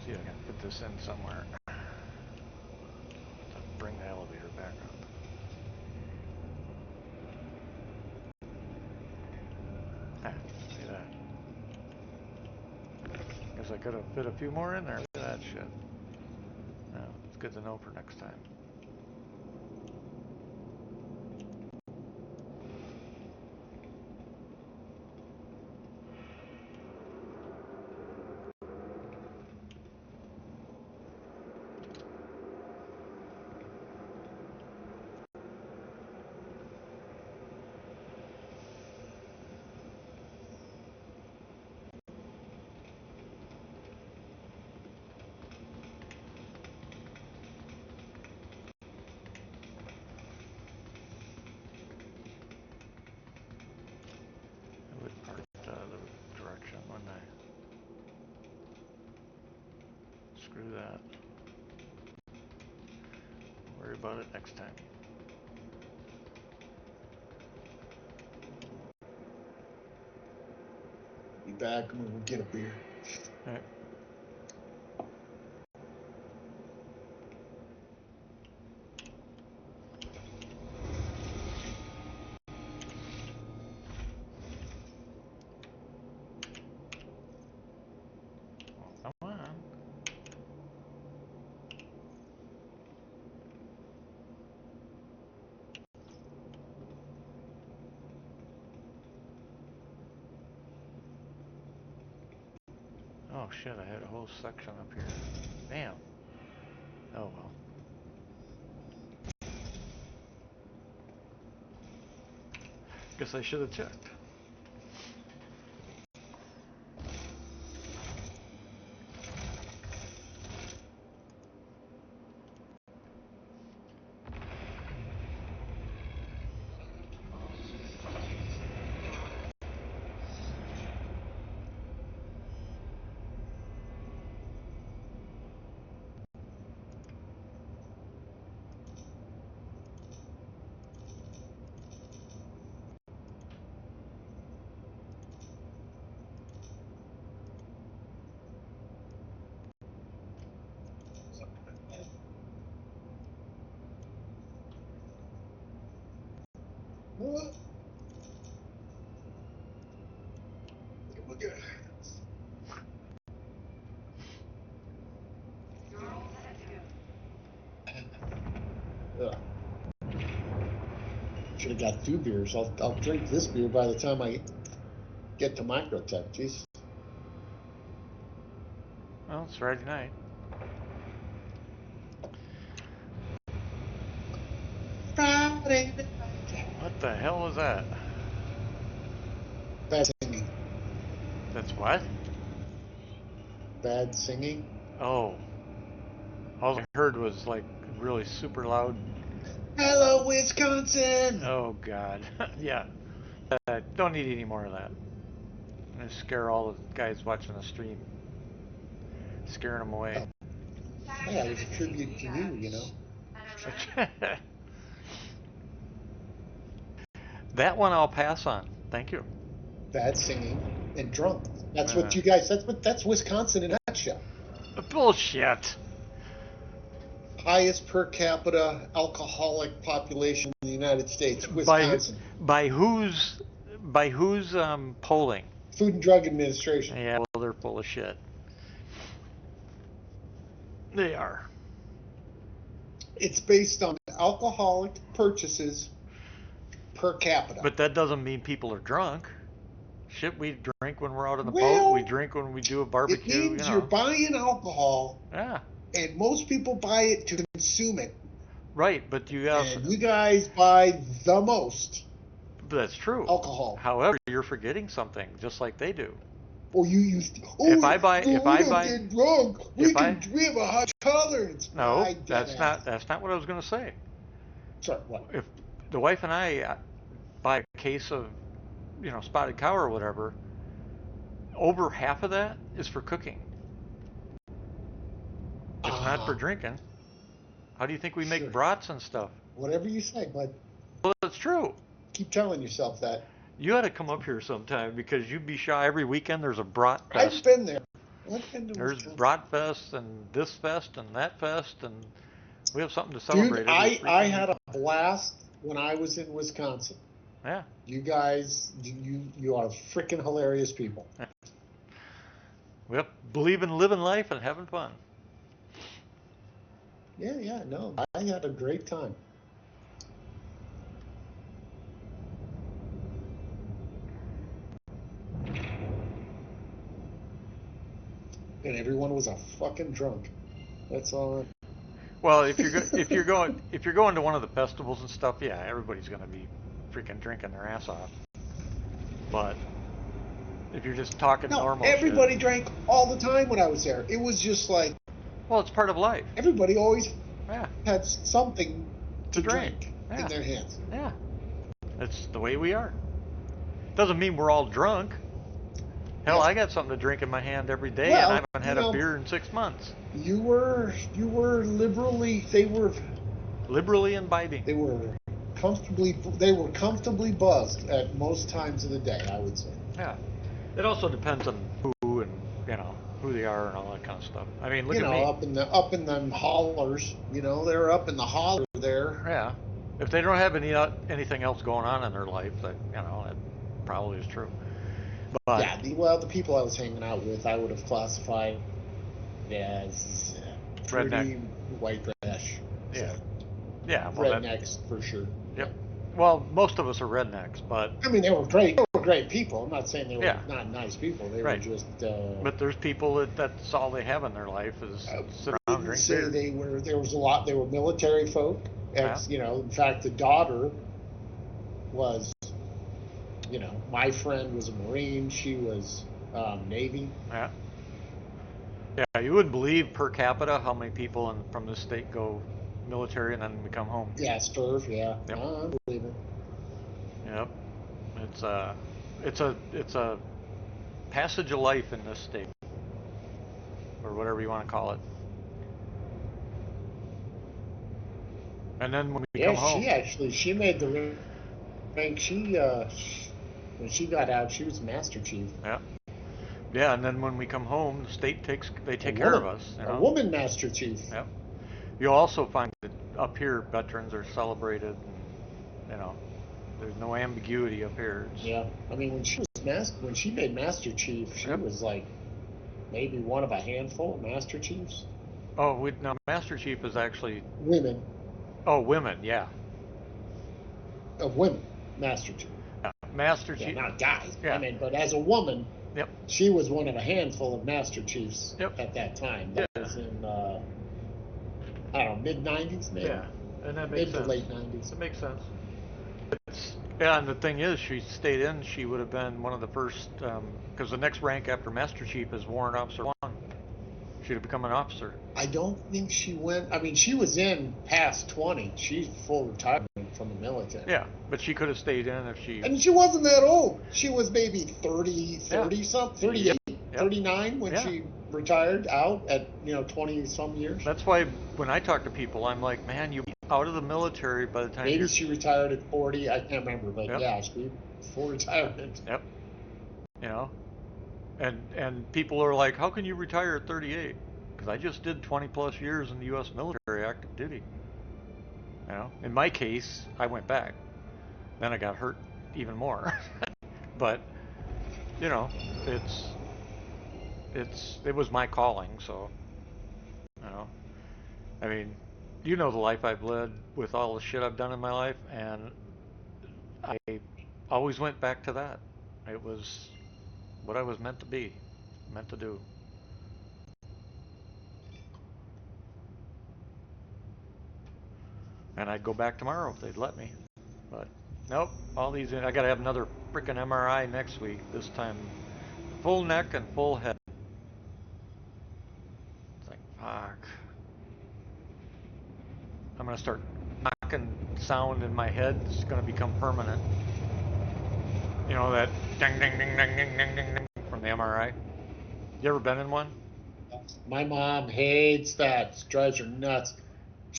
Speaker 1: See if I can put this in somewhere. To bring the elevator back up. Ah, see that. Guess I could have fit a few more in there. Look at that shit. No, it's good to know for next time. I would park the other direction, wouldn't I? Screw that. Worry about it next time.
Speaker 4: Be back and we'll get a beer.
Speaker 1: All right. Well, come on. Oh shit, I had a whole section up here. Damn. Oh well. Guess I should have checked.
Speaker 4: What? We'll get.
Speaker 3: You're all set to go.
Speaker 4: Should have got 2 beers. I'll drink this beer by the time I get to Microtech. Jeez.
Speaker 1: Well, it's Friday night.
Speaker 4: Friday night.
Speaker 1: What the hell was that?
Speaker 4: Bad singing.
Speaker 1: That's what?
Speaker 4: Bad singing.
Speaker 1: Oh. All I heard was like really super loud.
Speaker 4: Hello, Wisconsin.
Speaker 1: Oh god. Yeah. Don't need any more of that. I'm gonna scare all the guys watching the stream. Scaring them away.
Speaker 4: Yeah, it was a tribute to you know.
Speaker 1: That one I'll pass on. Thank you.
Speaker 4: Bad singing and drunk. That's what you guys. That's Wisconsin in a nutshell.
Speaker 1: Bullshit.
Speaker 4: Highest per capita alcoholic population in the United States,
Speaker 1: By
Speaker 4: Wisconsin.
Speaker 1: by whose polling?
Speaker 4: Food and Drug Administration.
Speaker 1: Yeah, well, they're full of shit. They are.
Speaker 4: It's based on alcoholic purchases per capita.
Speaker 1: But that doesn't mean people are drunk. Shit, we drink when we're out on the boat.
Speaker 4: Well,
Speaker 1: We drink when we do a barbecue.
Speaker 4: It means you're buying alcohol,
Speaker 1: Yeah.
Speaker 4: and most people buy it to consume it.
Speaker 1: Right, but you also.
Speaker 4: And you guys buy the most.
Speaker 1: That's true.
Speaker 4: alcohol.
Speaker 1: However, you're forgetting something, just like they do.
Speaker 4: Or you used.
Speaker 1: If
Speaker 4: Oh
Speaker 1: I buy,
Speaker 4: no,
Speaker 1: if
Speaker 4: we
Speaker 1: I
Speaker 4: don't
Speaker 1: buy,
Speaker 4: get drunk.
Speaker 1: if I,
Speaker 4: We have a high tolerance.
Speaker 1: no,
Speaker 4: I dead
Speaker 1: that's not,
Speaker 4: ass.
Speaker 1: that's not what I was going to say.
Speaker 4: Sorry, what?
Speaker 1: If the wife and I buy a case of, spotted cow or whatever, over half of that is for cooking. It's not for
Speaker 4: Uh-huh.
Speaker 1: drinking. How do you think we make
Speaker 4: Sure.
Speaker 1: brats and stuff?
Speaker 4: Whatever you say, bud.
Speaker 1: Well, that's true.
Speaker 4: Keep telling yourself that.
Speaker 1: You ought to come up here sometime because you'd be shy. Every weekend there's a brat
Speaker 4: I've
Speaker 1: fest.
Speaker 4: been there. I've been to
Speaker 1: There's
Speaker 4: Wisconsin.
Speaker 1: brat fest and this fest and that fest, and we have something to
Speaker 4: Dude,
Speaker 1: celebrate every
Speaker 4: I
Speaker 1: freaking
Speaker 4: had a
Speaker 1: weekend.
Speaker 4: blast when I was in Wisconsin.
Speaker 1: Yeah.
Speaker 4: You guys, you are freaking hilarious people.
Speaker 1: Well, believe in living life and having fun.
Speaker 4: Yeah, no, I had a great time. And everyone was a fucking drunk. That's all.
Speaker 1: Well, if you're going to one of the festivals and stuff, yeah, everybody's going to be freaking drinking their ass off. But if you're just talking
Speaker 4: No,
Speaker 1: normal
Speaker 4: everybody
Speaker 1: shit,
Speaker 4: drank all the time when I was there. It was just like
Speaker 1: well, it's part of life.
Speaker 4: everybody always
Speaker 1: Yeah,
Speaker 4: had something
Speaker 1: to
Speaker 4: to
Speaker 1: drink.
Speaker 4: drink
Speaker 1: Yeah,
Speaker 4: in their hands.
Speaker 1: yeah. That's the way we are. Doesn't mean we're all drunk. Hell,
Speaker 4: Yeah.
Speaker 1: I got something to drink in my hand every day, and I
Speaker 4: Well,
Speaker 1: haven't had a beer in 6 months.
Speaker 4: you were liberally.
Speaker 1: Liberally imbibing.
Speaker 4: They were comfortably buzzed at most times of the day, I would say.
Speaker 1: Yeah. It also depends on who and who they are and all that kind of stuff. I mean, look at me.
Speaker 4: Up in them hollers, they're up in the holler there.
Speaker 1: Yeah. If they don't have anything else going on in their life, that probably is true. But
Speaker 4: Yeah, the people I was hanging out with, I would have classified as
Speaker 1: redneck.
Speaker 4: pretty white trash.
Speaker 1: Yeah.
Speaker 4: So,
Speaker 1: Yeah. Well,
Speaker 4: rednecks for sure.
Speaker 1: Yep. Well, most of us are rednecks, but
Speaker 4: I mean, they were great. They were great people. I'm not saying they were
Speaker 1: yeah.
Speaker 4: not nice people. They
Speaker 1: Right.
Speaker 4: were just.
Speaker 1: But there's people that's all they have in their life is sit around and drink beer.
Speaker 4: They were. There was a lot. They were military folk. In fact, the daughter was. My friend was a Marine. She was Navy.
Speaker 1: Yeah. Yeah. You wouldn't believe per capita how many people from this state go military and then become home.
Speaker 4: Yeah, Sturf. Yeah.
Speaker 1: Yep.
Speaker 4: I believe it.
Speaker 1: Yep. It's a passage of life in this state, or whatever you want to call it. And then when we come home,
Speaker 4: She made the rank. When she got out, she was Master Chief.
Speaker 1: yeah, yeah. And then when we come home, the state take care of us.
Speaker 4: A woman Master Chief.
Speaker 1: Yep. You'll also find that up here, veterans are celebrated, and there's no ambiguity up here.
Speaker 4: Yeah, I mean when she made Master Chief, she was like maybe one of a handful of Master Chiefs.
Speaker 1: Oh, now Master Chief is actually
Speaker 4: women.
Speaker 1: Oh, women, yeah.
Speaker 4: Of women, Master Chief.
Speaker 1: Yeah. Master Chief.
Speaker 4: Not guys.
Speaker 1: Yeah.
Speaker 4: I mean, but as a woman,
Speaker 1: yep.
Speaker 4: She was one of a handful of Master Chiefs
Speaker 1: yep.
Speaker 4: at that time. That was in I don't know, mid '90s maybe.
Speaker 1: Yeah, and that makes
Speaker 4: mid
Speaker 1: sense.
Speaker 4: to late '90s.
Speaker 1: It makes sense. Yeah, and the thing is, she stayed in. She would have been one of the first, because the next rank after Master Chief is Warrant Officer 1. She'd have become an officer.
Speaker 4: I don't think she went. I mean, she was in past 20. She's full retirement from the military.
Speaker 1: Yeah, but she could have stayed in if she.
Speaker 4: And she wasn't that old. She was maybe 30 something, 38,
Speaker 1: Yep.
Speaker 4: 39 when she retired out at 20 some years.
Speaker 1: That's why when I talk to people, I'm like, man, you out of the military by the time.
Speaker 4: Maybe she retired at 40. I can't remember, but
Speaker 1: yep.
Speaker 4: yeah, she full retirement.
Speaker 1: Yep. And people are like, how can you retire at 38? Because I just did 20 plus years in the U.S. military active duty. In my case, I went back. Then I got hurt even more. But it was my calling. So I mean, the life I've led with all the shit I've done in my life, and I always went back to that. It was what I was meant to be, meant to do. And I'd go back tomorrow if they'd let me. But Nope. All these. I gotta have another freaking MRI next week. This time, full neck and full head. It's like fuck. I'm gonna start knocking sound in my head. It's gonna become permanent. You know that ding ding ding ding ding ding ding ding from the MRI. You ever been in one?
Speaker 4: My mom hates that. Drives her nuts.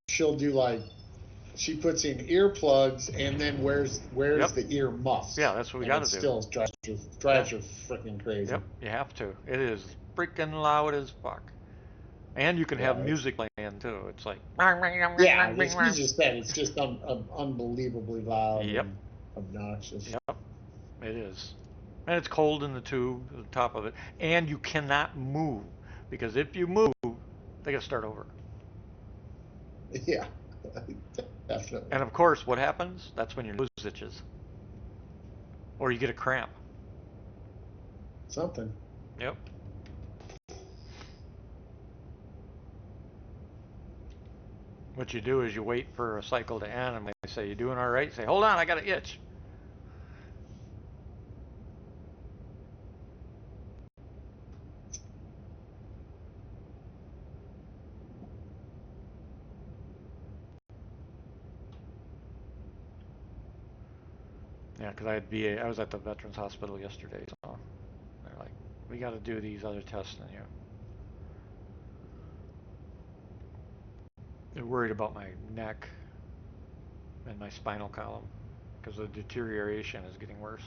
Speaker 4: She'll do like she puts in earplugs and then wears
Speaker 1: Yep.
Speaker 4: the ear muffs.
Speaker 1: Yeah, that's what we
Speaker 4: And
Speaker 1: got
Speaker 4: it
Speaker 1: to do.
Speaker 4: still drives her freaking crazy.
Speaker 1: Yep, you have to. It is freaking loud as fuck. And you can have
Speaker 4: Yeah,
Speaker 1: music playing too. It's like
Speaker 4: yeah. You just said it's just unbelievably loud
Speaker 1: yep,
Speaker 4: and obnoxious.
Speaker 1: yep, it is. And it's cold in the tube, the top of it. And you cannot move because if you move, they got to start over.
Speaker 4: Yeah, definitely.
Speaker 1: And of course, what happens? That's when your nose itches, or you get a cramp.
Speaker 4: Something.
Speaker 1: Yep. What you do is you wait for a cycle to end, and they say, "You doing all right?" Say, "Hold on, I got an itch." Yeah, because I had VA. I was at the Veterans Hospital yesterday, so they're like, "We got to do these other tests on you." They're worried about my neck and my spinal column because the deterioration is getting worse.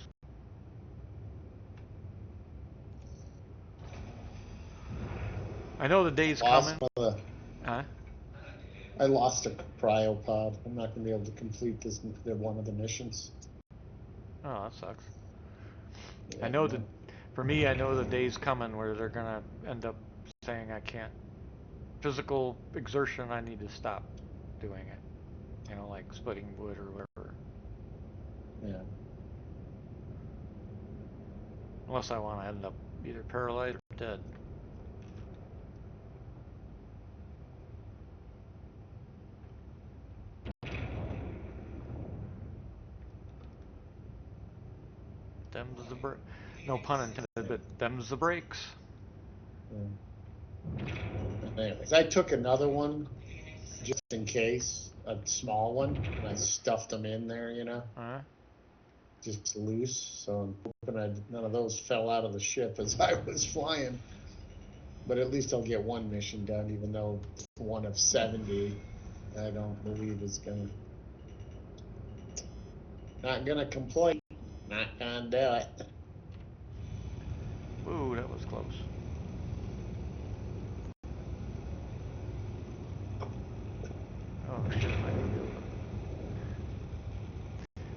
Speaker 1: I know the day's
Speaker 4: Lost
Speaker 1: coming.
Speaker 4: the.
Speaker 1: Huh?
Speaker 4: I lost a cryopod. I'm not going to be able to complete one of the missions.
Speaker 1: Oh, that sucks.
Speaker 4: Yeah,
Speaker 1: I know the, for me, I know the day's coming where they're gonna end up saying I can't. Physical exertion, I need to stop doing it. You know, like splitting wood or whatever.
Speaker 4: Yeah.
Speaker 1: Unless I want to end up either paralyzed or dead. Them's the no pun intended, but them's the breaks.
Speaker 4: Yeah. Anyways, I took another one just in case, a small one, and I stuffed them in there,
Speaker 1: Huh?
Speaker 4: just loose. So I'm hoping none of those fell out of the ship as I was flying. But at least I'll get one mission done, even though one of 70, I don't believe is gonna. Not gonna complain. Not gonna do it.
Speaker 1: Ooh, that was close. Oh shit!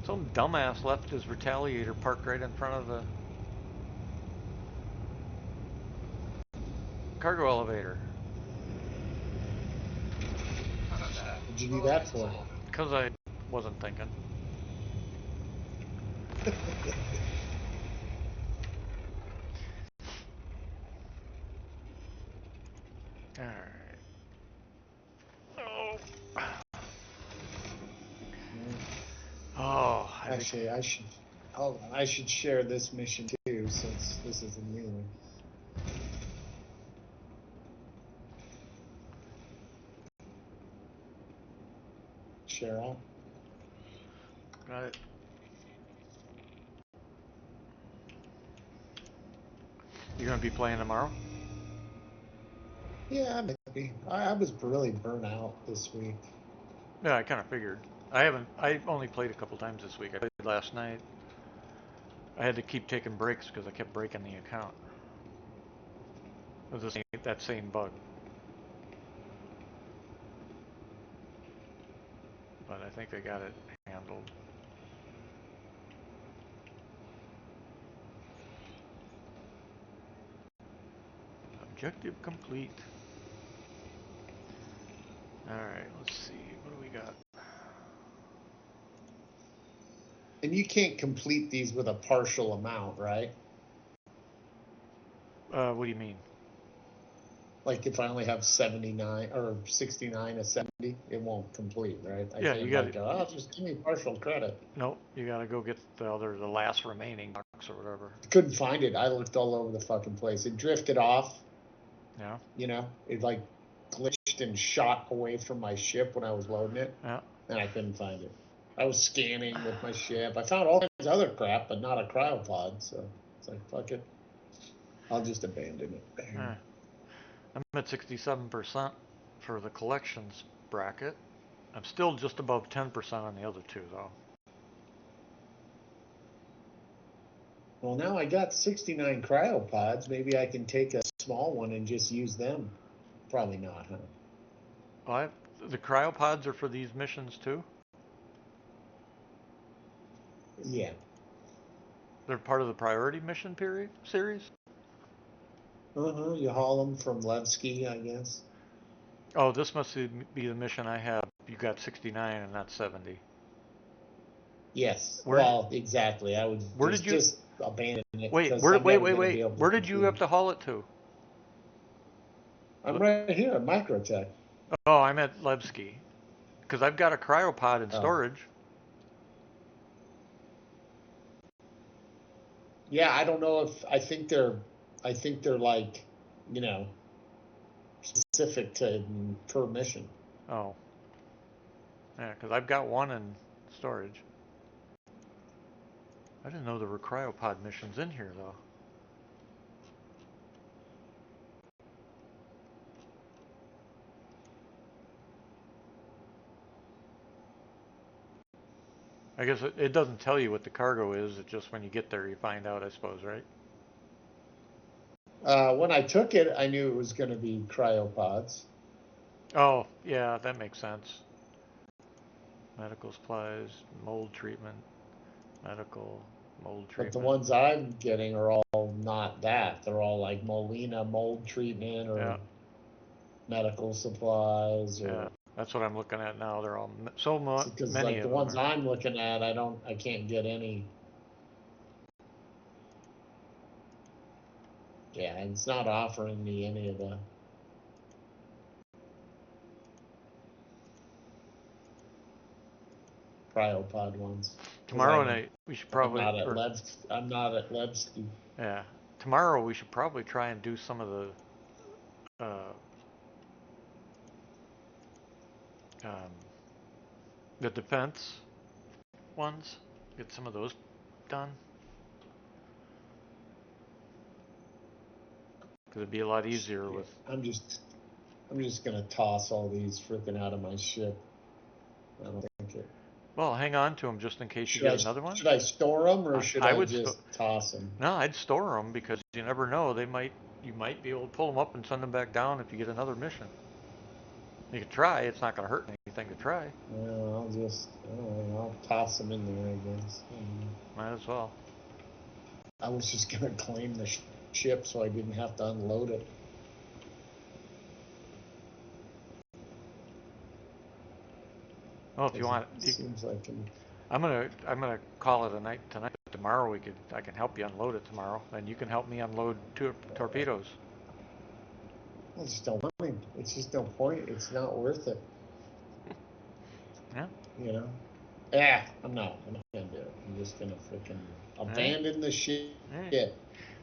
Speaker 1: Some dumbass left his retaliator parked right in front of the cargo elevator.
Speaker 4: What'd you do that for?
Speaker 1: Because I wasn't thinking. Alright. Oh. Oh, I think.
Speaker 4: Actually, I should. Hold on, I should share this mission too, since this is a new one. Share out.
Speaker 1: Got it. You gonna be playing tomorrow?
Speaker 4: Yeah, maybe. I was really burnt out this week.
Speaker 1: Yeah, I kind of figured. I haven't. I only played a couple times this week. I played last night. I had to keep taking breaks because I kept breaking the account. It was that same bug. But I think I got it handled. Objective complete. Alright, let's see. What do we got?
Speaker 4: And you can't complete these with a partial amount, right?
Speaker 1: What do you mean?
Speaker 4: Like if I only have 79 or 69 to 70, it won't complete, right? I
Speaker 1: Yeah,
Speaker 4: can't
Speaker 1: you got
Speaker 4: like go, oh, just give me partial credit.
Speaker 1: Nope, you gotta go get the last remaining box or whatever.
Speaker 4: Couldn't find it. I looked all over the fucking place. It drifted off.
Speaker 1: Yeah.
Speaker 4: You know, it like glitched and shot away from my ship when I was loading it,
Speaker 1: Yeah.
Speaker 4: and I couldn't find it. I was scanning with my ship. I found all kinds of other crap, but not a cryopod. So it's like, fuck it. I'll just abandon it.
Speaker 1: Yeah. I'm at 67% for the collections bracket. I'm still just above 10% on the other two, though.
Speaker 4: Well, now I got 69 cryopods. Maybe I can take a small one and just use them. Probably not, huh?
Speaker 1: Well, the cryopods are for these missions too?
Speaker 4: Yeah.
Speaker 1: They're part of the priority mission period series?
Speaker 4: Uh-huh. You haul them from Levski, I guess.
Speaker 1: Oh, this must be the mission I have. You got 69 and not 70.
Speaker 4: Yes.
Speaker 1: Where,
Speaker 4: Well, exactly. I would
Speaker 1: where did you
Speaker 4: just abandon it
Speaker 1: wait?
Speaker 4: because I'm never going to be
Speaker 1: Wait.
Speaker 4: able to
Speaker 1: Where did you
Speaker 4: complete
Speaker 1: have
Speaker 4: it.
Speaker 1: to haul it to?
Speaker 4: I'm right here at Microtech.
Speaker 1: Oh, I'm at Levski, because I've got a cryopod in
Speaker 4: Oh.
Speaker 1: storage.
Speaker 4: Yeah, I don't know if I think they're like, you know, specific to per mission.
Speaker 1: Oh, yeah, because I've got one in storage. I didn't know there were cryopod missions in here though. I guess it doesn't tell you what the cargo is. It's just when you get there you find out, I suppose, right?
Speaker 4: When I took it, I knew it was going to be cryopods.
Speaker 1: Oh, yeah, that makes sense. Medical supplies, mold treatment, medical, mold
Speaker 4: But the
Speaker 1: treatment.
Speaker 4: ones I'm getting are all not that. They're all like Molina mold treatment or
Speaker 1: Yeah,
Speaker 4: medical supplies
Speaker 1: yeah.
Speaker 4: or
Speaker 1: That's what I'm looking at now. They're all
Speaker 4: because
Speaker 1: many
Speaker 4: like the
Speaker 1: of them
Speaker 4: ones
Speaker 1: are.
Speaker 4: I'm looking at, I can't get any. Yeah, it's not offering me any of the cryopod ones because
Speaker 1: Tomorrow night we should probably, or
Speaker 4: I'm not at Levski.
Speaker 1: yeah, tomorrow we should probably try and do some of uh, um, the defense ones. Get some of those done. Because it'd be a lot easier with.
Speaker 4: I'm just gonna toss all these freaking out of my ship. I don't think it.
Speaker 1: Well, hang on to them just in case you
Speaker 4: Should
Speaker 1: get
Speaker 4: I
Speaker 1: another one.
Speaker 4: should I store them or should
Speaker 1: I
Speaker 4: I
Speaker 1: would
Speaker 4: just toss them?
Speaker 1: no, I'd store them because you never know. You might be able to pull them up and send them back down if you get another mission. You could try. It's not going to hurt anything to try.
Speaker 4: No, I'll toss them in there, I guess.
Speaker 1: Might as well.
Speaker 4: I was just gonna claim the ship so I didn't have to unload it.
Speaker 1: Well, if you want,
Speaker 4: Seems like
Speaker 1: I'm gonna call it a night tonight. Tomorrow I can help you unload it tomorrow, and you can help me unload torpedoes.
Speaker 4: I just don't want him. It's just no point. It's not worth it.
Speaker 1: Yeah.
Speaker 4: You know? Yeah, I'm not gonna do it. I'm just gonna freaking abandon the shit.
Speaker 1: Yeah.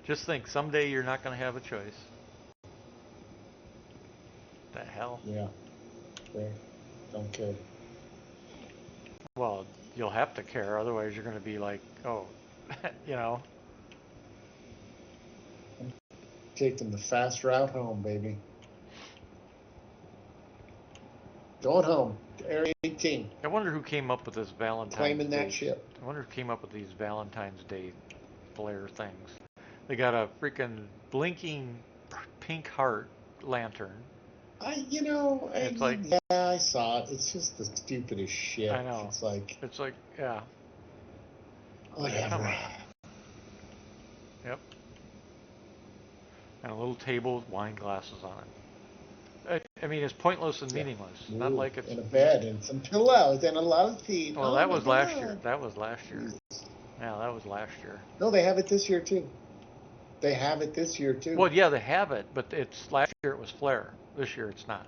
Speaker 1: Just think, someday you're not gonna have a choice. The hell?
Speaker 4: Yeah. Fair. Don't care.
Speaker 1: Well, you'll have to care, otherwise you're gonna be like, oh, you know.
Speaker 4: I'm taking the fast route home, baby. Going home to Area 18.
Speaker 1: I wonder who came up with this Valentine's
Speaker 4: Claiming that
Speaker 1: Day.
Speaker 4: ship.
Speaker 1: I wonder who came up with these Valentine's Day flare things. They got a freaking blinking pink heart lantern.
Speaker 4: It's like, yeah, I saw it. It's just the stupidest shit.
Speaker 1: I know. It's like, yeah.
Speaker 4: Whatever.
Speaker 1: Like, yep. And a little table with wine glasses on it. I mean, it's pointless and meaningless.
Speaker 4: Ooh,
Speaker 1: Not like it's.
Speaker 4: And a bed and some pillows and a lot of tea.
Speaker 1: Well, that was last year. That was last year.
Speaker 4: Jesus.
Speaker 1: Yeah, that was last year.
Speaker 4: No, they have it this year too. They have it this year too.
Speaker 1: Well, yeah, they have it, but it's last year. year it was flare. This year it's not.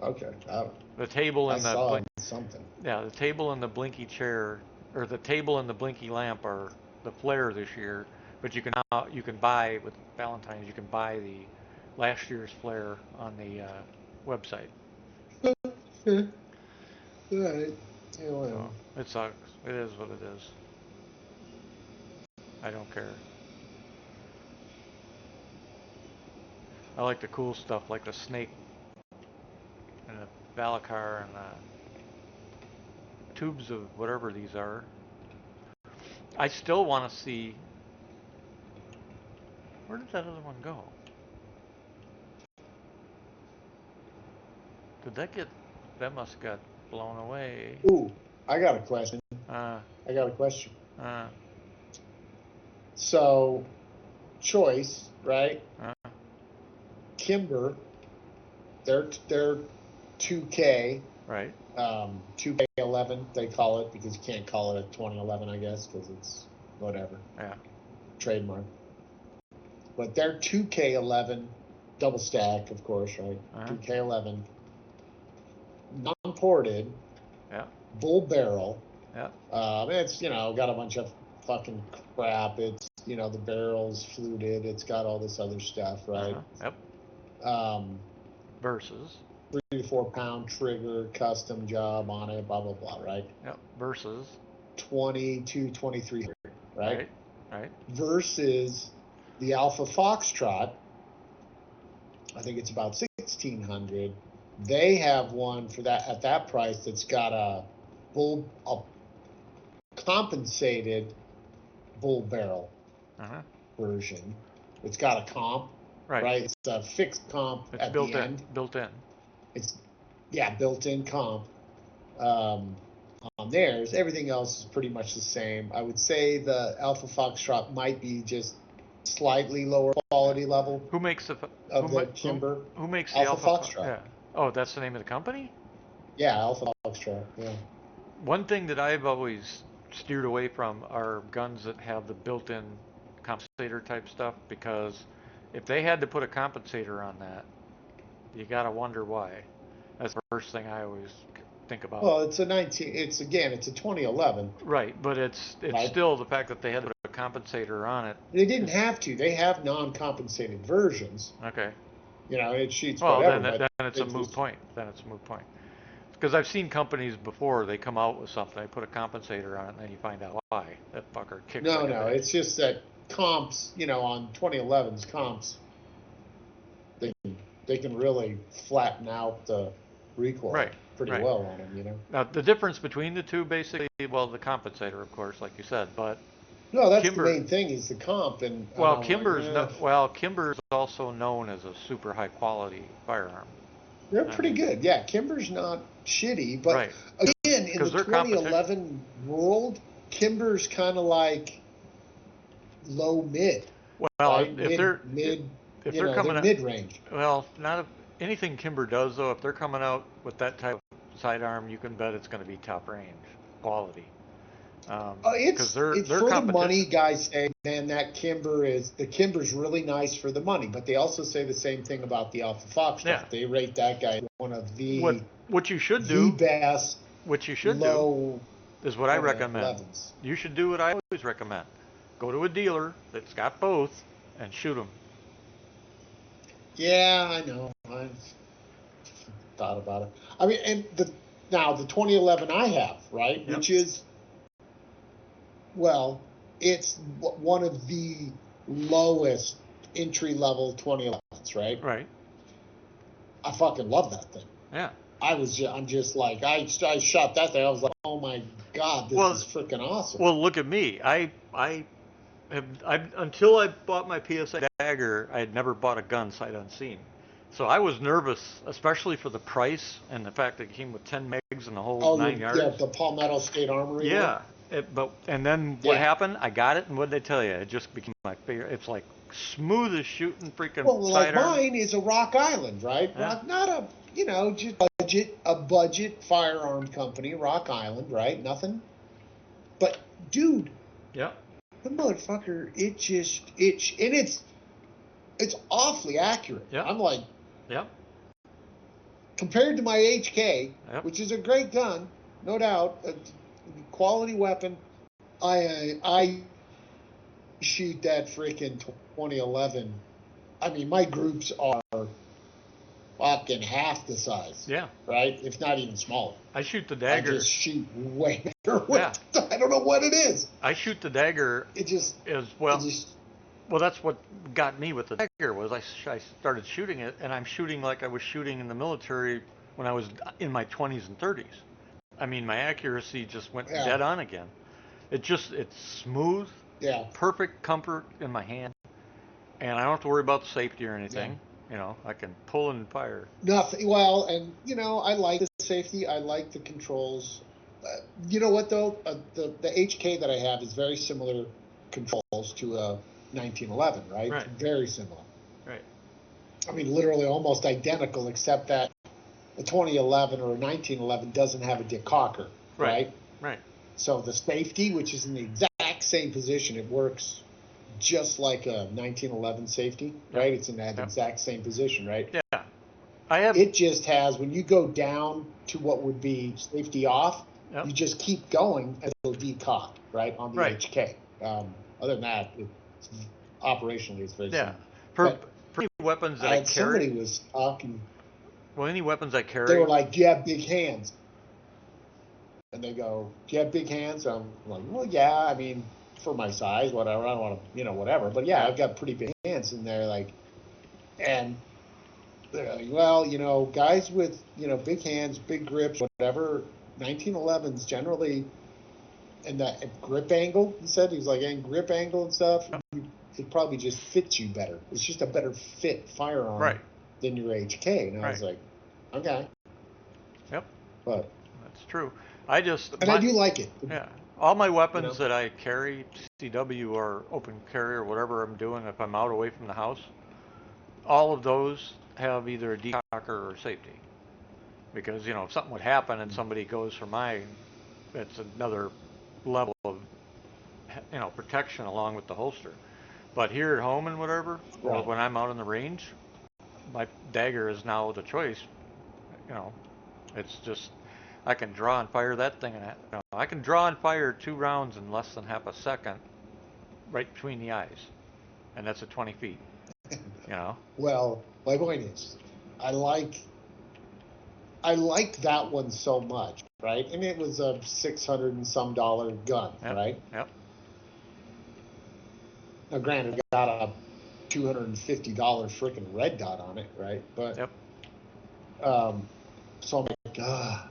Speaker 4: Okay.
Speaker 1: The table
Speaker 4: I
Speaker 1: and the
Speaker 4: saw something.
Speaker 1: yeah, the table and the blinky chair, or the table and the blinky lamp are the flare this year. But you can buy with Valentine's. You can buy the last year's flare on the website.
Speaker 4: Alright. Yeah,
Speaker 1: So
Speaker 4: well.
Speaker 1: it sucks. It is what it is. I don't care. I like the cool stuff like the snake and the Valacar and the tubes of whatever these are. I still want to see. Where did that other one go? Did that get? That must have got blown away.
Speaker 4: Ooh, I got a question.
Speaker 1: Uh,
Speaker 4: I got a question.
Speaker 1: uh,
Speaker 4: So, Choice, right?
Speaker 1: uh,
Speaker 4: Kimber, they're 2K,
Speaker 1: right.
Speaker 4: 2K11 they call it, because you can't call it a 2011, I guess, because it's whatever,
Speaker 1: Yeah.
Speaker 4: trademark. But they're 2K11 double stack, of course, right? 2K11 non-ported,
Speaker 1: Yeah.
Speaker 4: bull barrel.
Speaker 1: Yeah.
Speaker 4: It's got a bunch of fucking crap. It's the barrel's fluted. It's got all this other stuff, right?
Speaker 1: Yep. Versus.
Speaker 4: 3 to 4 pound trigger, custom job on it, blah blah blah, right?
Speaker 1: Yep. Versus.
Speaker 4: 22-2300, right?
Speaker 1: Right.
Speaker 4: Versus the Alpha Foxtrot, I think it's about 1600. They have one for that at that price that's got a compensated bull barrel version. It's got a comp, right? It's a fixed comp
Speaker 1: It's
Speaker 4: at
Speaker 1: built
Speaker 4: the
Speaker 1: in.
Speaker 4: end.
Speaker 1: Built in.
Speaker 4: It's built-in comp on theirs. Everything else is pretty much the same. I would say the Alpha Foxtrot might be just slightly lower quality level.
Speaker 1: Who makes the
Speaker 4: Kimber?
Speaker 1: Who makes the
Speaker 4: Alpha Foxtrot?
Speaker 1: Yeah. Oh, that's the name of the company?
Speaker 4: Yeah, Alpha Foxtrot. Yeah.
Speaker 1: One thing that I've always steered away from are guns that have the built-in compensator type stuff, because if they had to put a compensator on that, you gotta wonder why. That's the first thing I always think about.
Speaker 4: Well, it's a 2011.
Speaker 1: Right, but it's right? Still the fact that they had to put a compensator on it.
Speaker 4: They didn't have to. They have non-compensated versions.
Speaker 1: Okay.
Speaker 4: It shoots
Speaker 1: whatever.
Speaker 4: Well,
Speaker 1: then it's a moot point. Then it's a moot point. Because I've seen companies before, they come out with something, they put a compensator on it, and then you find out why. That fucker kicks
Speaker 4: No,
Speaker 1: like a bitch.
Speaker 4: it's just that comps, on 2011's comps, they can really flatten out the recoil pretty well on them,
Speaker 1: Now, the difference between the two, basically, well, the compensator, of course, like you said, but
Speaker 4: no, that's the main thing is the comp. And
Speaker 1: Kimber's also known as a super high quality firearm.
Speaker 4: They're pretty good. Yeah, Kimber's not shitty, but again, in the 2011 world, Kimber's kind of like low mid.
Speaker 1: Well,
Speaker 4: right?
Speaker 1: if they're coming out
Speaker 4: mid range.
Speaker 1: Well, not anything Kimber does though. If they're coming out with that type of sidearm, you can bet it's going to be top range quality.
Speaker 4: It's for the money. Guys say, man, Kimber's really nice for the money, but they also say the same thing about the Alpha Foxtrot. Yeah. They rate that guy one of the
Speaker 1: what you should do.
Speaker 4: The best.
Speaker 1: What you should do is what I recommend. 11s. You should do what I always recommend. Go to a dealer that's got both and shoot them.
Speaker 4: Yeah, I know. I've thought about it. I mean, and the 2011 I have, right, which is. Well, it's one of the lowest entry-level 2011s, right?
Speaker 1: Right.
Speaker 4: I fucking love that thing.
Speaker 1: Yeah.
Speaker 4: I'm just like, I shot that thing. I was like, oh my god, this is freaking awesome.
Speaker 1: Well, look at me. I until I bought my PSA dagger, I had never bought a gun sight unseen. So I was nervous, especially for the price and the fact that it came with 10 megs and the whole 9 yards.
Speaker 4: Yeah, the Palmetto State Armory.
Speaker 1: Yeah. And then what happened? I got it, and what did they tell you? It just became my favorite. It's like smooth as shooting freaking sidearm.
Speaker 4: Mine is a Rock Island, right?
Speaker 1: Yeah.
Speaker 4: Not a just a budget firearm company, Rock Island, right? Nothing. But dude,
Speaker 1: yeah,
Speaker 4: the motherfucker, and it's awfully accurate.
Speaker 1: Yep.
Speaker 4: I'm like,
Speaker 1: Yep.
Speaker 4: compared to my HK,
Speaker 1: Yep.
Speaker 4: which is a great gun, no doubt, a quality weapon. I shoot that freaking 2011. I mean, my groups are fucking half the size.
Speaker 1: Yeah.
Speaker 4: Right? If not even smaller.
Speaker 1: I shoot the
Speaker 4: I
Speaker 1: dagger.
Speaker 4: just shoot way better.
Speaker 1: Yeah.
Speaker 4: I don't know what it is.
Speaker 1: I shoot the dagger
Speaker 4: It just
Speaker 1: as well.
Speaker 4: It just,
Speaker 1: Well, that's what got me with the dagger was I started shooting it, and I'm shooting like I was shooting in the military when I was in my 20s and 30s. I mean, my accuracy just went
Speaker 4: Yeah.
Speaker 1: dead on again. It's smooth,
Speaker 4: yeah.
Speaker 1: perfect comfort in my hand, and I don't have to worry about the safety or anything. You know, I can pull and fire.
Speaker 4: Nothing. Well, and I like the safety. I like the controls. You know what though? The HK that I have is very similar controls to a 1911, right?
Speaker 1: Right.
Speaker 4: Very similar.
Speaker 1: Right.
Speaker 4: I mean, literally almost identical, except that a 2011 or a 1911 doesn't have a decocker, right?
Speaker 1: Right.
Speaker 4: So the safety, which is in the exact same position, it works just like a 1911 safety, right? It's in that exact same position, right?
Speaker 1: Yeah.
Speaker 4: It just has, when you go down to what would be safety off, you just keep going and it'll decock, right, on the HK. Other than that, operationally, it's very simple.
Speaker 1: For any weapons that I carry.
Speaker 4: Somebody was talking.
Speaker 1: Well, any weapons I carry.
Speaker 4: They were like, "Do you have big hands?" And they go, "Do you have big hands?" I'm like, "Well, yeah. I mean, for my size, whatever. I don't want to, whatever. But yeah, I've got pretty big hands." And they're like, and they're like, "Well, guys with big hands, big grips, whatever. 1911s generally, and that grip angle." He said he's like, and grip angle and stuff. It probably just fits you better. It's just a better fit firearm than your HK. And I was like, okay.
Speaker 1: Yep.
Speaker 4: But
Speaker 1: that's true.
Speaker 4: I do like it.
Speaker 1: Yeah. All my weapons that I carry, CW or open carry or whatever I'm doing, if I'm out away from the house, all of those have either a decocker or safety. Because, if something would happen and somebody goes for mine, it's another level of, protection along with the holster. But here at home and whatever, or when I'm out on the range, my dagger is now the choice. It's just, I can draw and fire that thing. I can draw and fire 2 rounds in less than half a second, right between the eyes, and that's at 20 feet.
Speaker 4: Well, my point is, I like that one so much, right? And it was a $600 and some gun, right?
Speaker 1: Yep.
Speaker 4: Now, granted, it got a $250 freaking red dot on it, right? But so I'm like, I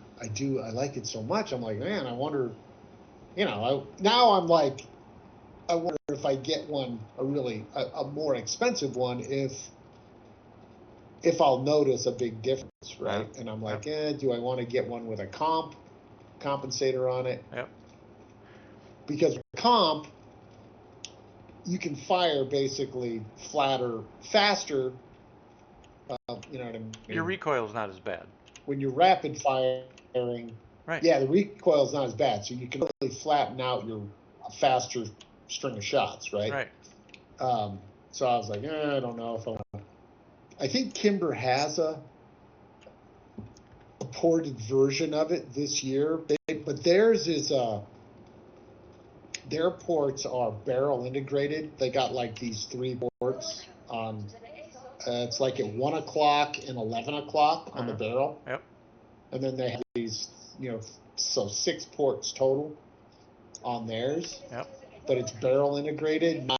Speaker 4: like it so much. I'm like, man, I wonder, now I'm like, I wonder if I get one, a more expensive one, if I'll notice a big difference, right? And I'm like, do I want to get one with a compensator on it?
Speaker 1: Yep.
Speaker 4: Because with comp, you can fire basically flatter, faster. You know what I mean?
Speaker 1: Your recoil's not as bad.
Speaker 4: When you're rapid firing, the recoil's not as bad, so you can really flatten out your faster string of shots, right?
Speaker 1: Right.
Speaker 4: So I was like, I don't know if I want to. I think Kimber has a ported version of it this year, but theirs is their ports are barrel integrated. They got like these 3 ports on. It's like at 1 o'clock and 11 o'clock on the barrel.
Speaker 1: Yep.
Speaker 4: And then they have these, so 6 ports total on theirs.
Speaker 1: Yep.
Speaker 4: But it's barrel integrated, not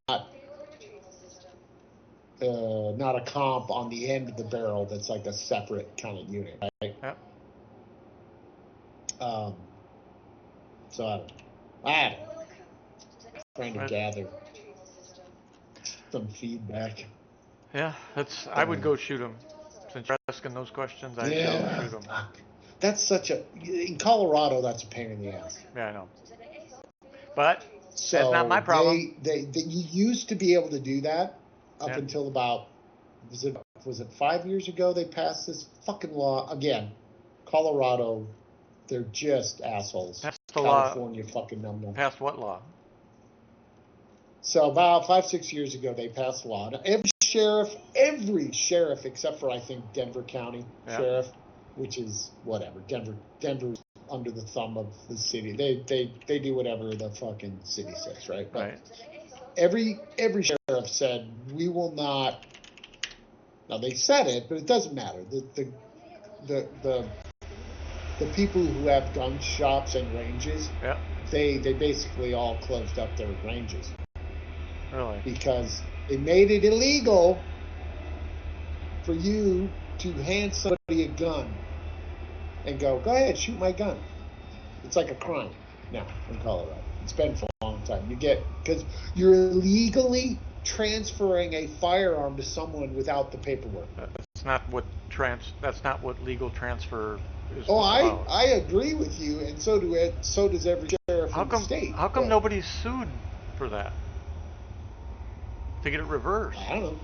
Speaker 4: a comp on the end of the barrel that's like a separate kind of unit, right?
Speaker 1: Yep.
Speaker 4: So I don't know. Trying to gather some feedback.
Speaker 1: Yeah, I would go shoot them. Since you're asking those questions, I'd go shoot them.
Speaker 4: That's in Colorado, that's a pain in the ass.
Speaker 1: Yeah, I know. But that's not my problem.
Speaker 4: You used to be able to do that up until about, was it 5 years ago they passed this fucking law again? Colorado, they're just assholes.
Speaker 1: That's the
Speaker 4: California
Speaker 1: law.
Speaker 4: Fucking number.
Speaker 1: Passed what law?
Speaker 4: So about 5-6 years ago they passed a law. Every every sheriff except for I think Denver County Sheriff, which is whatever. Denver's under the thumb of the city. They do whatever the fucking city says, right? But every sheriff said we will not. Now they said it, but it doesn't matter. The people who have gun shops and ranges, they basically all closed up their ranges.
Speaker 1: Really?
Speaker 4: Because they made it illegal for you to hand somebody a gun and go ahead, shoot my gun. It's like a crime now in Colorado. It's been for a long time. Because you're illegally transferring a firearm to someone without the paperwork.
Speaker 1: That's not what legal transfer is
Speaker 4: Oh,
Speaker 1: about.
Speaker 4: I agree with you, and so does every sheriff in the state.
Speaker 1: How come nobody's sued for that? To get it reversed?
Speaker 4: I don't know.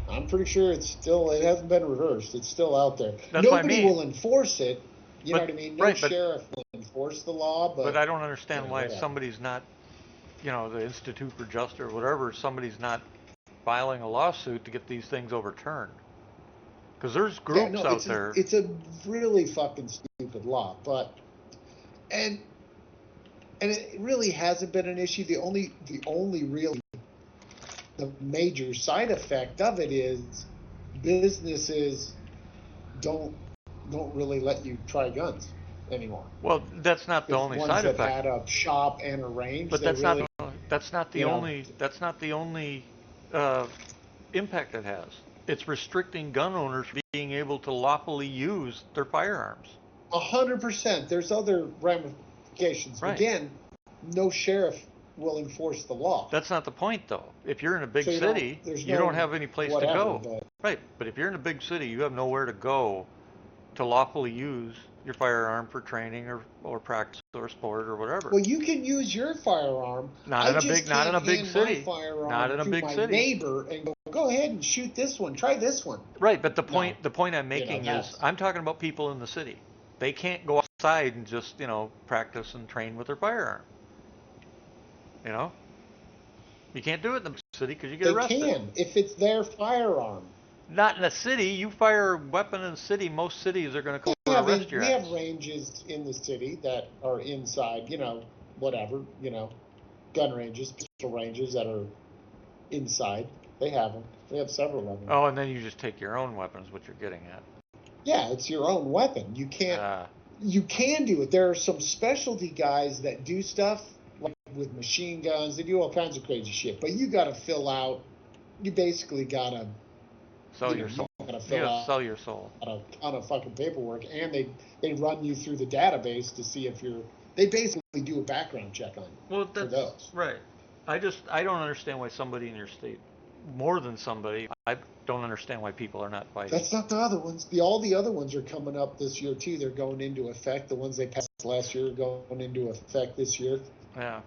Speaker 4: I'm pretty sure it hasn't been reversed. It's still out there.
Speaker 1: That's
Speaker 4: Nobody will enforce it. You know what I mean? No
Speaker 1: right,
Speaker 4: sheriff will enforce the law,
Speaker 1: but I don't understand why somebody's not, the Institute for Justice or whatever, somebody's not filing a lawsuit to get these things overturned. Because there's groups out there.
Speaker 4: It's a really fucking stupid law, and it really hasn't been an issue. The only really the major side effect of it is businesses don't really let you try guns anymore.
Speaker 1: Well, that's not the only side effect.
Speaker 4: Ones that had a shop and a range,
Speaker 1: but that's not the only impact it has. It's restricting gun owners from being able to lawfully use their firearms.
Speaker 4: 100%. There's other ramifications.
Speaker 1: Right.
Speaker 4: Again, no sheriff will enforce the law.
Speaker 1: That's not the point, though. If you're in a big city, you don't have any place to go. Right. But if you're in a big city, you have nowhere to go to lawfully use your firearm for training or practice or sport or whatever.
Speaker 4: Well, you can use your firearm.
Speaker 1: Not in a big city. Not in a big city.
Speaker 4: Neighbor and go ahead and shoot this one. Try this one.
Speaker 1: Right. But the point I'm making is I'm talking about people in the city. They can't go outside and just practice and train with their firearm. You can't do it in the city because you get arrested.
Speaker 4: They can if it's their firearm.
Speaker 1: Not in a city. You fire a weapon in a city, most cities are going to come arrest your ass.
Speaker 4: We have ranges in the city that are inside, whatever, gun ranges, pistol ranges that are inside. They have them. We have several of them.
Speaker 1: Oh, and then you just take your own weapons, what you're getting at.
Speaker 4: Yeah, it's your own weapon. You can't. You can do it. There are some specialty guys that do stuff like with machine guns. They do all kinds of crazy shit. But you got to fill out. You basically got to
Speaker 1: sell your soul. Sell your soul.
Speaker 4: A ton of fucking paperwork, and they run you through the database to see if you're. They basically do a background check on you.
Speaker 1: Well, that's
Speaker 4: for those.
Speaker 1: Right. I don't understand why somebody in your state, more than somebody, I don't understand why people are not fighting.
Speaker 4: That's not the other ones. All the other ones are coming up this year too. They're going into effect. The ones they passed last year are going into effect this year.
Speaker 1: Yeah.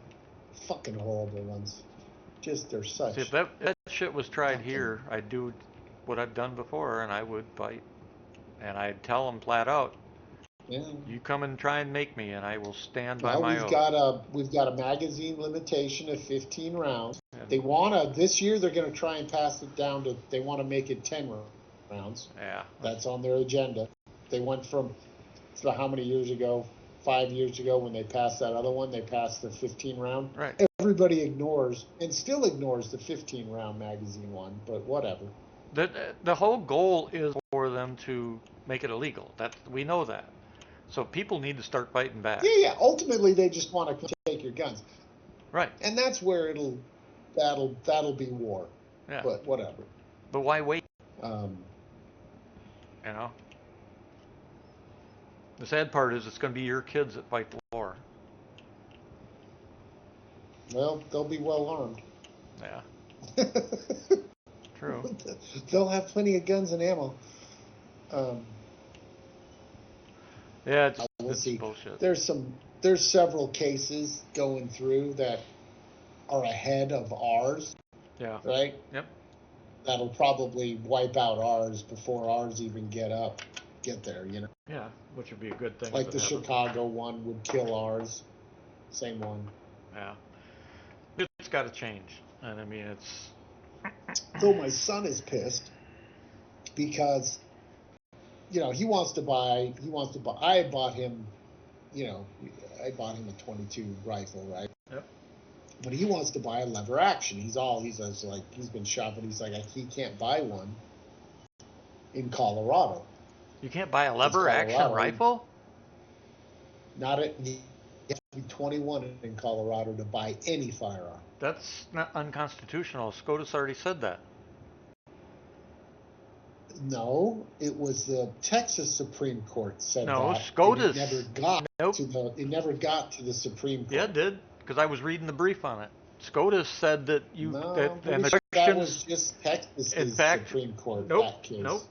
Speaker 4: Fucking horrible ones. Just they're such.
Speaker 1: See, if that shit was tried here, I'd do what I've done before, and I would fight, and I'd tell them flat out.
Speaker 4: Yeah.
Speaker 1: You come and try and make me, and I will stand by my oath.
Speaker 4: We've got a magazine limitation of 15 rounds. Yeah. This year they're going to try and pass it down to, they want to make it 10 rounds.
Speaker 1: Yeah.
Speaker 4: That's on their agenda. They went from, how many years ago? 5 years ago when they passed that other one, they passed the 15 round.
Speaker 1: Right.
Speaker 4: Everybody ignores, and still ignores the 15 round magazine one, but whatever.
Speaker 1: The whole goal is for them to make it illegal. We know that. So people need to start fighting back.
Speaker 4: Yeah. Ultimately, they just want to take your guns.
Speaker 1: Right.
Speaker 4: And that's where that'll be war.
Speaker 1: Yeah.
Speaker 4: But whatever.
Speaker 1: But why wait?
Speaker 4: The
Speaker 1: sad part is it's going to be your kids that fight the war.
Speaker 4: Well, they'll be well armed.
Speaker 1: Yeah. True.
Speaker 4: They'll have plenty of guns and ammo.
Speaker 1: Yeah, it's bullshit.
Speaker 4: There's several cases going through that are ahead of ours.
Speaker 1: Yeah.
Speaker 4: Right?
Speaker 1: Yep.
Speaker 4: That'll probably wipe out ours before ours even get there,
Speaker 1: Yeah, which would be a good thing.
Speaker 4: Like the Chicago one would kill ours. Same one.
Speaker 1: Yeah. It's got to change. And I mean,
Speaker 4: So my son is pissed because he wants to buy. I bought him, you know, I bought him a 22 rifle, right?
Speaker 1: Yep.
Speaker 4: But he wants to buy a lever action. He's like he's been shopping. He's like he can't buy one in Colorado.
Speaker 1: You can't buy a
Speaker 4: It's
Speaker 1: lever action
Speaker 4: Colorado.
Speaker 1: rifle?
Speaker 4: Not at you have to be 21 in Colorado to buy any firearm.
Speaker 1: That's not unconstitutional. SCOTUS already said that.
Speaker 4: No, it was the Texas Supreme Court said
Speaker 1: No,
Speaker 4: that.
Speaker 1: SCOTUS.
Speaker 4: And it never got to the Supreme Court.
Speaker 1: Yeah, it did, because I was reading the brief on it. SCOTUS said that and the
Speaker 4: that was
Speaker 1: Christians.
Speaker 4: just Texas
Speaker 1: In fact,
Speaker 4: Supreme Court.
Speaker 1: Nope,
Speaker 4: that case.
Speaker 1: nope.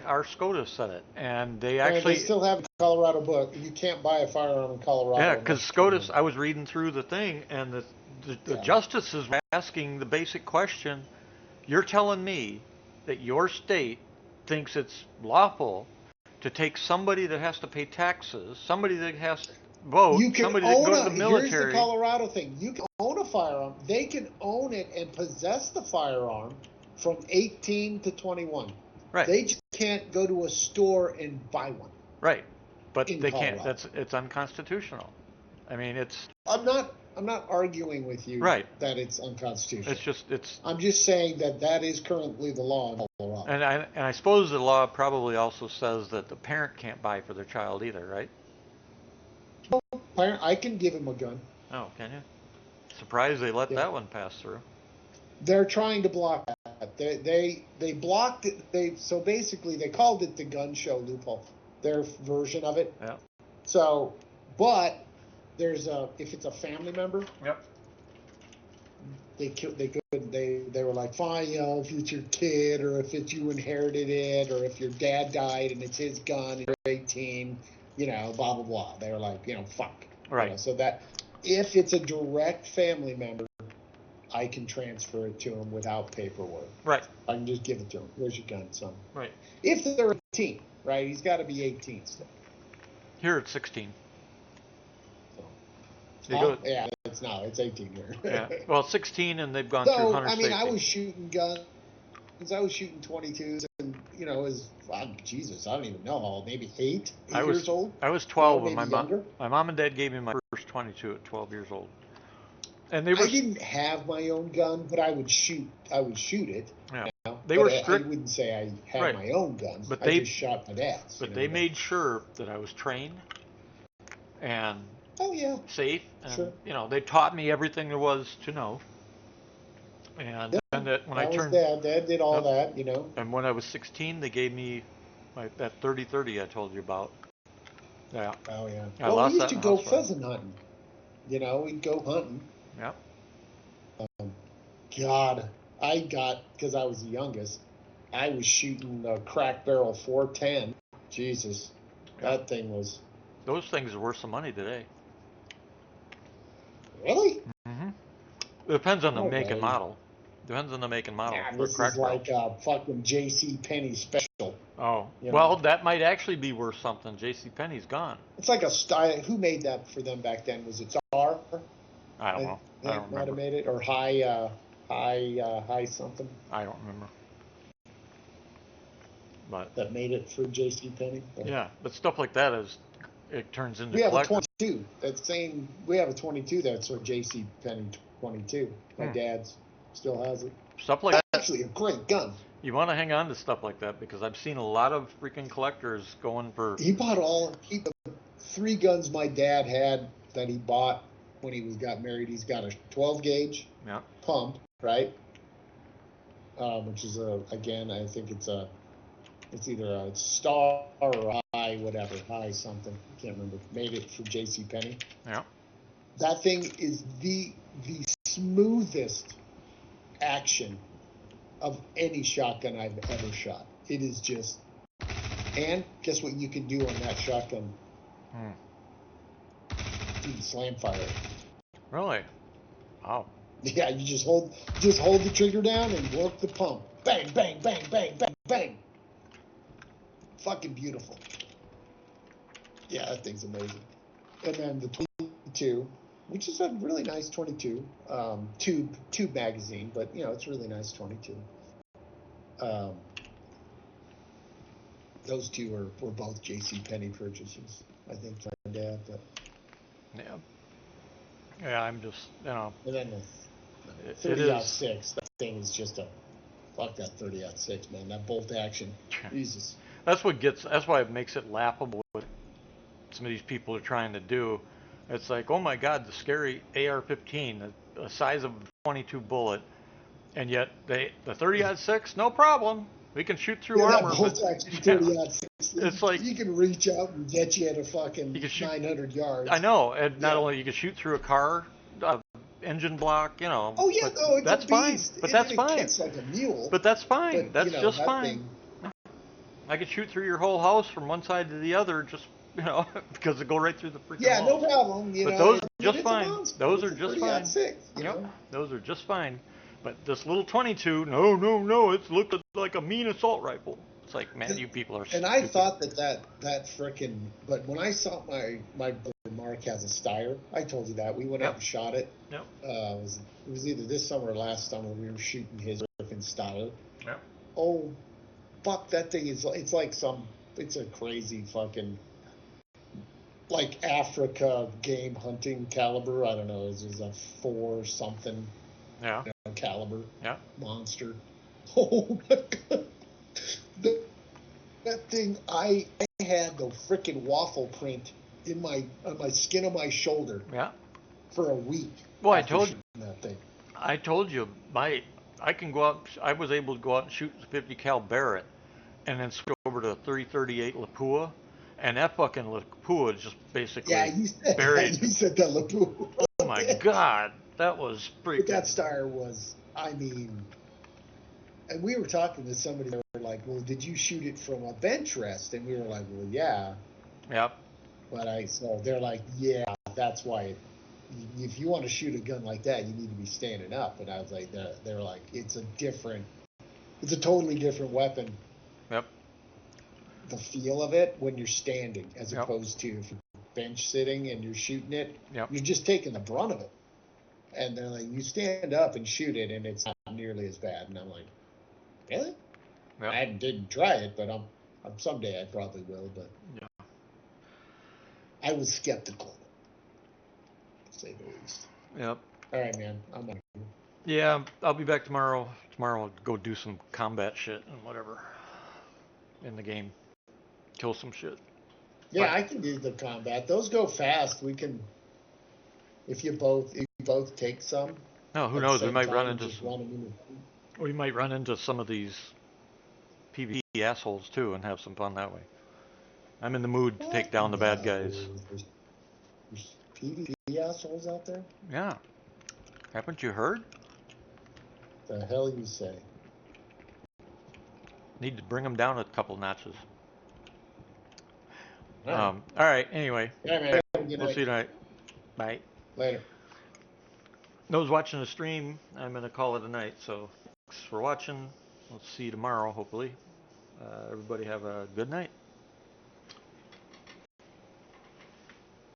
Speaker 1: Our SCOTUS said it, and they
Speaker 4: And
Speaker 1: actually.
Speaker 4: they still have a Colorado book. You can't buy a firearm in Colorado.
Speaker 1: Yeah, because SCOTUS. I was reading through the thing, and the
Speaker 4: Yeah.
Speaker 1: justices were asking the basic question: you're telling me that your state thinks it's lawful to take somebody that has to pay taxes, somebody that has to vote,
Speaker 4: You can
Speaker 1: somebody that
Speaker 4: own
Speaker 1: can go to the military.
Speaker 4: Here's the Colorado thing. You can own a firearm. They can own it and possess the firearm from 18 to 21.
Speaker 1: Right.
Speaker 4: They just can't go to a store and buy one.
Speaker 1: Right. But
Speaker 4: in
Speaker 1: they can't.
Speaker 4: Colorado.
Speaker 1: It's unconstitutional. I mean, it's.
Speaker 4: I'm not arguing with you
Speaker 1: Right.
Speaker 4: that it's unconstitutional.
Speaker 1: It's.
Speaker 4: I'm just saying that is currently the law in Colorado.
Speaker 1: And I suppose the law probably also says that the parent can't buy for their child either, right?
Speaker 4: I can give him a gun.
Speaker 1: Oh, can you? Surprised they let
Speaker 4: Yeah.
Speaker 1: that one pass through.
Speaker 4: They're trying to block that. They blocked it. So basically they called it the gun show loophole. Their version of it.
Speaker 1: Yeah.
Speaker 4: So, but there's if it's a family member,
Speaker 1: Yep.
Speaker 4: they were like, fine, if it's your kid or if it's you inherited it or if your dad died and it's his gun and you're 18, blah blah blah. They were like, fuck.
Speaker 1: Right.
Speaker 4: So that if it's a direct family member, I can transfer it to him without paperwork.
Speaker 1: Right.
Speaker 4: I can just give it to him. Where's your gun, son?
Speaker 1: Right.
Speaker 4: If they're 18, right? He's got to be 18 still.
Speaker 1: Here it's 16.
Speaker 4: So.
Speaker 1: They go,
Speaker 4: Yeah, it's 18 here.
Speaker 1: yeah. Well, 16, and they've gone through 100
Speaker 4: I mean,
Speaker 1: safety.
Speaker 4: I was shooting guns. I was shooting 22s, and Jesus, I don't even know how old. Maybe eight years old.
Speaker 1: I was 12 when
Speaker 4: maybe
Speaker 1: my mom and dad gave me my first 22 at 12 years old. And they were.
Speaker 4: I didn't have my own gun, but I would shoot. it.
Speaker 1: Yeah.
Speaker 4: They
Speaker 1: were strict.
Speaker 4: I wouldn't say I had
Speaker 1: Right.
Speaker 4: my own guns.
Speaker 1: But
Speaker 4: I just shot my dad's.
Speaker 1: But they made sure that I was trained and
Speaker 4: Oh yeah.
Speaker 1: safe, and
Speaker 4: Sure.
Speaker 1: they taught me everything there was to know. And then that when I turned.
Speaker 4: Dad did all that,
Speaker 1: And when I was 16, they gave me that 30-30 I told you about. Yeah.
Speaker 4: Oh yeah.
Speaker 1: I lost
Speaker 4: we used
Speaker 1: that
Speaker 4: to
Speaker 1: in
Speaker 4: go
Speaker 1: house fire.
Speaker 4: pheasant hunting. We'd go hunting.
Speaker 1: Yep.
Speaker 4: God, because I was the youngest, I was shooting a crack barrel 410. Jesus, that thing was.
Speaker 1: Those things are worth some money today.
Speaker 4: Really?
Speaker 1: Mm-hmm. It depends on the make and
Speaker 4: Okay.
Speaker 1: model. Depends on the make and model.
Speaker 4: Yeah,
Speaker 1: for
Speaker 4: this
Speaker 1: crack
Speaker 4: is like a fucking J.C. Penney special.
Speaker 1: Oh,
Speaker 4: you know.
Speaker 1: well, that might actually be worth something. J.C. Penney's gone.
Speaker 4: It's like a style. Who made that for them back then? Was it Star?
Speaker 1: I don't know. I don't
Speaker 4: Might have
Speaker 1: remember.
Speaker 4: made it, or high something
Speaker 1: I don't remember. But
Speaker 4: that made it for J.C. Penney.
Speaker 1: yeah, but stuff like that it turns into
Speaker 4: We have a
Speaker 1: collector.
Speaker 4: 22. We have a 22 that's a J.C. Penney 22. My dad's still has it.
Speaker 1: Stuff like that.
Speaker 4: Actually, a great gun.
Speaker 1: You want to hang on to stuff like that because I've seen a lot of freaking collectors going for.
Speaker 4: He bought the 3 guns my dad had that he bought when he got married. He's got a 12 gauge pump, right? Which is again, I think it's either a Star or a high something. I can't remember. Made it for J.C. Penney.
Speaker 1: Yeah.
Speaker 4: That thing is the smoothest action of any shotgun I've ever shot. It is just. And guess what you can do on that shotgun? You can slam fire it.
Speaker 1: Really? Wow.
Speaker 4: Yeah, you just hold the trigger down and work the pump. Bang, bang, bang, bang, bang, bang. Fucking beautiful. Yeah, that thing's amazing. And then the 22, which is a really nice 22 tube magazine, but it's really nice 22. Um, those two were both J.C. Penney purchases, I think, for my dad. But
Speaker 1: Yeah. Yeah, I'm just,
Speaker 4: and then the
Speaker 1: it
Speaker 4: 30
Speaker 1: is.
Speaker 4: 6, that thing is just a fuck that 30 6, man. That bolt action, Jesus.
Speaker 1: That's why it makes it laughable what some of these people are trying to do. It's like, oh my God, the scary AR-15, the size of a 22 bullet, and yet the 30-06, no problem. We can shoot through
Speaker 4: Yeah, that
Speaker 1: armor,
Speaker 4: bolt
Speaker 1: but
Speaker 4: action 30 6.
Speaker 1: it's like
Speaker 4: You can reach out and get you at a fucking
Speaker 1: you can shoot.
Speaker 4: 900 yards.
Speaker 1: I know, and not
Speaker 4: Yeah.
Speaker 1: only you can shoot through a car, engine block,
Speaker 4: Oh yeah,
Speaker 1: but
Speaker 4: no, it's
Speaker 1: that's
Speaker 4: a
Speaker 1: fine.
Speaker 4: beast.
Speaker 1: But that's
Speaker 4: it
Speaker 1: fine.
Speaker 4: kicks like a mule.
Speaker 1: But that's fine.
Speaker 4: But
Speaker 1: That's just
Speaker 4: that
Speaker 1: fine.
Speaker 4: thing.
Speaker 1: I could shoot through your whole house from one side to the other, just because it go right through the freaking
Speaker 4: Yeah,
Speaker 1: walls.
Speaker 4: no problem.
Speaker 1: But those are
Speaker 4: it's
Speaker 1: just
Speaker 4: a
Speaker 1: fine.
Speaker 4: monster.
Speaker 1: Those
Speaker 4: It's
Speaker 1: are
Speaker 4: a
Speaker 1: just
Speaker 4: 30
Speaker 1: fine.
Speaker 4: 6.
Speaker 1: Yep, those are just fine. But this little 22, no, it's looked like a mean assault rifle. It's like, man, you people are stupid.
Speaker 4: And I thought that frickin'. But when I saw my brother Mark has a Steyr, I told you that we went out and shot it.
Speaker 1: Yep.
Speaker 4: It was either this summer or last summer. We were shooting his frickin' Steyr.
Speaker 1: Yep.
Speaker 4: Oh, fuck! That thing is. It's a crazy fucking. Like Africa game hunting caliber. I don't know. It was a 4 something.
Speaker 1: Yeah.
Speaker 4: Caliber.
Speaker 1: Yeah.
Speaker 4: Monster. Oh my God. That thing, I had the frickin' waffle print on my skin of my shoulder.
Speaker 1: Yeah.
Speaker 4: For a week.
Speaker 1: Well, I told you
Speaker 4: that thing.
Speaker 1: I told you I can go out. I was able to go out and shoot the 50 cal Barrett, and then switch over to the 30-38 Lapua, and that fucking Lapua is just basically buried.
Speaker 4: You said that Lapua.
Speaker 1: Oh my God, that was freaking.
Speaker 4: But that Steyr was, I mean. And we were talking to somebody, they were like, well, did you shoot it from a bench rest? And we were like, well, yeah.
Speaker 1: Yep.
Speaker 4: But so they're like, yeah, that's why. If you want to shoot a gun like that, you need to be standing up. And I was like, they're like, it's a totally different weapon.
Speaker 1: Yep.
Speaker 4: The feel of it when you're standing, as
Speaker 1: Yep.
Speaker 4: opposed to if you're bench sitting and you're shooting it,
Speaker 1: Yep.
Speaker 4: you're just taking the brunt of it. And they're like, you stand up and shoot it, and it's not nearly as bad. And I'm like, really?
Speaker 1: Yep.
Speaker 4: I didn't try it, but I'm someday I probably will. But
Speaker 1: yeah.
Speaker 4: I was skeptical, to say the least.
Speaker 1: Yep.
Speaker 4: All right, man. I'm on.
Speaker 1: Yeah, I'll be back tomorrow. Tomorrow I'll go do some combat shit and whatever in the game. Kill some shit.
Speaker 4: Yeah, I can do the combat. Those go fast. We can, if you both take some.
Speaker 1: No, who
Speaker 4: at the
Speaker 1: knows? We
Speaker 4: same
Speaker 1: might
Speaker 4: time,
Speaker 1: run into
Speaker 4: just run them in.
Speaker 1: we might run into some of these PvE assholes too and have some fun that way. I'm in the mood to take down the bad guys.
Speaker 4: There's PvP assholes out there?
Speaker 1: Yeah. Haven't you heard?
Speaker 4: The hell you say?
Speaker 1: Need to bring them down a couple notches.
Speaker 4: All right.
Speaker 1: All right. Anyway,
Speaker 4: Yeah, man.
Speaker 1: we'll see you tonight. Bye.
Speaker 4: Later.
Speaker 1: Those watching the stream, I'm gonna call it a night. So thanks for watching. We'll see you tomorrow, hopefully. Everybody have a good night.